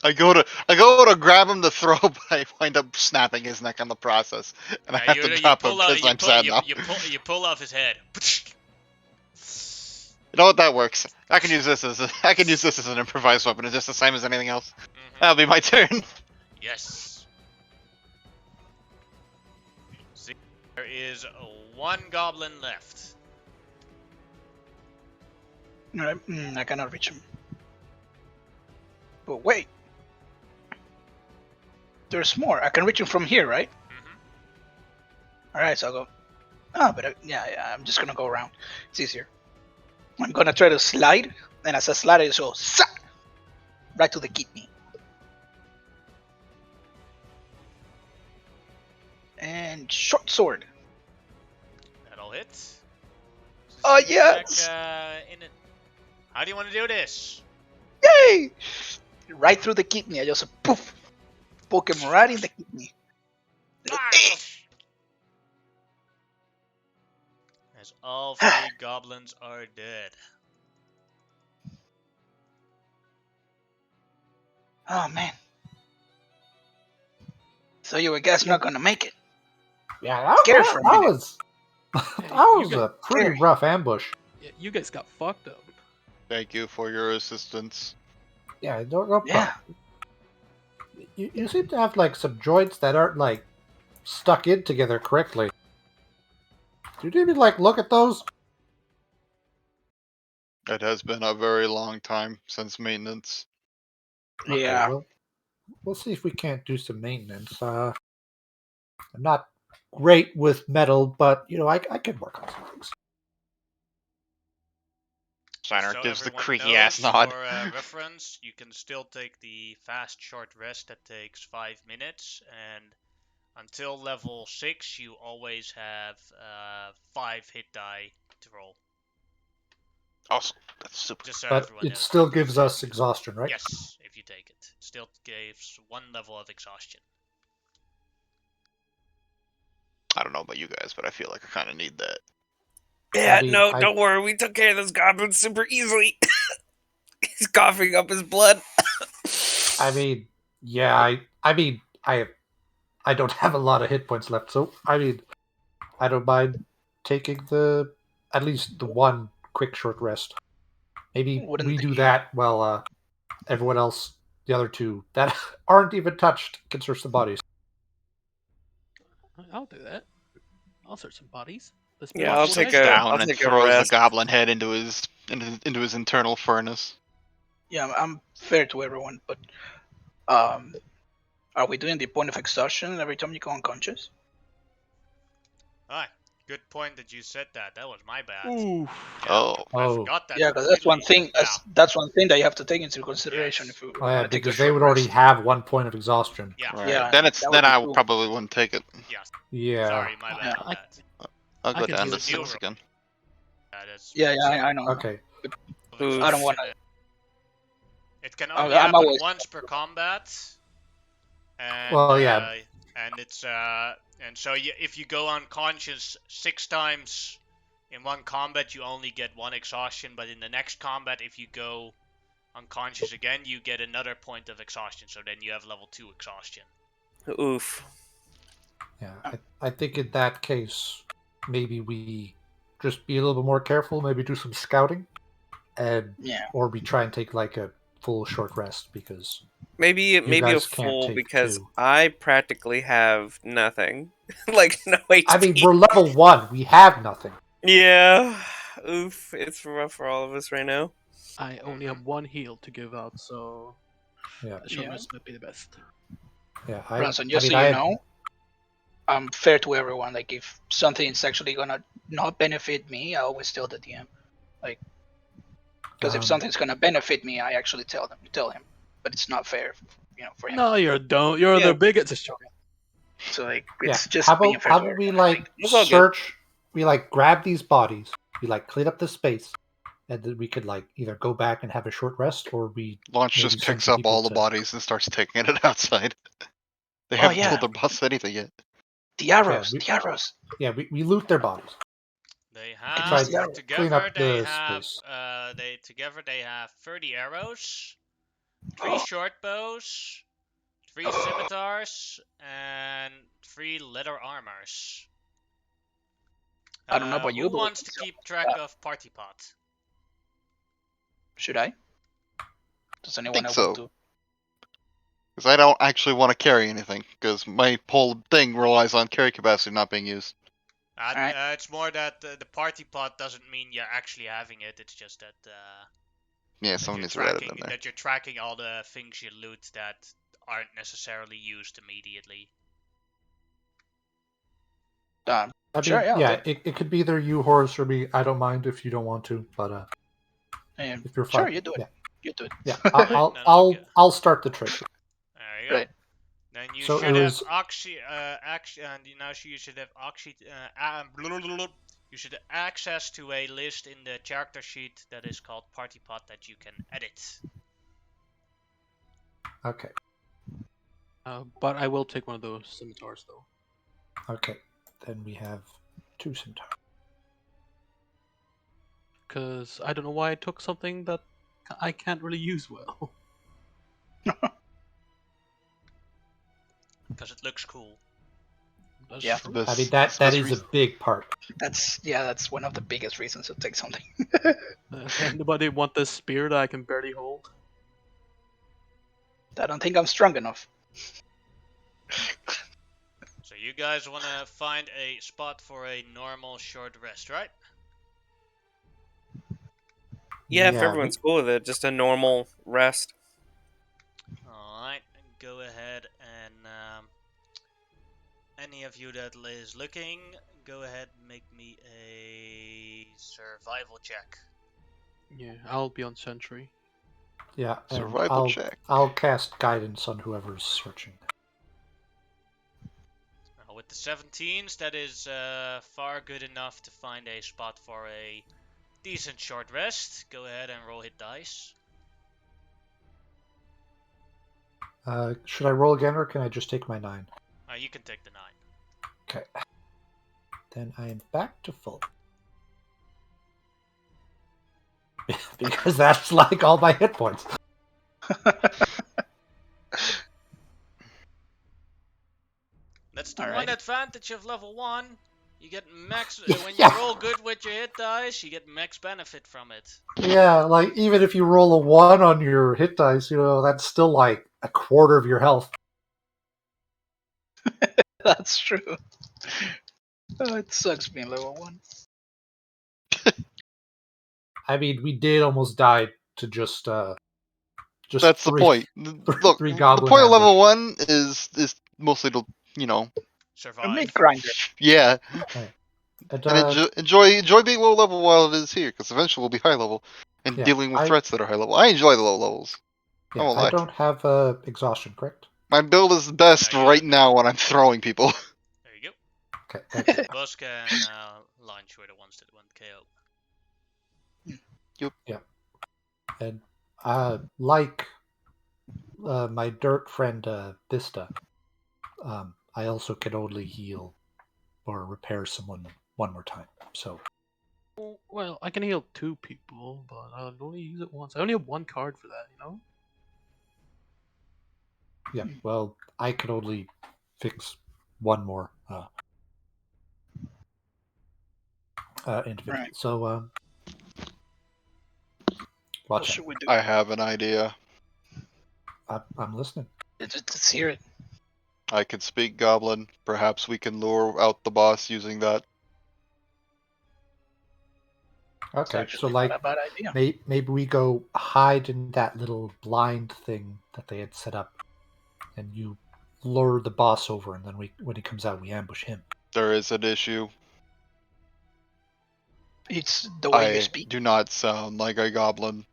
I go to grab him to throw, but I wind up snapping his neck on the process, and I have to drop him because I'm sad now. You pull off his head. You know what? That works. I can use this as an improvised weapon. It's just the same as anything else. Mhm. That'll be my turn. Yes. See, there is 1 goblin left. Alright, I cannot reach him. But wait. There's more. I can reach him from here, right? Mhm. Alright, so I'll go. Oh, but yeah, I'm just gonna go around. It's easier. I'm gonna try to slide, and as I slide, I just go right to the kidney. And short sword. That'll hit. Oh, Sneak yes! attack, in it. How do you want to do this? Yay! Right through the kidney. I just poof, poke him right in the kidney. As all 3 goblins are dead. Oh man. So you were guys not gonna make it. Yeah, that, Scared for a that minute. was that was you a pretty Scary. rough ambush. You guys got fucked up. Thank you for your assistance. Yeah, no problem. Yeah. You seem to have like some joints that aren't like stuck in together correctly. Did you even like look at those? It has been a very long time since maintenance. Okay, Yeah. well, we'll see if we can't do some maintenance. I'm not great with metal, but you know I can work on some things. Steiner So gives the everyone creaky knows, ass nod. For reference, you can still take the fast short rest that takes 5 minutes, and until level 6, you always have 5 hit die to roll. Awesome. That's super. Just so But everyone it knows. still gives us exhaustion, right? Yes, if you take it. It still gives 1 level of exhaustion. I don't know about you guys, but I feel like I kind of need that. Yeah, I mean, no, I- don't worry. We took care of this goblin super easily. He's coughing up his blood. I mean, yeah, I don't have a lot of hit points left, so I mean, I don't mind taking at least the one quick short rest. Maybe Wouldn't we do the- that while everyone else, the other 2 that aren't even touched, can search the bodies. I'll do that. I'll search some bodies. The Yeah, I'll spirits will take digest. Down I'll and take a throws the rest. goblin head into his internal furnace. Yeah, I'm fair to everyone, but are we doing the point of exhaustion every time you go unconscious? Alright, good point that you said that. That was my bad. Oof. Yeah, Oh, I Oh. forgot that Yeah, because that's one completely. thing. That's one thing that you have to take into consideration Yes. if you Oh yeah, want to take a because they short would already rest. have 1 point of exhaustion. Yeah. right. Yeah, then that would then be I cool. probably wouldn't take it. Yeah. Sorry, my bad Yeah. on that. I'll I go can down do to it. 6 again. That's Yeah, I know. Okay. Oof. I don't want to. It can I'm only happen always- once per combat. And, Well, yeah. And it's and so if you go unconscious 6 times in one combat, you only get 1 exhaustion. But in the next combat, if you go unconscious again, you get another point of exhaustion. So then you have level 2 exhaustion. Oof. Yeah, I think in that case, maybe we just be a little bit more careful. Maybe do some scouting, and Yeah. or we try and take like a full short rest because Maybe a guys can't full take because 2. I practically have nothing. Like no HP. I mean we're level 1. We have nothing. Yeah. Oof. It's rough for all of us right now. I only have 1 heal to give out, so Yeah, a short Yeah. rest might be the best. yeah. Bronson, I just mean, so I you had- know, I'm fair to everyone. Like, if something is actually gonna not benefit me, I always tell the DM. Like, because if Um, something's gonna benefit me, I actually tell him. But it's not fair, for him. No, you don't. You're Yeah. the biggest. Just joking. So like, yeah. it's just How being about fair how to about we everyone. like It's all good. search? We like grab these bodies. We like clean up the space, and then we could like either go back and have a short rest, or we Launch maybe just send picks some up all people the to- bodies and starts taking it outside. They Oh, haven't yeah. told their boss anything yet. The arrows, we- the arrows. Yeah, we loot their bodies. They try have to clean together. up They the have space. they have 30 arrows, 3 short bows, 3 scimitars, and 3 leather armors. I don't know about you, Who but wants to keep track of party pot? Should I? Does anyone Think else so. want to? Because I don't actually want to carry anything. Because my whole thing relies on carry capacity not being used. Alright. It's more that the party pot doesn't mean you're actually having it. It's just that Yeah, that someone you're needs to write it tracking in there. that you're tracking all the things you loot that aren't necessarily used immediately. I mean, Sure, yeah, yeah, okay. it could be either you, Horace, or me. I don't mind if you don't want to, but if you're fine, Sure, you do it. Yeah, You do it. yeah. Alright, I'll then I'll okay. I'll start the trick. There you go. Right. Then you So it should have was- and now you should have You should access to a list in the character sheet that is called Party Pot that you can edit. Okay. But I will take one of those scimitars though. Okay. Then we have 2 centaurs. Because I don't know why I took something that I can't really use well. Because it looks cool. That's Yeah. true. I mean, That's that the is a reason. big part. That's one of the biggest reasons to take something. Anybody want this spear that I can barely hold? I don't think I'm strong enough. So you guys want to find a spot for a normal short rest, right? Yeah, if everyone's cool with it, just a normal rest. Alright, go ahead and any of you that is looking, go ahead and make me a survival check. Yeah, I'll be on sentry. Yeah, and Survival check. I'll cast guidance on whoever's searching. With the 17s, that is far good enough to find a spot for a decent short rest. Go ahead and roll hit dice. Should I roll again, or can I just take my 9? You can take the 9. Okay. Then I am back to full. Because that's like all my hit points. That's the Alright. one advantage of level 1. You get max when you Yeah. roll good with your hit dice, you get max benefit from it. Yeah, like even if you roll a 1 on your hit dice, that's still like a quarter of your health. That's true. Oh, it sucks being level 1. I mean, we did almost die to just That's the point. Look, three the goblin point of level ambush. 1 is mostly to, A Survive. meat grinder. yeah, And, and enjoy being low level while it is here, because eventually we'll be high level and Yeah, dealing with I- threats that are high level. I enjoy the low levels. yeah, won't I lie. don't have exhaustion, correct? My build is best No, you right don't. now when I'm throwing people. There you Okay, thank you. go. Busk and Lunch were the ones that went KO. And like my dirt friend Vista, I also can only heal or repair someone one more time. So Well, I can heal 2 people, but I'll only use it once. I only have 1 card for that, you know? yeah, well, I can only fix one more individual. Right. So What watch should we do? I have an idea. out. I'm listening. Let's hear it. I can speak Goblin. Perhaps we can lure out the boss using that. It's Okay, actually so not like a bad idea. maybe we go hide in that little blind thing that they had set up, and you lure the boss over, and then when he comes out, we ambush him. There is an issue. It's the way you I speak. do not sound like a goblin.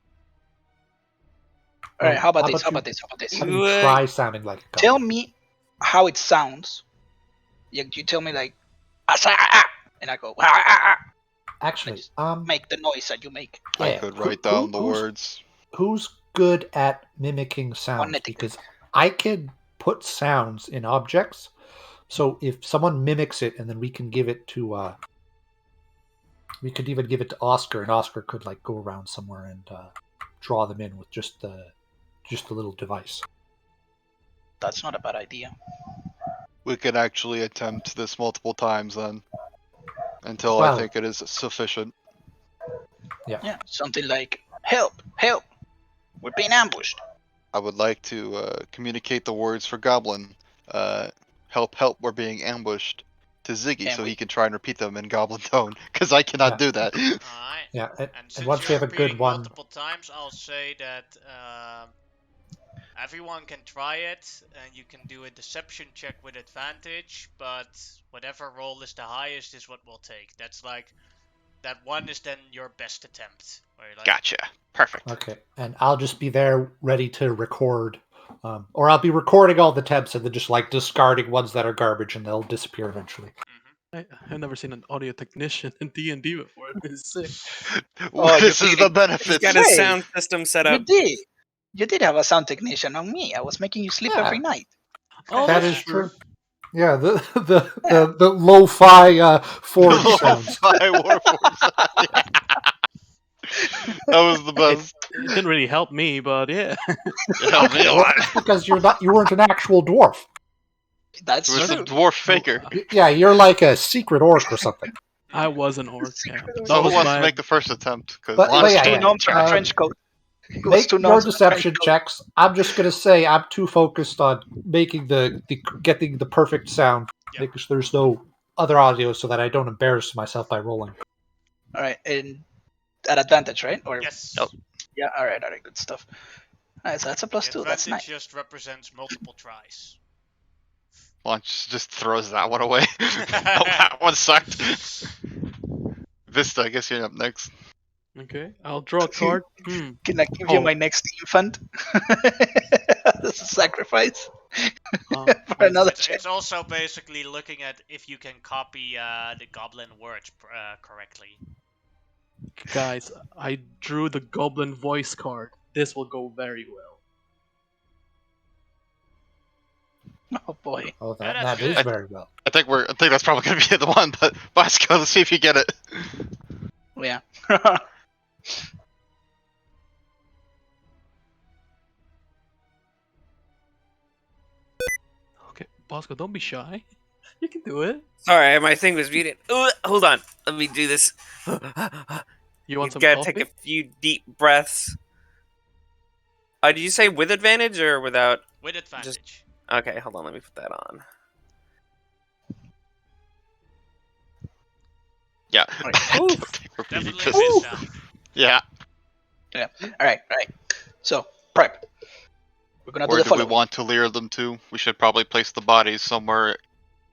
Alright, Well, how about how this? about How you- about this? How about this? Have you What? try sounding like a Tell goblin? me how it sounds. You tell me like, "Asa, ah, ah," and I go, "Ah, ah, ah." Actually, just um, Make the noise that you make. I yeah, could who- write down who- the who's- words. Who's good at mimicking sounds? Phonetically. Because I can put sounds in objects. So if someone mimics it, and then we can give it to, we could even give it to Oscar, and Oscar could like go around somewhere and draw them in with just the little device. That's not a bad idea. We can actually attempt this multiple times then. Until Well- I think it is sufficient. Yeah, something like, "Help! Help! We're being ambushed." I would like to communicate the words for Goblin. Help, help, we're being ambushed. To Ziggy, Can so we- he can try and repeat them in Goblin tone. Because I cannot Yeah. do that. Alright. Yeah, And and since once we you're have a good repeating one, multiple times, I'll say that everyone can try it, and you can do a deception check with advantage, but whatever roll is the highest is what we'll take. That's like, that one is then your best attempt. Where you're like, Gotcha. Perfect. okay, and I'll just be there ready to record, or I'll be recording all the attempts and then just like discarding ones that are garbage, and they'll disappear eventually. I've never seen an audio technician in D&D before. It's sick. Oh, this you're is the kidding. He's benefits. got his Wait, sound system set You up. did. You did have a sound technician on me. I was making you sleep every Yeah. night. Oh, That that's is true. true. Yeah, the lo-fi forge sounds. Lo-fi Warforged. Yeah. That was the It, best. it didn't really help me, but yeah. It helped me Okay, a well, lot. that's because you weren't an actual dwarf. That's It was the true. dwarf faker. Yeah, you're like a secret orc or something. I was an orc. Yeah, Secret that So who was wants my. to make the first attempt? Because But It was yeah, two yeah. gnomes in a trench coat. It was Make two your gnomes in a trench deception coat. checks. I'm just gonna say I'm too focused on making the getting the perfect sound, Yeah. making sure there's no other audio, so that I don't embarrass myself by rolling. All right, and at advantage, right? Or Yes. Yep. yeah, all right, good stuff. All right, so that's a The +2. That's advantage nice. just represents multiple tries. Launch just throws that one away. Oh, that one sucked. Vista, I guess you're up next. Okay, I'll draw a card. Can I give you Oh. my next infant? As a sacrifice Um, for another It's, check. it's also basically looking at if you can copy the goblin words correctly. guys, I drew the goblin voice card. This will go very well. Oh boy. Oh, Yeah, that that's is good. very well. I think that's probably gonna be the one, but Vasco, let's see if you get it. Yeah. Okay, Bosco, don't be shy. You can do it. Sorry, my thing was muted. Hold on. Let me do this. You want You've some got to coffee? take a few deep breaths. Did you say with advantage or without? With advantage. Okay, hold on. Let me put that on. Yeah. Ooh. Don't take repeating Definitely pisses. Vista. Yeah. All right. So prep. We're gonna do Where the do we following. want to lure them to? We should probably place the bodies somewhere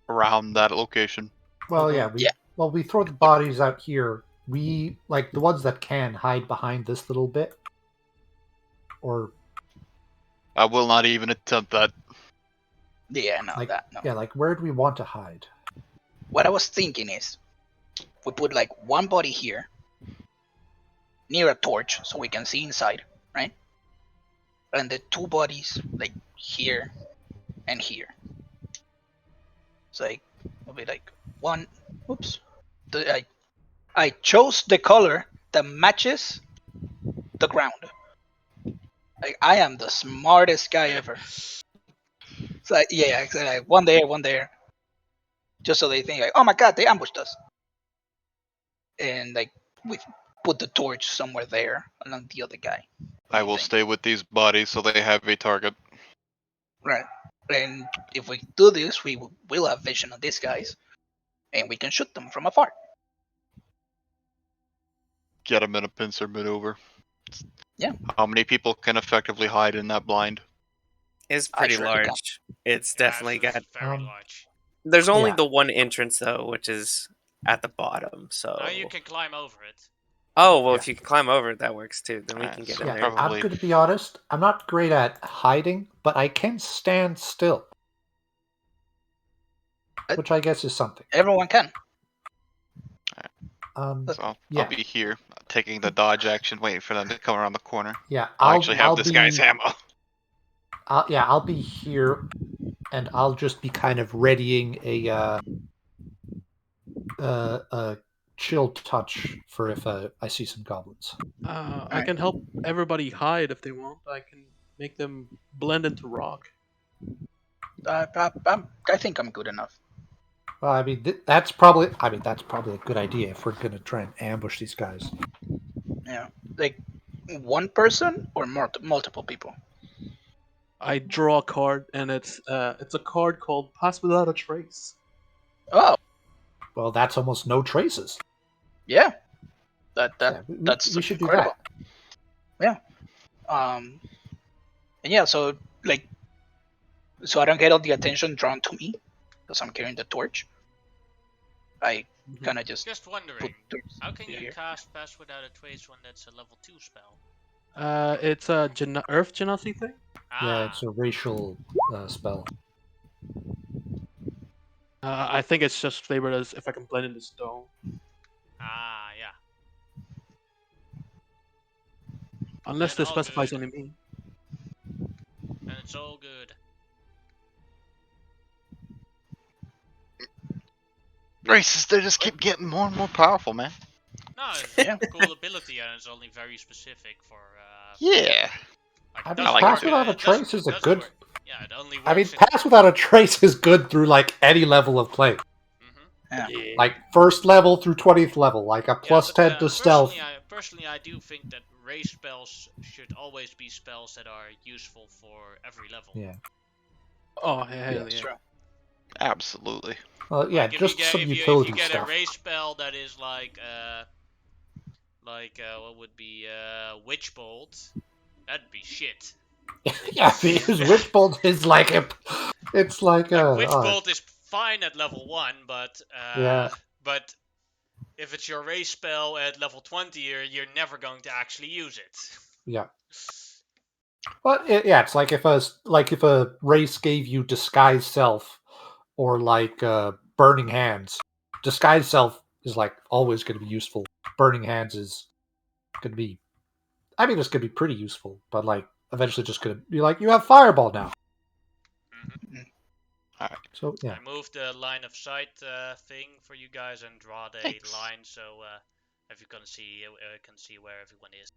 around that location. Well, Okay. yeah, we throw the bodies out here. We like the ones that can hide behind this little bit, or I will not even attempt that. Yeah, no, like that no. yeah, like where do we want to hide? What I was thinking is, we put like one body here, near a torch, so we can see inside, right? And the two bodies like here and here. It's like it'll be like one. Oops. I chose the color that matches the ground. Like I am the smartest guy ever. It's like yeah, exactly. Like, one there, just so they think like, oh my god, they ambushed us. And like we put the torch somewhere there along the other guy. What I do you will think? stay with these bodies so they have a target. Right. And if we do this, we will have vision of these guys, and we can shoot them from afar. Get them in a pincer maneuver. Yeah. How many people can effectively hide in that blind? It's I pretty surely can. large. It's Yeah, definitely it's got. very Um, large. There's only yeah. the one entrance though, which is at the bottom. So. Now you can climb over it. Oh well, Yeah. if you can climb over it, that works too. Then we Alright, can get so in Yeah, there. probably- I'm going to be honest. I'm not great at hiding, but I can stand still, which I guess is something. Everyone can. So Yeah. I'll be here, taking the dodge action, waiting for them to come around the corner. Yeah, I'll actually have this be, guy's ammo. I'll be here, and I'll just be kind of readying a chill touch for if I see some goblins. I can help everybody hide if they want. I can make them blend into rock. I think I'm good enough. Well, I mean that's probably a good idea if we're going to try and ambush these guys. Yeah. Like one person or multiple people. I draw a card, and it's a card called Pass Without a Trace. Oh Well, that's almost no traces. yeah. That's we should incredible. do Yeah. And yeah, so like, so I don't get all the attention drawn to me because I'm carrying the torch. I kind of just Just put wondering, torch how can you here. cast Pass Without a Trace when that's a level 2 spell? It's a Earth Genasi thing. Yeah, Ah, it's a racial spell. I think it's just flavored as if I can blend in the stone. Ah, yeah. Unless Then this all specifies good. only me. And it's all good. Races, they just keep getting more and more powerful, man. No, it's Yeah. a cool ability, and it's only very specific for. Yeah. Like, I it mean, doesn't like it Pass work. too. Without a It doesn't. Trace is It a doesn't good. work. Yeah, it only works. I mean, in... Pass Without a Trace is good through like any level of play. Yeah. Yeah. Like first level through 20th level, like a plus but, 10 to stealth. personally, I do think that race spells should always be spells that are useful for every level. Yeah. Oh hell Yeah, yeah. True. Absolutely. Yeah, Like, just some if you utility get stuff. a race spell that is like what would be Witch Bolt, that'd be shit. Yeah, because Witch Bolt is like a. It's like a. Witch Bolt is fine at level 1, Yeah. but if it's your race spell at level 20, you're never going to actually use it. Yeah. But yeah, it's like if a race gave you Disguise Self or like Burning Hands. Disguise Self is like always going to be useful. Burning Hands is going to be. I mean, it's going to be pretty useful, but like eventually just going to be like you have Fireball now. Alright. So yeah. I moved the line of sight thing for you guys and draw the Thanks. line so if you can see where everyone is.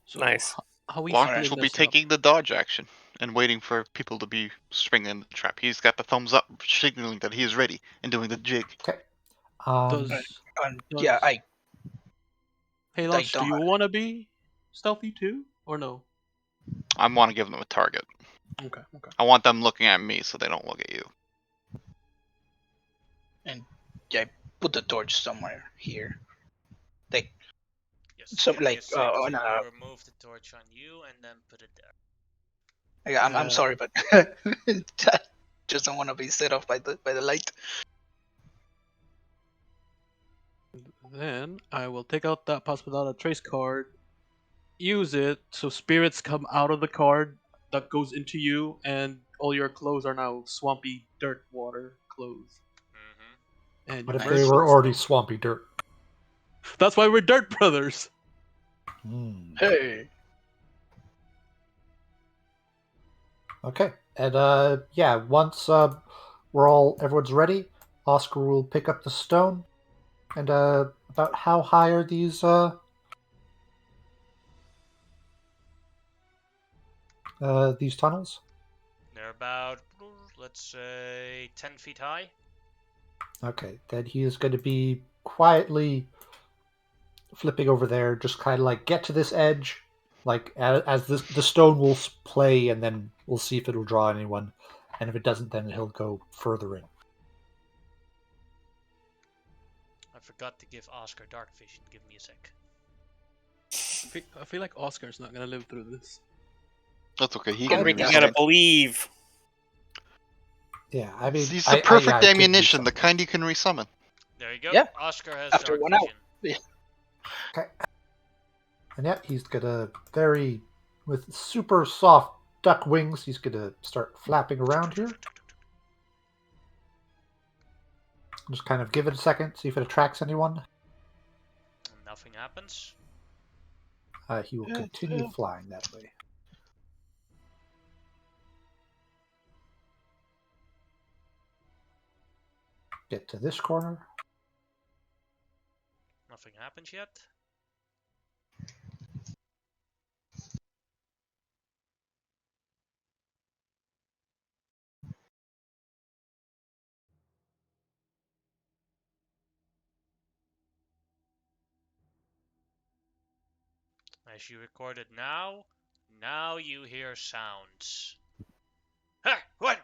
So Nice. how we Large splitting will be this up? taking the dodge action and waiting for people to be springing the trap. He's got the thumbs up, signaling that he is ready and doing the jig. Does, Yeah, does- I Hey Lunch, do don't you have- want to be stealthy too, or no? I want to give them a target. Okay, okay. I want them looking at me so they don't look at you. put the torch somewhere here. Like Yes. So, give me like, a sec on to a- remove the torch on you and then put it there. I'm sorry, but I just don't want to be set off by the light. Then I will take out that Pass Without a Trace card, use it so spirits come out of the card that goes into you, and all your clothes are now swampy dirt water clothes. Mm-hmm. And What you if Nice. they merge were with already stuff. swampy dirt? That's why we're dirt brothers. Hey. Okay, and yeah, once everyone's ready, Oscar will pick up the stone. And about how high are these tunnels? They're about, let's say, 10 feet high. Okay, then he is going to be quietly flipping over there, just kind of like get to this edge, like as the stone will play, and then we'll see if it'll draw anyone, and if it doesn't, then he'll go further in. I forgot to give Oscar dark vision. Give me a sec. I feel like Oscar's not gonna live through this. That's okay. He Can can read You that. gotta believe. Yeah, I mean, He's the perfect I could do ammunition, the something. kind you can resummon. There you go. Yeah. Oscar has After dark 1 vision. hour. And yeah, he's gonna with super soft duck wings. He's gonna start flapping around here. Just kind of give it a second, see if it attracts anyone. Nothing happens. He will continue flying that way. Get to this corner. Nothing happens yet. As you record it now you hear sounds. Ha! What?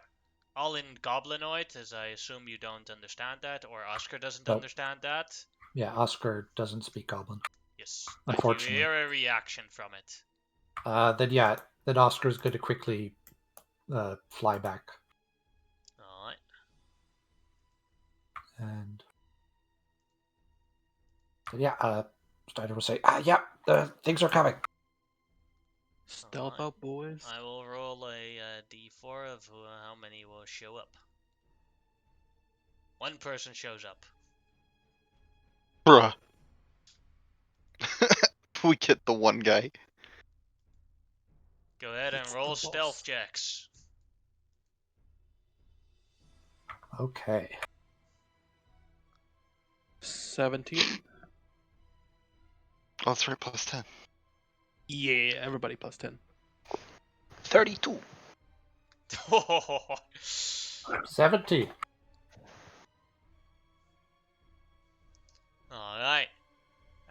All in Goblinoid, as I assume you don't understand that, or Oscar doesn't Nope. understand that. Yeah, Oscar doesn't speak Goblin. Yes, Unfortunately. you hear a reaction from it. Then Oscar's going to quickly fly back. Alright. And then, yeah, Steiner will say, yeah, things are coming. Stealth Alright. out, boys. I will roll a d4 of how many will show up. One person shows up. Bruh. We get the one guy. Go ahead and It's roll the stealth boss. checks. Okay. 17. Oh, that's right, plus 10. Yeah, everybody plus 10. 32. 17. Alright.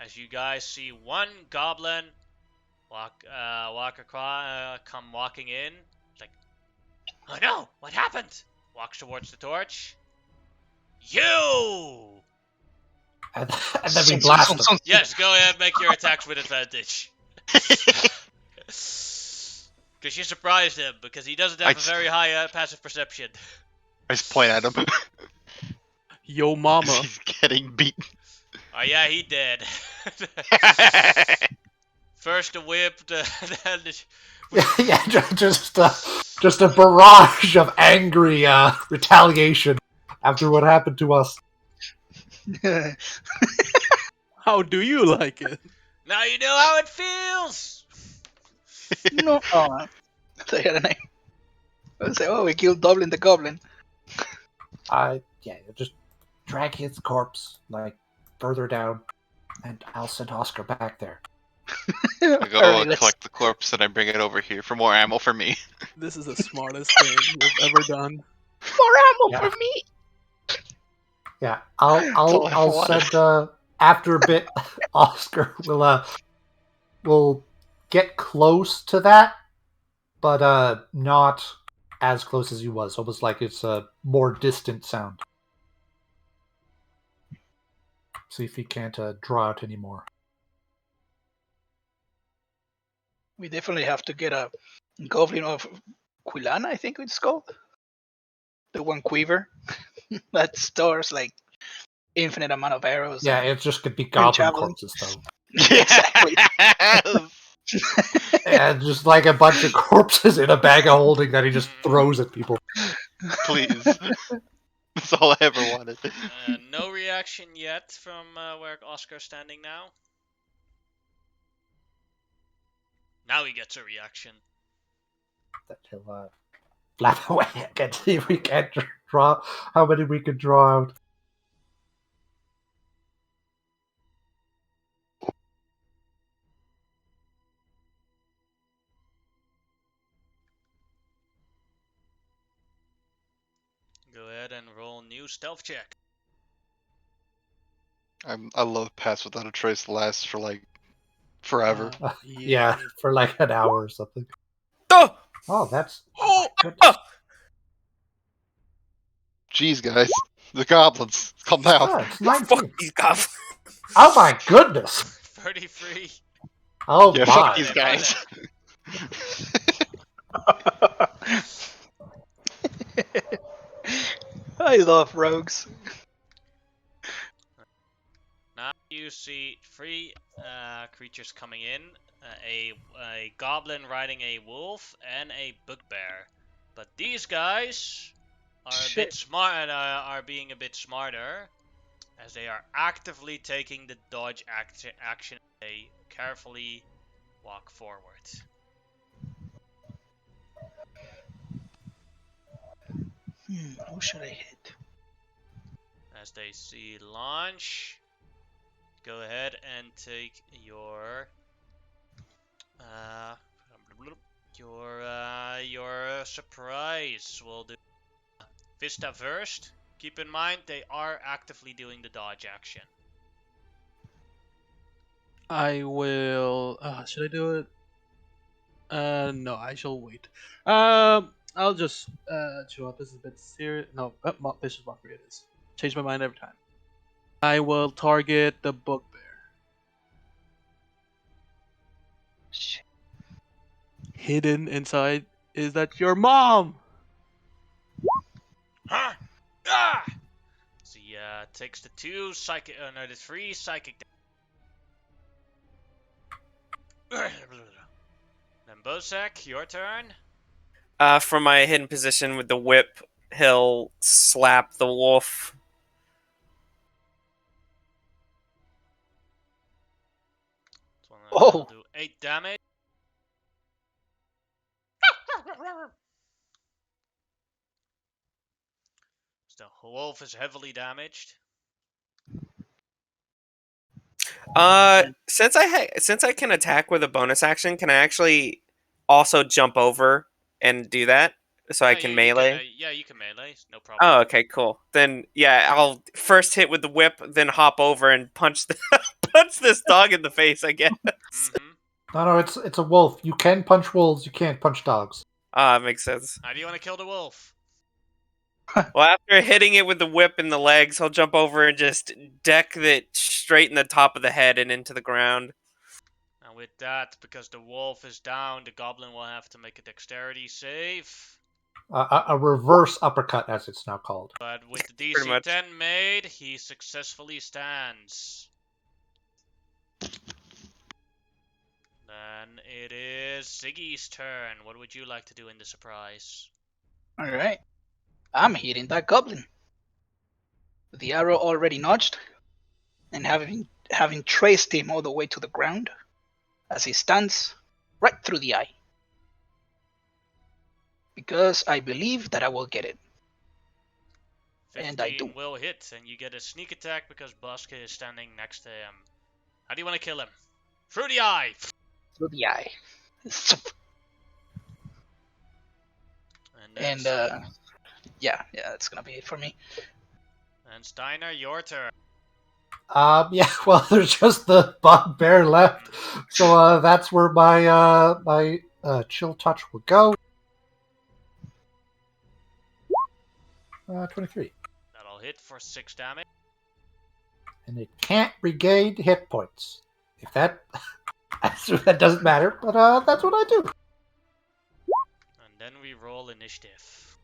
As you guys see one goblin walk across, come walking in. It's like, oh no, what happened? Walks towards the torch. You! And then we blast him. Yes, go ahead, make your attacks with advantage. Because you surprised him, because he doesn't have a very high passive perception. I just point at him. Yo, mama. He's getting beaten. Oh yeah, he did. First the whip, then Yeah, just a barrage of angry retaliation after what happened to us. How do you like it? now you know how it feels. No. Oh, so yeah, then I say, oh, we killed Dublin the Goblin. Yeah, just drag his corpse like further down, and I'll send Oscar back there. I go Alright, let's- collect the corpse and I bring it over here for more ammo for me. This is the smartest thing you've ever done. More ammo Yeah. for me. Yeah, all I I'll wanted. send after a bit. Oscar will get close to that, but not as close as he was. Almost like it's a more distant sound. See if he can't draw out anymore. We definitely have to get a Goblin of Quilana, I think it's called. The one quiver that stores like infinite amount of arrows. Yeah, and- it just could be goblin javelin. corpses though. Exactly. Yeah, just like a bunch of corpses in a bag of holding that he just throws at people. Please. That's all I ever wanted. No reaction yet from where Oscar's standing now. Now he gets a reaction. That he'll flap away again. See if we can draw how many we can draw out. Go ahead and roll new stealth check. I love Pass Without a Trace lasts for like forever. Yeah, for like an hour or something. Oh! Oh, that's Oh! goodness. Jeez, guys. The goblins. Calm down. Oh, it's 19. Fuck these goblins. Oh my goodness. 33. Oh Yeah, my. fuck these guys. I love rogues. Now you see three creatures coming in. A goblin riding a wolf and a bugbear. But these guys are a bit Shit. smart and are being a bit smarter, as they are actively taking the dodge action. They carefully walk forward. Who should I hit? As they see launch, go ahead and take your surprise. We'll do Vista first. Keep in mind they are actively doing the dodge action. I will. Should I do it? No, I shall wait. I'll just. Chill out. This is a bit serious. No, this is mockery. It is. Change my mind every time. I will target the bugbear. Shit. Hidden inside is that your mom? Huh? Ah! So takes the the 3 psychic. Then Bosek, your turn. From my hidden position with the whip, he'll slap the wolf Oh. I'll do 8 damage. The wolf is heavily damaged. Since I can attack with a bonus action, can I actually also jump over and do that so I can melee? Yeah, you can melee. No problem. Oh, okay, cool. Then yeah, I'll first hit with the whip, then hop over and punch punch this dog in the face, I guess. No, it's a wolf. You can punch wolves. You can't punch dogs. Makes sense. How do you want to kill the wolf? Well, after hitting it with the whip in the legs, I'll jump over and just deck it straight in the top of the head and into the ground. And with that, because the wolf is down, the goblin will have to make a dexterity save. A reverse uppercut, as it's now called. But with the Pretty much. DC 10 made, he successfully stands. Then it is Ziggy's turn. What would you like to do in the surprise? Alright. I'm hitting that goblin. With the arrow already notched, and having traced him all the way to the ground, as he stands right through the eye. Because I believe that I will get it. 15 And I do. will hit, and you get a sneak attack because Boska is standing next to him. How do you want to kill him? Through the eye! Through the eye. And yeah, that's gonna be it for me. And Steiner, your turn. Yeah, well, there's just the bugbear left, so that's where my chill touch will go. 23, That'll hit for 6 damage. and it can't regain hit points. If that that doesn't matter, but that's what I do. And then we roll initiative.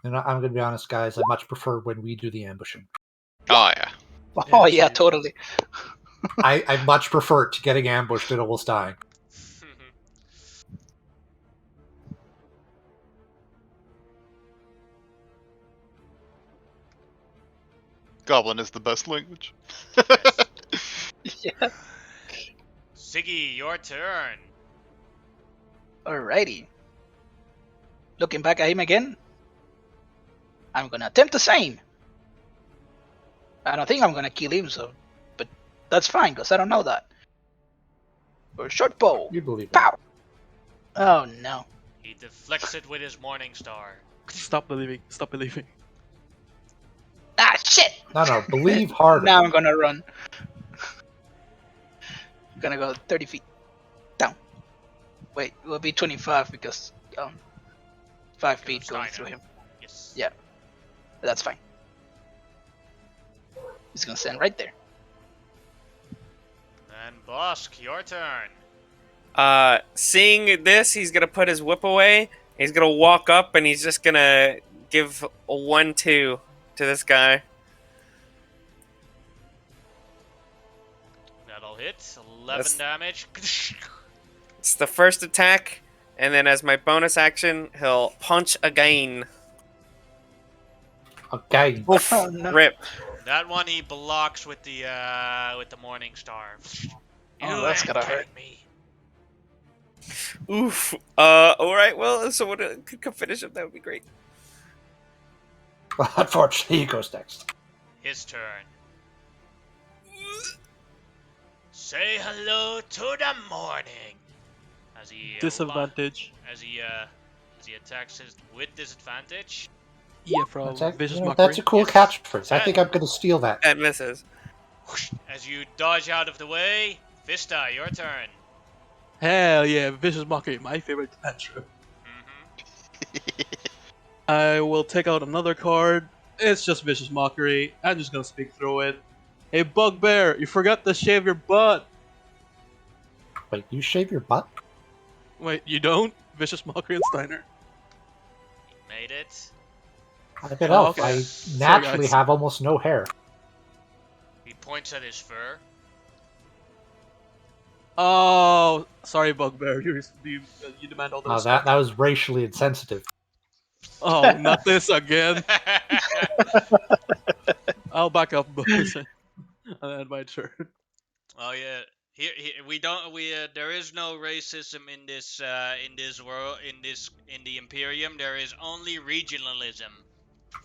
And I'm gonna be honest, guys. I much prefer when we do the ambushing. Oh yeah. Oh Yeah, yeah, same. totally. I much prefer it to getting ambushed and almost dying. Goblin is the best language. Yeah. Ziggy, your turn. Alrighty. Looking back at him again, I'm gonna attempt the same. I don't think I'm gonna kill him, but that's fine, because I don't know that. Or short bow. You believe it? Pow! Oh no. He deflects it with his Morning Star. Stop believing. Stop believing. Ah, shit! No, believe harder. Now I'm gonna run. I'm gonna go 30 feet down. Wait, it will be 25 because 5 feet going Steiner. through him. Yes. Yeah. That's fine. He's gonna stand right there. And Bosk, your turn. Seeing this, he's gonna put his whip away. He's gonna walk up and he's just gonna give a 1-2 to this guy. That'll hit. 11 damage. It's the first attack, and then as my bonus action, he'll punch again. Okay. Oof, Oh, no. rip. That one he blocks with the Morning Star. Oh, that's ain't gotta hurt. getting me. Oof. Alright, well, someone could come finish him, that would be great. Well, unfortunately, he goes next. His turn. Say hello to the morning. As he Disadvantage. as he attacks his with disadvantage. Yeah, from That's, Vicious you know, Mockery. that's a cool Yes. catchphrase. I think I'm going to steal that. That misses. As you dodge out of the way, Vista, your turn. Hell yeah, Vicious Mockery, my favorite cantrip. I will take out another card. It's just Vicious Mockery. I'm just gonna speak through it. Hey, Bugbear, you forgot to shave your butt. Wait, you shave your butt? Wait, you don't? Vicious Mockery and Steiner. He made it. I bet Oh, elf. okay. I Sorry, naturally guys. have almost no hair. He points at his fur. Oh, sorry, Bugbear. You demand all the Oh, respect. that was racially insensitive. Oh, not this again. I'll back up, boys. And my turn. Oh yeah. Here we don't we there is no racism in this world in the Imperium. There is only regionalism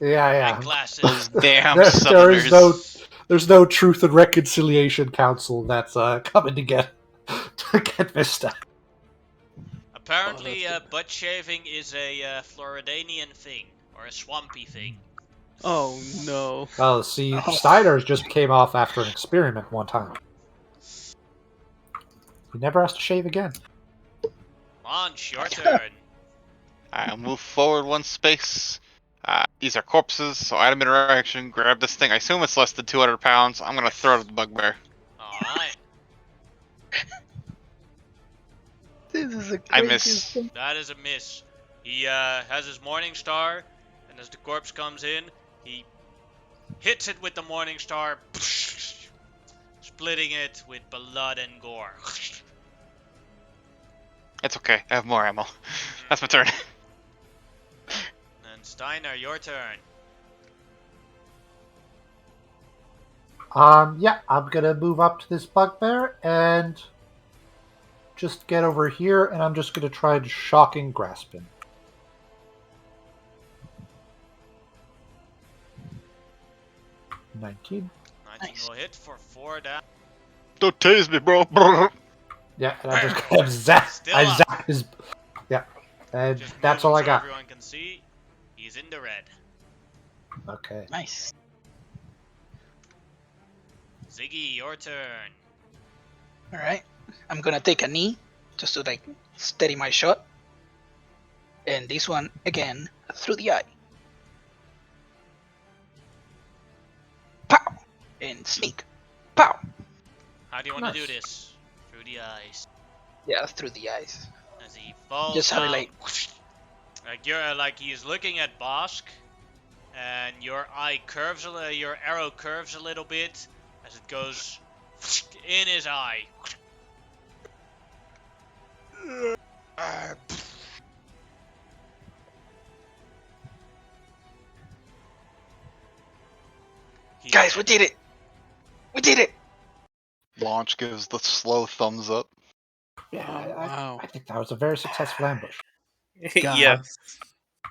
Yeah, and yeah. classes. Those damn There is no, Southerners. there's no Truth and Reconciliation Council that's coming to get Vista. Apparently, that's good. butt shaving is a Floridanian thing or a swampy thing. Oh no. Oh, see, Oh. Steiner's just came off after an experiment one time. He never has to shave again. Launch, your turn. I'll move forward one space. These are corpses, so item interaction. Grab this thing. I assume it's less than 200 pounds. I'm gonna throw it at the bugbear. Alright, This is the I craziest miss. thing. that is a miss. He has his Morning Star, and as the corpse comes in, he hits it with the Morning Star, splitting it with blood and gore. It's okay. I have more ammo. That's my turn. And Steiner, your turn. Yeah, I'm gonna move up to this bugbear and just get over here, and I'm just gonna try to shocking grasp him. 19. 19 Nice. will hit for 4 down. Don't tase me, bro. Brrr. Yeah, and I just kind of zap. Still I up. zap his. Yeah, and Just that's move him all I so got. everyone can see. He's in the red. Okay. Nice. Ziggy, your turn. All right. I'm gonna take a knee just to like steady my shot, and this one again through the eye. Pow! And sneak. Pow! How do you want to do Nice. this? Through the eyes. Yeah, through the eyes. As he falls Just have it down. like- You're like he's looking at Bosk, and your eye curves your arrow curves a little bit as it goes in his eye. He's Guys, dead. we did it! We did it! Launch gives the slow thumbs up. Yeah, Oh, wow. I think that was a very successful ambush. Yeah.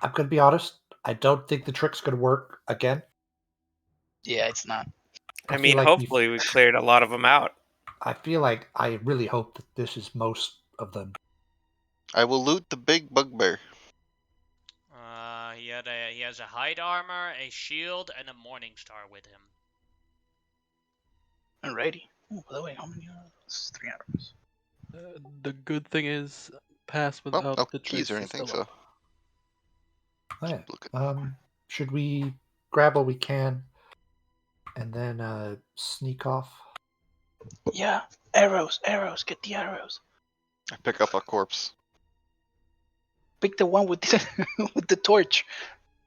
I'm gonna be honest. I don't think the trick's gonna work again. Yeah, it's not. I feel mean, like hopefully we cleared a lot of them out. I feel like I really hope that this is most of them. I will loot the big bugbear. He has a hide armor, a shield, and a Morning Star with him. Alrighty. Oh, by the way, how many arrows? 3 arrows. The good thing is, pass Well, without no the keys trace or is anything, still so. up. Oh, yeah. Looking. Should we grab what we can and then sneak off? Yeah, arrows, arrows, get the arrows. I pick up a corpse. Pick the one with the, with the torch.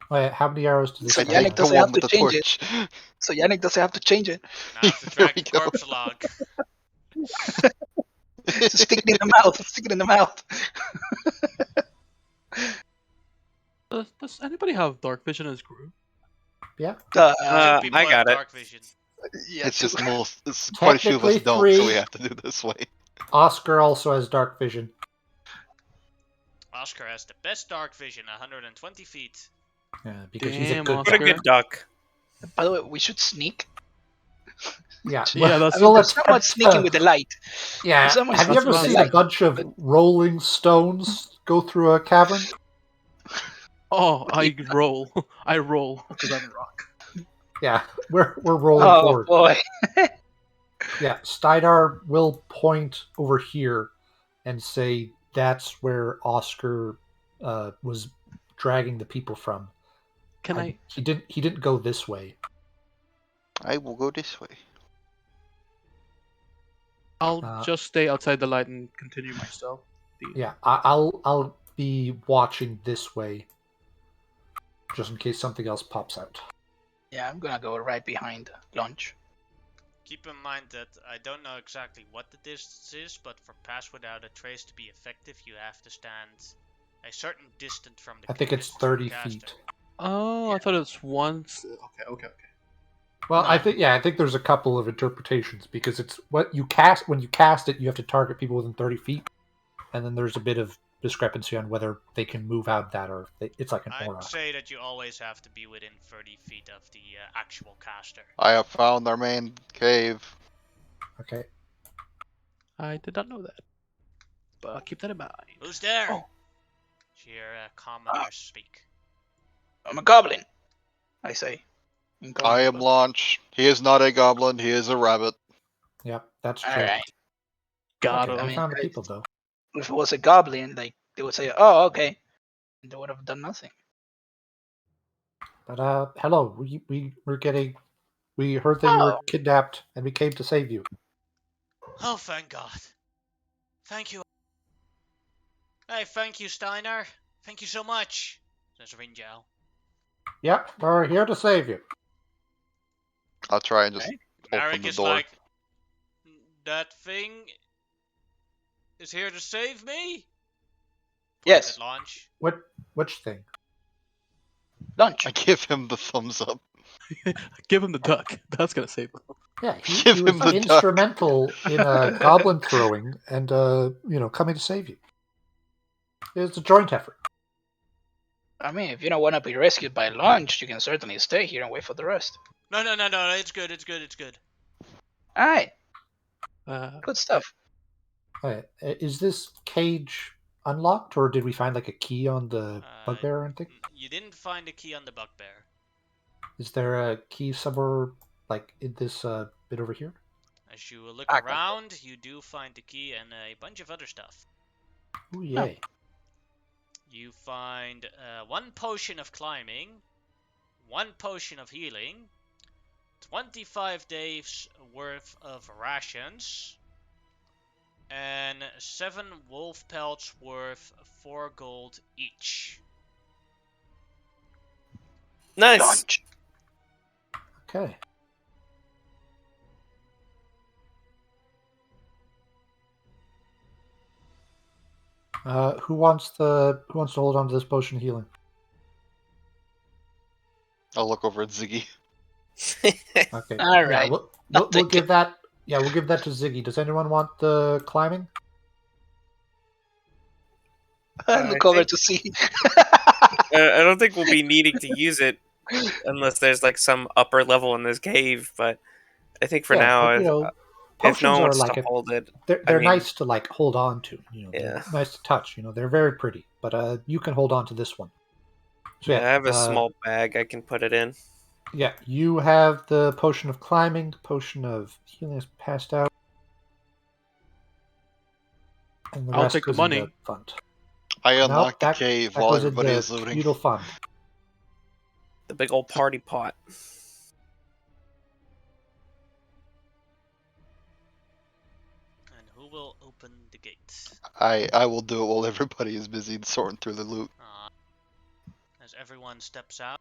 Oh, yeah, how many arrows does this So I guy Yannick take the doesn't one have with to the change it. torch. So Yannick doesn't have to change it. Now I have to There track we the go. corpse log. Just stick it in the mouth. Stick it in the mouth. Does anybody have dark vision in his group? Yeah. Two people I have got it. dark vision. Yeah, It's two. just most. It's quite a few of us Technically don't, so we three. have to do it this way. Oscar also has dark vision. Oscar has the best dark vision, 120 feet. Because he's a Damn, good What a Oscar. guy. good duck. By the way, we should sneak. Yeah, Yeah, that's I mean, well, there's so much sneaking with the light. Yeah, There's so much have you That's ever what I'm seen a saying. bunch of rolling stones go through a cavern? Oh, I roll. I roll because I'm a rock. Yeah, we're rolling Oh forward. boy. Yeah, Steinar will point over here and say that's where Oscar was dragging the people from. Can I? He didn't go this way. I will go this way. I'll just stay outside the light and continue my stealth. Yeah, I'll be watching this way, just in case something else pops out. Yeah, I'm gonna go right behind Launch. Keep in mind that I don't know exactly what the distance is, but for pass without a trace to be effective, you have to stand a certain distance from the I think it's distance from 30 the caster. feet. Oh, I thought it was once. Okay. Well, No. I think there's a couple of interpretations because it's what you cast. When you cast it, you have to target people within 30 feet, and then there's a bit of discrepancy on whether they can move out that or it's like an I'd aura. say that you always have to be within 30 feet of the actual caster. I have found our main cave. Okay. I did not know that. But I'll keep that in mind. Who's there? Oh. Hear commoners speak. I'm a goblin, I say. in common I am goblin. Launch. He is not a goblin, he is a rabbit. Yep, that's true. Alright. Got Okay, him. I mean, found the I- people though. If it was a goblin, like, they would say, oh, okay. And they would have done nothing. But hello, we heard that you were Oh. kidnapped and we came to save you. Oh, thank God. Thank you. Hey, thank you, Steiner. Thank you so much, says Rinjo. Yep, we're here to save you. I'll try and just Okay. open Marek the is door. like, that thing is here to save me? Yes. At launch. Which thing? Lunch. I give him the thumbs up. Give him the duck. That's gonna save him. Yeah, Give he was him the duck. instrumental in goblin throwing and coming to save you. It's a joint effort. I mean, if you don't want to be rescued by lunch, you can certainly stay here and wait for the rest. No, it's good. Alright, Uh, good stuff. Is this cage unlocked, or did we find like a key on the bugbear or anything? You didn't find a key on the bugbear. Is there a key somewhere like in this bit over here? As you look Ah, around, you do find the key and a bunch of other stuff. Ooh, yay. You find 1 potion of climbing, 1 potion of healing, 25 days worth of rations, and 7 wolf pelts worth 4 gold each. Nice. Lunch. Okay. Who wants to hold on to this potion of healing? I'll look over at Ziggy. Okay. All Yeah, right. we'll give that. Yeah, we'll give that to Ziggy. Does anyone want the climbing? I look over think- to see. I don't think we'll be needing to use it unless there's like some upper level in this cave. But I think for Yeah, now, but, if no potions one are wants like to hold it, they're I mean- nice to like hold on to. They're Yeah. nice to touch. They're very pretty. But you can hold on to this one. So, yeah, I have a small bag I can put it in. Yeah, you have the potion of climbing. The potion of healing is passed out, and the I'll rest take the goes in money. fund. I No, unlocked the that- cave That while goes in everybody the is looting. feudal fund. The big old party pot. And who will open the gate? I will do it while everybody is busy sorting through the loot. As everyone steps out.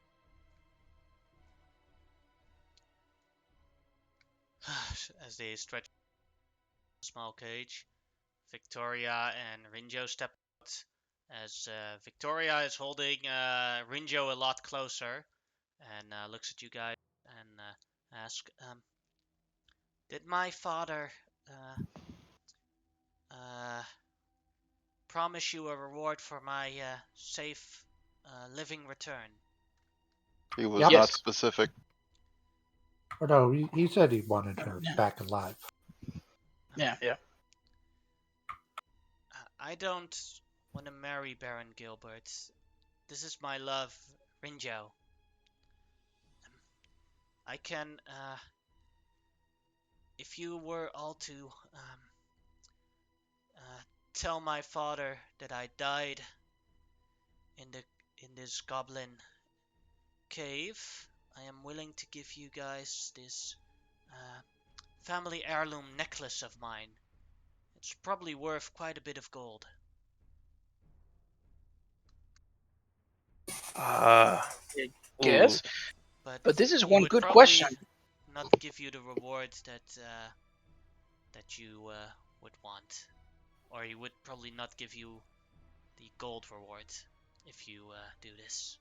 As they stretch the small cage, Victoria and Rinjo step out. As Victoria is holding Rinjo a lot closer and looks at you guys and asks, did my father promise you a reward for my safe living return? He was Yep. not Yes. specific. Or no, he said he wanted her Yeah. back alive. Yeah. I don't want to marry Baron Gilbert. This is my love, Rinjo. I can, if you were all to tell my father that I died in this goblin cave, I am willing to give you guys this family heirloom necklace of mine. It's probably worth quite a bit of gold. Guess. But this is he one would good probably question. not give you the rewards that you would want, or he would probably not give you the gold reward if you do this.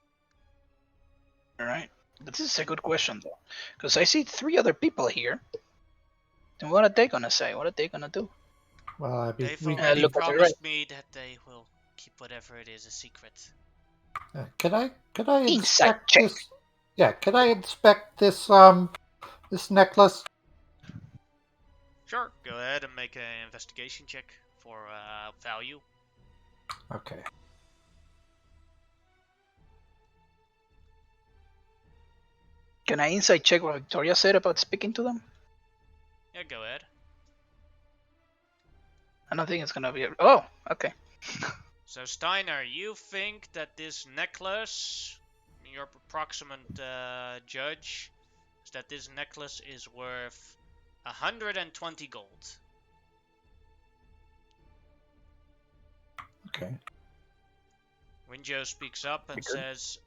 All right. This is a good question though, because I see 3 other people here. And what are they gonna say? What are they gonna do? Well, I mean, They've already Look at the right. promised me that they will keep whatever it is a secret. can I Insight inspect check. this? Yeah, can I inspect this this necklace? Sure, go ahead and make an investigation check for value. Okay. Can I insight check what Victoria said about speaking to them? Yeah, go ahead. I don't think it's gonna be. Oh, okay. So Steiner, you think that this necklace, your approximate judge, is that this necklace is worth 120 gold. Okay. Rinjo speaks up and Be good. says,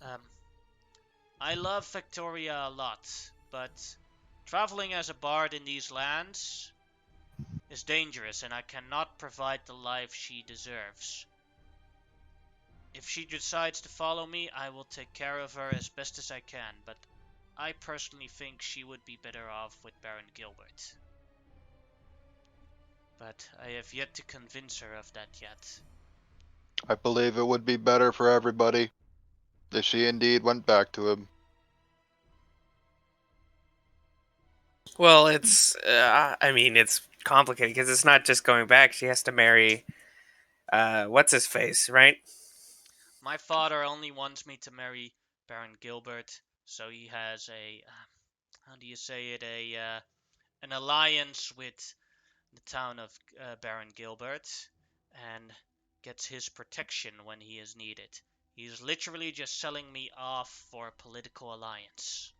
I love Victoria a lot, but traveling as a bard in these lands is dangerous and I cannot provide the life she deserves. If she decides to follow me, I will take care of her as best as I can, but I personally think she would be better off with Baron Gilbert. But I have yet to convince her of that yet. I believe it would be better for everybody if she indeed went back to him. Well, it's I mean, it's complicated because it's not just going back. She has to marry what's his face, right? My father only wants me to marry Baron Gilbert, so he has a, how do you say it, an alliance with the town of Baron Gilbert, and gets his protection when he is needed. He's literally just selling me off for a political alliance.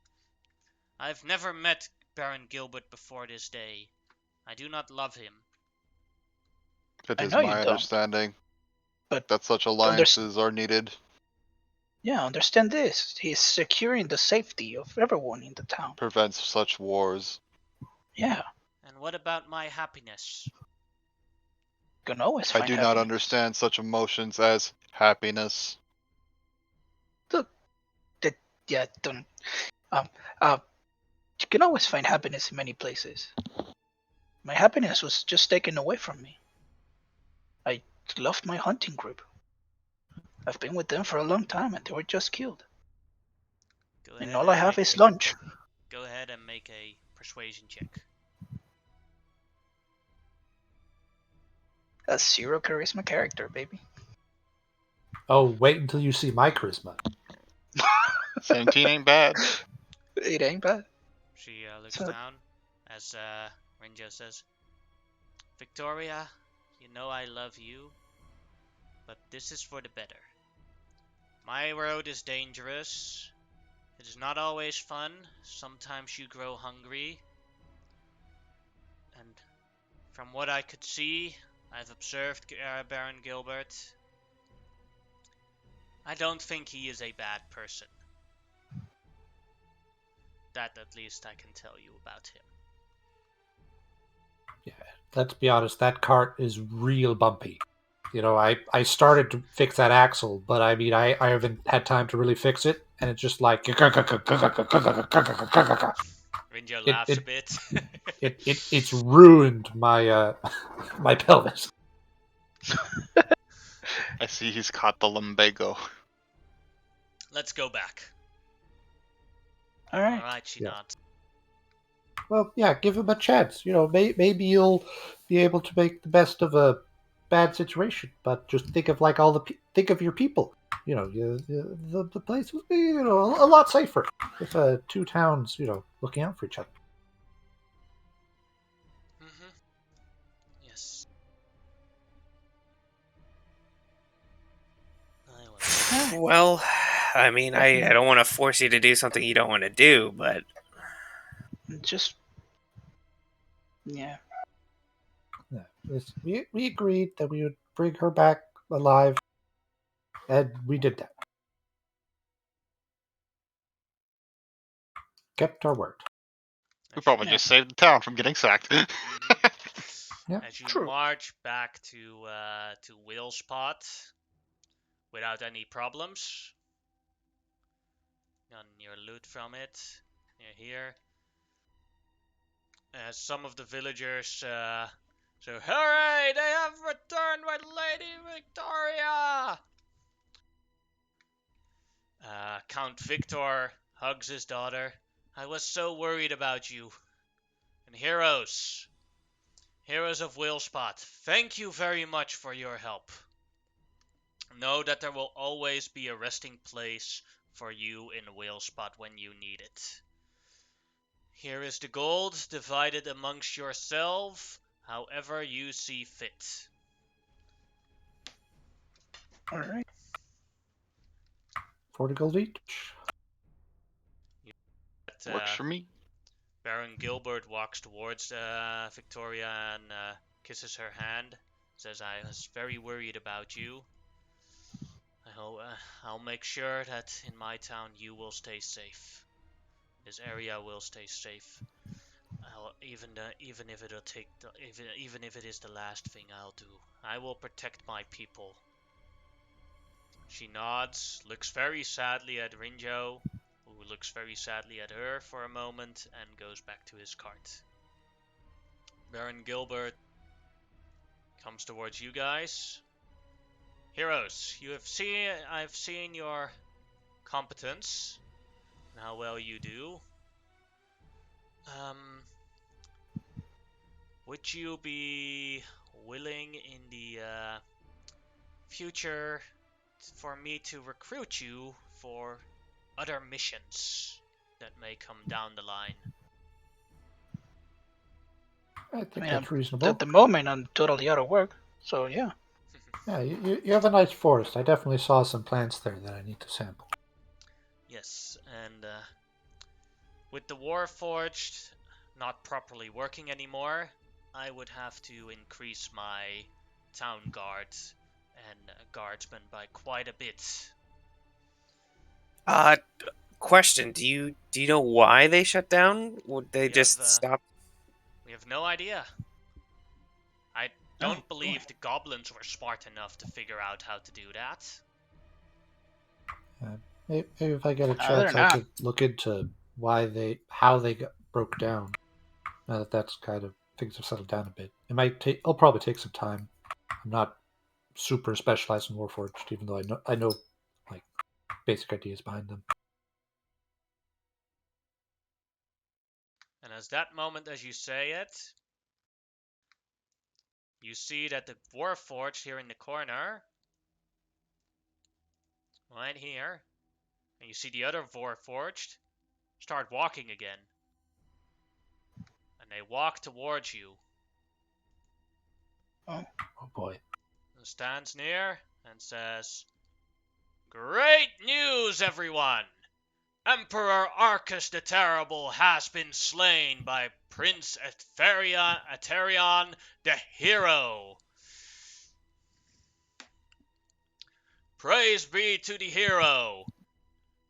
I've never met Baron Gilbert before this day. I do not love him. It I is know you my don't, understanding but that such under- alliances are needed. yeah, understand this. He's securing the safety of everyone in the town. Prevents such wars. Yeah, And what about my happiness? you can always I find do not happiness. understand such emotions as happiness. Look, that yeah, don't. Um, uh, you can always find happiness in many places. My happiness was just taken away from me. I loved my hunting group. I've been with them for a long time, and they were just killed. Go And ahead all I and have make is a lunch. go ahead and make a persuasion check. A 0 charisma character, baby. Oh, wait until you see my charisma. 17 ain't bad. It ain't bad. She looks So, down as Rinjo says, Victoria, you know I love you, but this is for the better. My road is dangerous. It is not always fun. Sometimes you grow hungry. And from what I could see, I've observed Baron Gilbert. I don't think he is a bad person. That at least I can tell you about him. Yeah, let's be honest, that cart is real bumpy. You know, I started to fix that axle, but I mean, I haven't had time to really fix it, and it's just like it Rinjo laughs a it bit. it's ruined my my pelvis. I see he's caught the lumbago. Let's go back. all right. Alright, she Yeah. nods. Well, yeah, give him a chance. You know, maybe you'll be able to make the best of a bad situation. But just think of like think of your people. You know, the place would be a lot safer if 2 towns looking out for each other. Mm-hmm. Yes. I will. Well, I mean, I don't want to force you to do something you don't want to do, but Just yeah. Yeah, we agreed that we would bring her back alive, and we did that. Kept our word. We probably Yeah. just saved the town from getting sacked. Yeah. As you True. march back to Will's spot without any problems, gotten your loot from it. You're here. As some of the villagers so, hooray! They have returned with Lady Victoria! Count Victor hugs his daughter. I was so worried about you. And heroes of Willspot, thank you very much for your help. Know that there will always be a resting place for you in Willspot when you need it. Here is the gold, divided amongst yourself, however you see fit. All right. 40 gold each. Works for me. Baron Gilbert walks towards Victoria and kisses her hand. Says, I was very worried about you. I'll make sure that in my town you will stay safe. This area will stay safe. Even if it'll take even if it is the last thing I'll do, I will protect my people. She nods, looks very sadly at Rinjo, who looks very sadly at her for a moment, and goes back to his cart. Baron Gilbert comes towards you guys. Heroes, I've seen your competence and how well you do. Would you be willing in the future for me to recruit you for other missions that may come down the line? I think I mean, that's reasonable. at the moment, I'm totally out of work, so yeah. Yeah, you have a nice forest. I definitely saw some plants there that I need to sample. Yes, and with the Warforged not properly working anymore, I would have to increase my town guards and guardsmen by quite a bit. Question: Do you know why they shut down? Would they just stop? We have no idea. I don't believe the goblins were smart enough to figure out how to do that. Maybe if I get a they're chance, I not. could look into how they broke down. Now that that's kind of things have settled down a bit. It'll probably take some time. I'm not super specialized in Warforged, even though I know like basic ideas behind them. And as you say it, you see that the Warforged here in the corner, right here, and you see the other Warforged start walking again. And they walk towards you. Oh boy. And stands near and says, Great news, everyone! Emperor Arcus the Terrible has been slain by Prince Aterion the Hero. Praise be to the hero.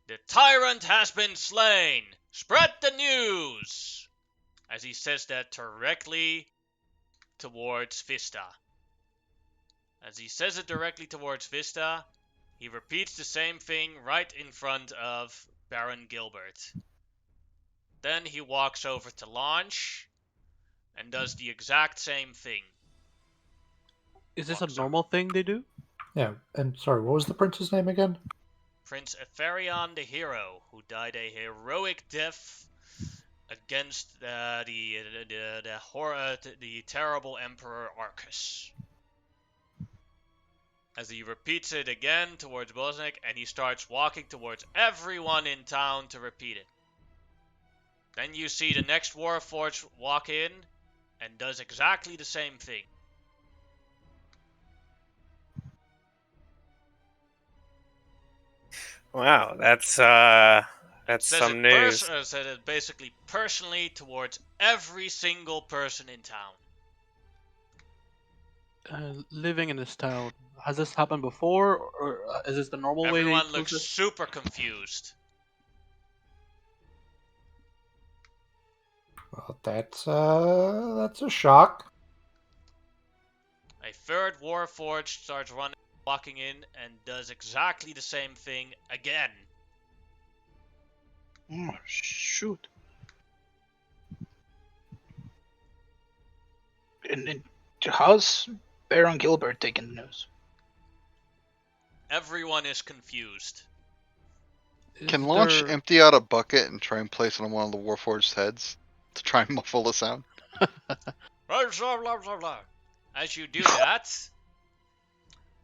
The tyrant has been slain. Spread the news. As he says that directly towards Vista. As he says it directly towards Vista, he repeats the same thing right in front of Baron Gilbert. Then he walks over to Launch and does the exact same thing. Is this a normal thing they do? Yeah, and sorry, what was the prince's name again? Prince Aetherion the Hero, who died a heroic death against the terrible Emperor Arcus. As he repeats it again towards Bosnick, and he starts walking towards everyone in town to repeat it. Then you see the next Warforged walk in and does exactly the same thing. Wow, that's some news. Said it basically personally towards every single person in town. Living in this town, has this happened before, or is this the normal way? Everyone looks super confused. Well, that's a shock. A third Warforged starts walking in, and does exactly the same thing again. Oh, shoot. And how's Baron Gilbert taking the news? Everyone is confused. Can Is Launch there- empty out a bucket and try and place it on one of the Warforged heads to try and muffle the sound? As you do that,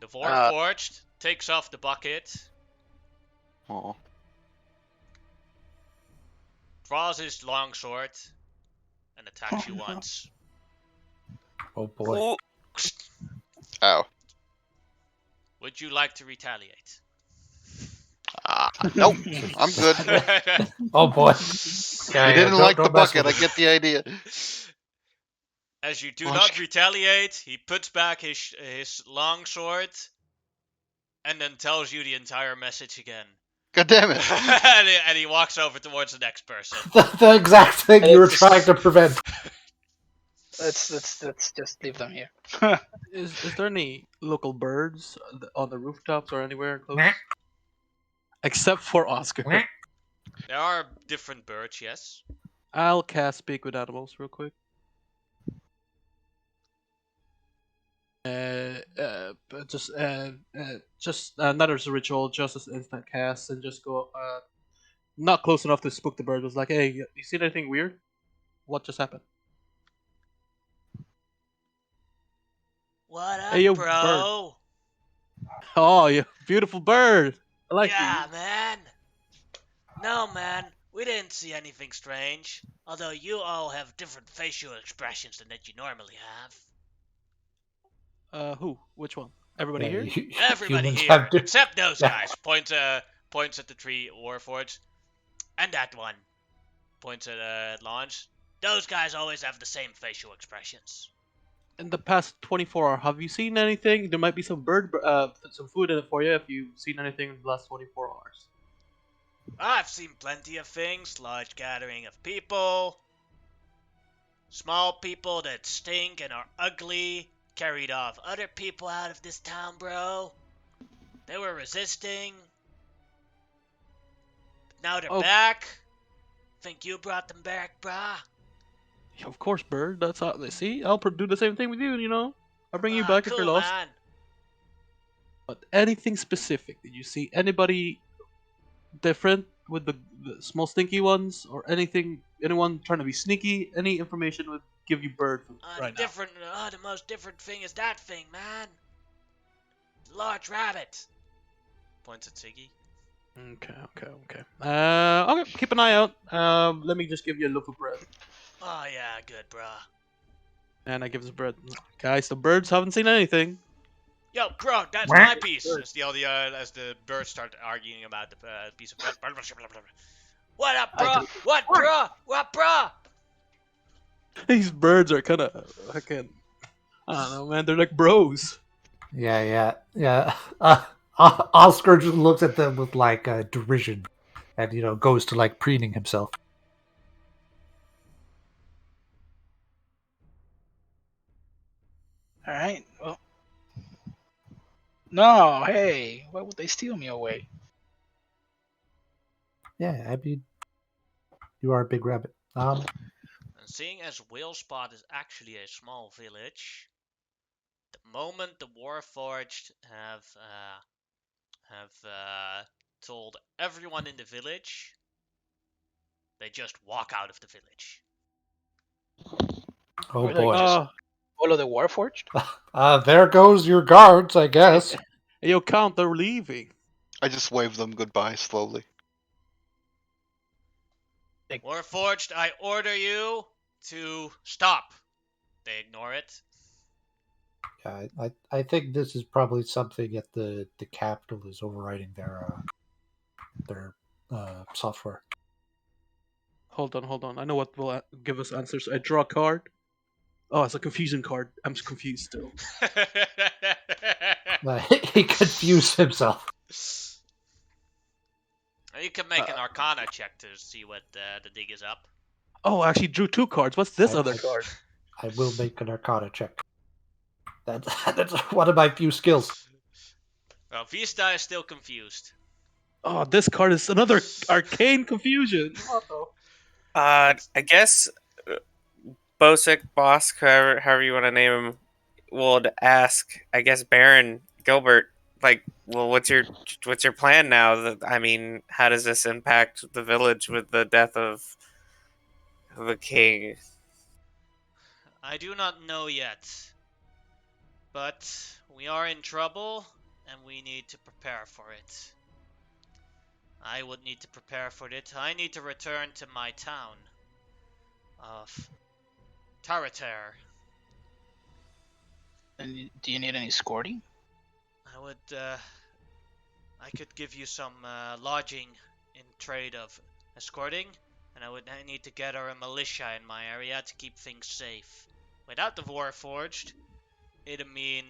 the Warforged takes off the bucket, Oh, draws his longsword, and attacks you once. Oh boy. Ooh, ow. Would you like to retaliate? Nope. I'm good. Oh boy. You Yeah, didn't don't- like don't the mess bucket. I with it. get the idea. As you do Launch- not retaliate, he puts back his longsword and then tells you the entire message again. God damn it. and he walks over towards the next person. The exact thing you were It's- trying to prevent. Let's just leave them here. is there any local birds on the rooftops or anywhere close? Except for Oscar. There are different birds, yes. I'll cast Speak with Animals real quick. Just another ritual, just as instant cast, and just go not close enough to spook the bird. It was like, hey, you seen anything weird? What just happened? What up, Hey, yo, bro? Oh, you beautiful bird. I like Yeah, you. man. No, man. We didn't see anything strange. Although you all have different facial expressions than that you normally have. Who? Which one? Everybody here? Everybody Humans here, have di- except those Yeah. guys. Points at the three Warforged. And that one. Points at Launch. Those guys always have the same facial expressions. In the past 24 hours, have you seen anything? There might be some some food in it for you if you've seen anything in the last 24 hours. I've seen plenty of things. Large gathering of people. Small people that stink and are ugly. Carried off other people out of this town, bro. They were resisting. But now they're Oh. back. Think you brought them back, brah? Yeah, of course, bird. That's how they see. I'll do the same thing with you. You know, I'll bring you Ah, back if cool, you're lost. man. But anything specific? Did you see anybody different with the small stinky ones, or anything? Anyone trying to be sneaky? Any information would give you bird food right now. The most different thing is that thing, man. The large rabbit. Points at Siggy. Okay. Okay. Keep an eye out. Let me just give you a loaf of bread. Oh yeah, good, bruh. And I give this bread. Guys, the birds haven't seen anything. Yo, bro, that's my piece. As the birds start arguing about the piece of bread. What up, bro? What, bro? What, bro? These birds are kind of fucking. I don't know, man. They're like bros. Yeah. Oscar just looks at them with like derision, and goes to like preening himself. All right. Well. No, hey, why would they steal me away? Yeah, I mean, you are a big rabbit. And seeing as Whalespot is actually a small village, the moment the Warforged have told everyone in the village, they just walk out of the village. Oh We're like boy. just- Follow the Warforged? There goes your guards, I guess. Hey, yo, Count, they're leaving. I just wave them goodbye slowly. Warforged, I order you to stop. They ignore it. Yeah, I think this is probably something at the capital is overriding their software. Hold on. I know what will give us answers. I draw a card. Oh, it's a confusion card. I'm confused still. He confused himself. You can make an Arcana check to see what the dig is up. Oh, I actually drew two cards. What's this I- other I- card? I will make an Arcana check. That's one of my few skills. Well, Vista is still confused. Oh, this card is another arcane confusion. What the? I guess Bosick, Boss, however you want to name him, would ask. I guess Baron Gilbert, like, well, what's your plan now? I mean, how does this impact the village with the death of the king? I do not know yet, but we are in trouble and we need to prepare for it. I would need to prepare for it. I need to return to my town of Tarater. And do you need any escorting? I could give you some lodging in trade of escorting, and I need to gather a militia in my area to keep things safe. Without the Warforged, it'd mean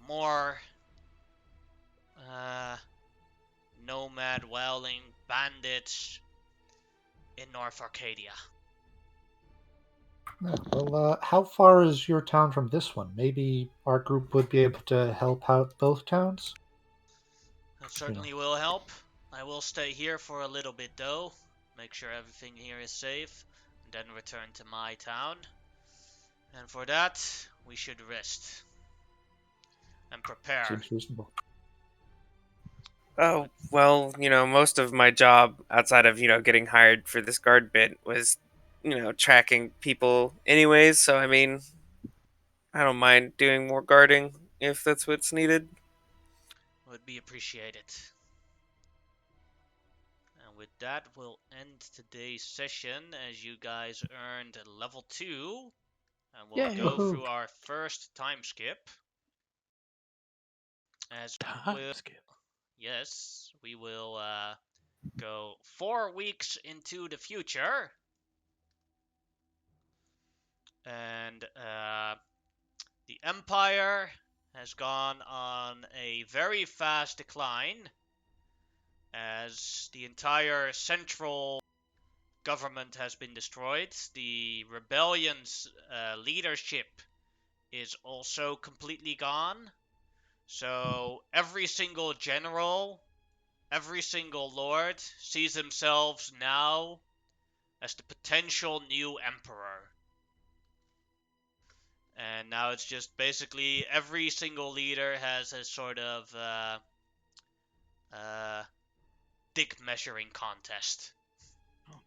more nomad wailing bandits in North Arcadia. Yeah, well, how far is your town from this one? Maybe our group would be able to help out both towns? That certainly will help. I will stay here for a little bit though, make sure everything here is safe, and then return to my town. And for that, we should rest and prepare. Seems reasonable. Oh, well, most of my job outside of, getting hired for this guard bit was, tracking people anyways. So, I mean, I don't mind doing more guarding if that's what's needed. Would be appreciated. And with that, we'll end today's session as you guys earned level 2. And we'll Yay. go Woohoo. through our first time skip. As we will, yes, we will go 4 weeks into the future. And the Empire has gone on a very fast decline as the entire central government has been destroyed. The rebellion's leadership is also completely gone. So every single general, every single lord sees themselves now as the potential new emperor. And now it's just basically every single leader has a sort of dick measuring contest.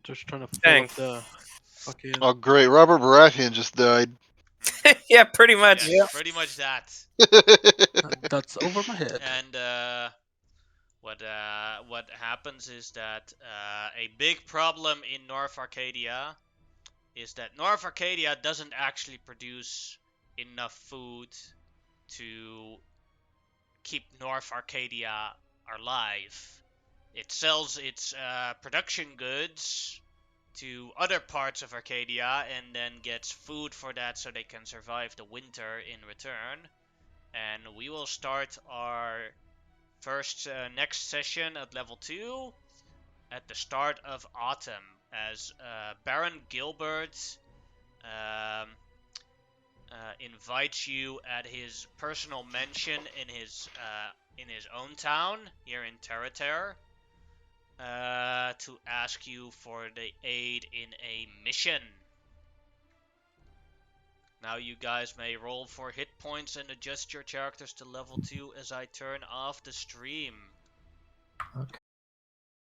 Just trying to fill Dang. up the fucking. Oh, great. Robert Baratheon just died. Yeah, pretty much. Yes, pretty much that. That's over my head. And what happens is that a big problem in North Arcadia is that North Arcadia doesn't actually produce enough food to keep North Arcadia alive. It sells its production goods to other parts of Arcadia and then gets food for that so they can survive the winter in return. And we will start our first next session at level 2 at the start of autumn as Baron Gilbert invites you at his personal mansion in his own town here in Tarater to ask you for the aid in a mission. Now you guys may roll for hit points and adjust your characters to level 2 as I turn off the stream. Okay.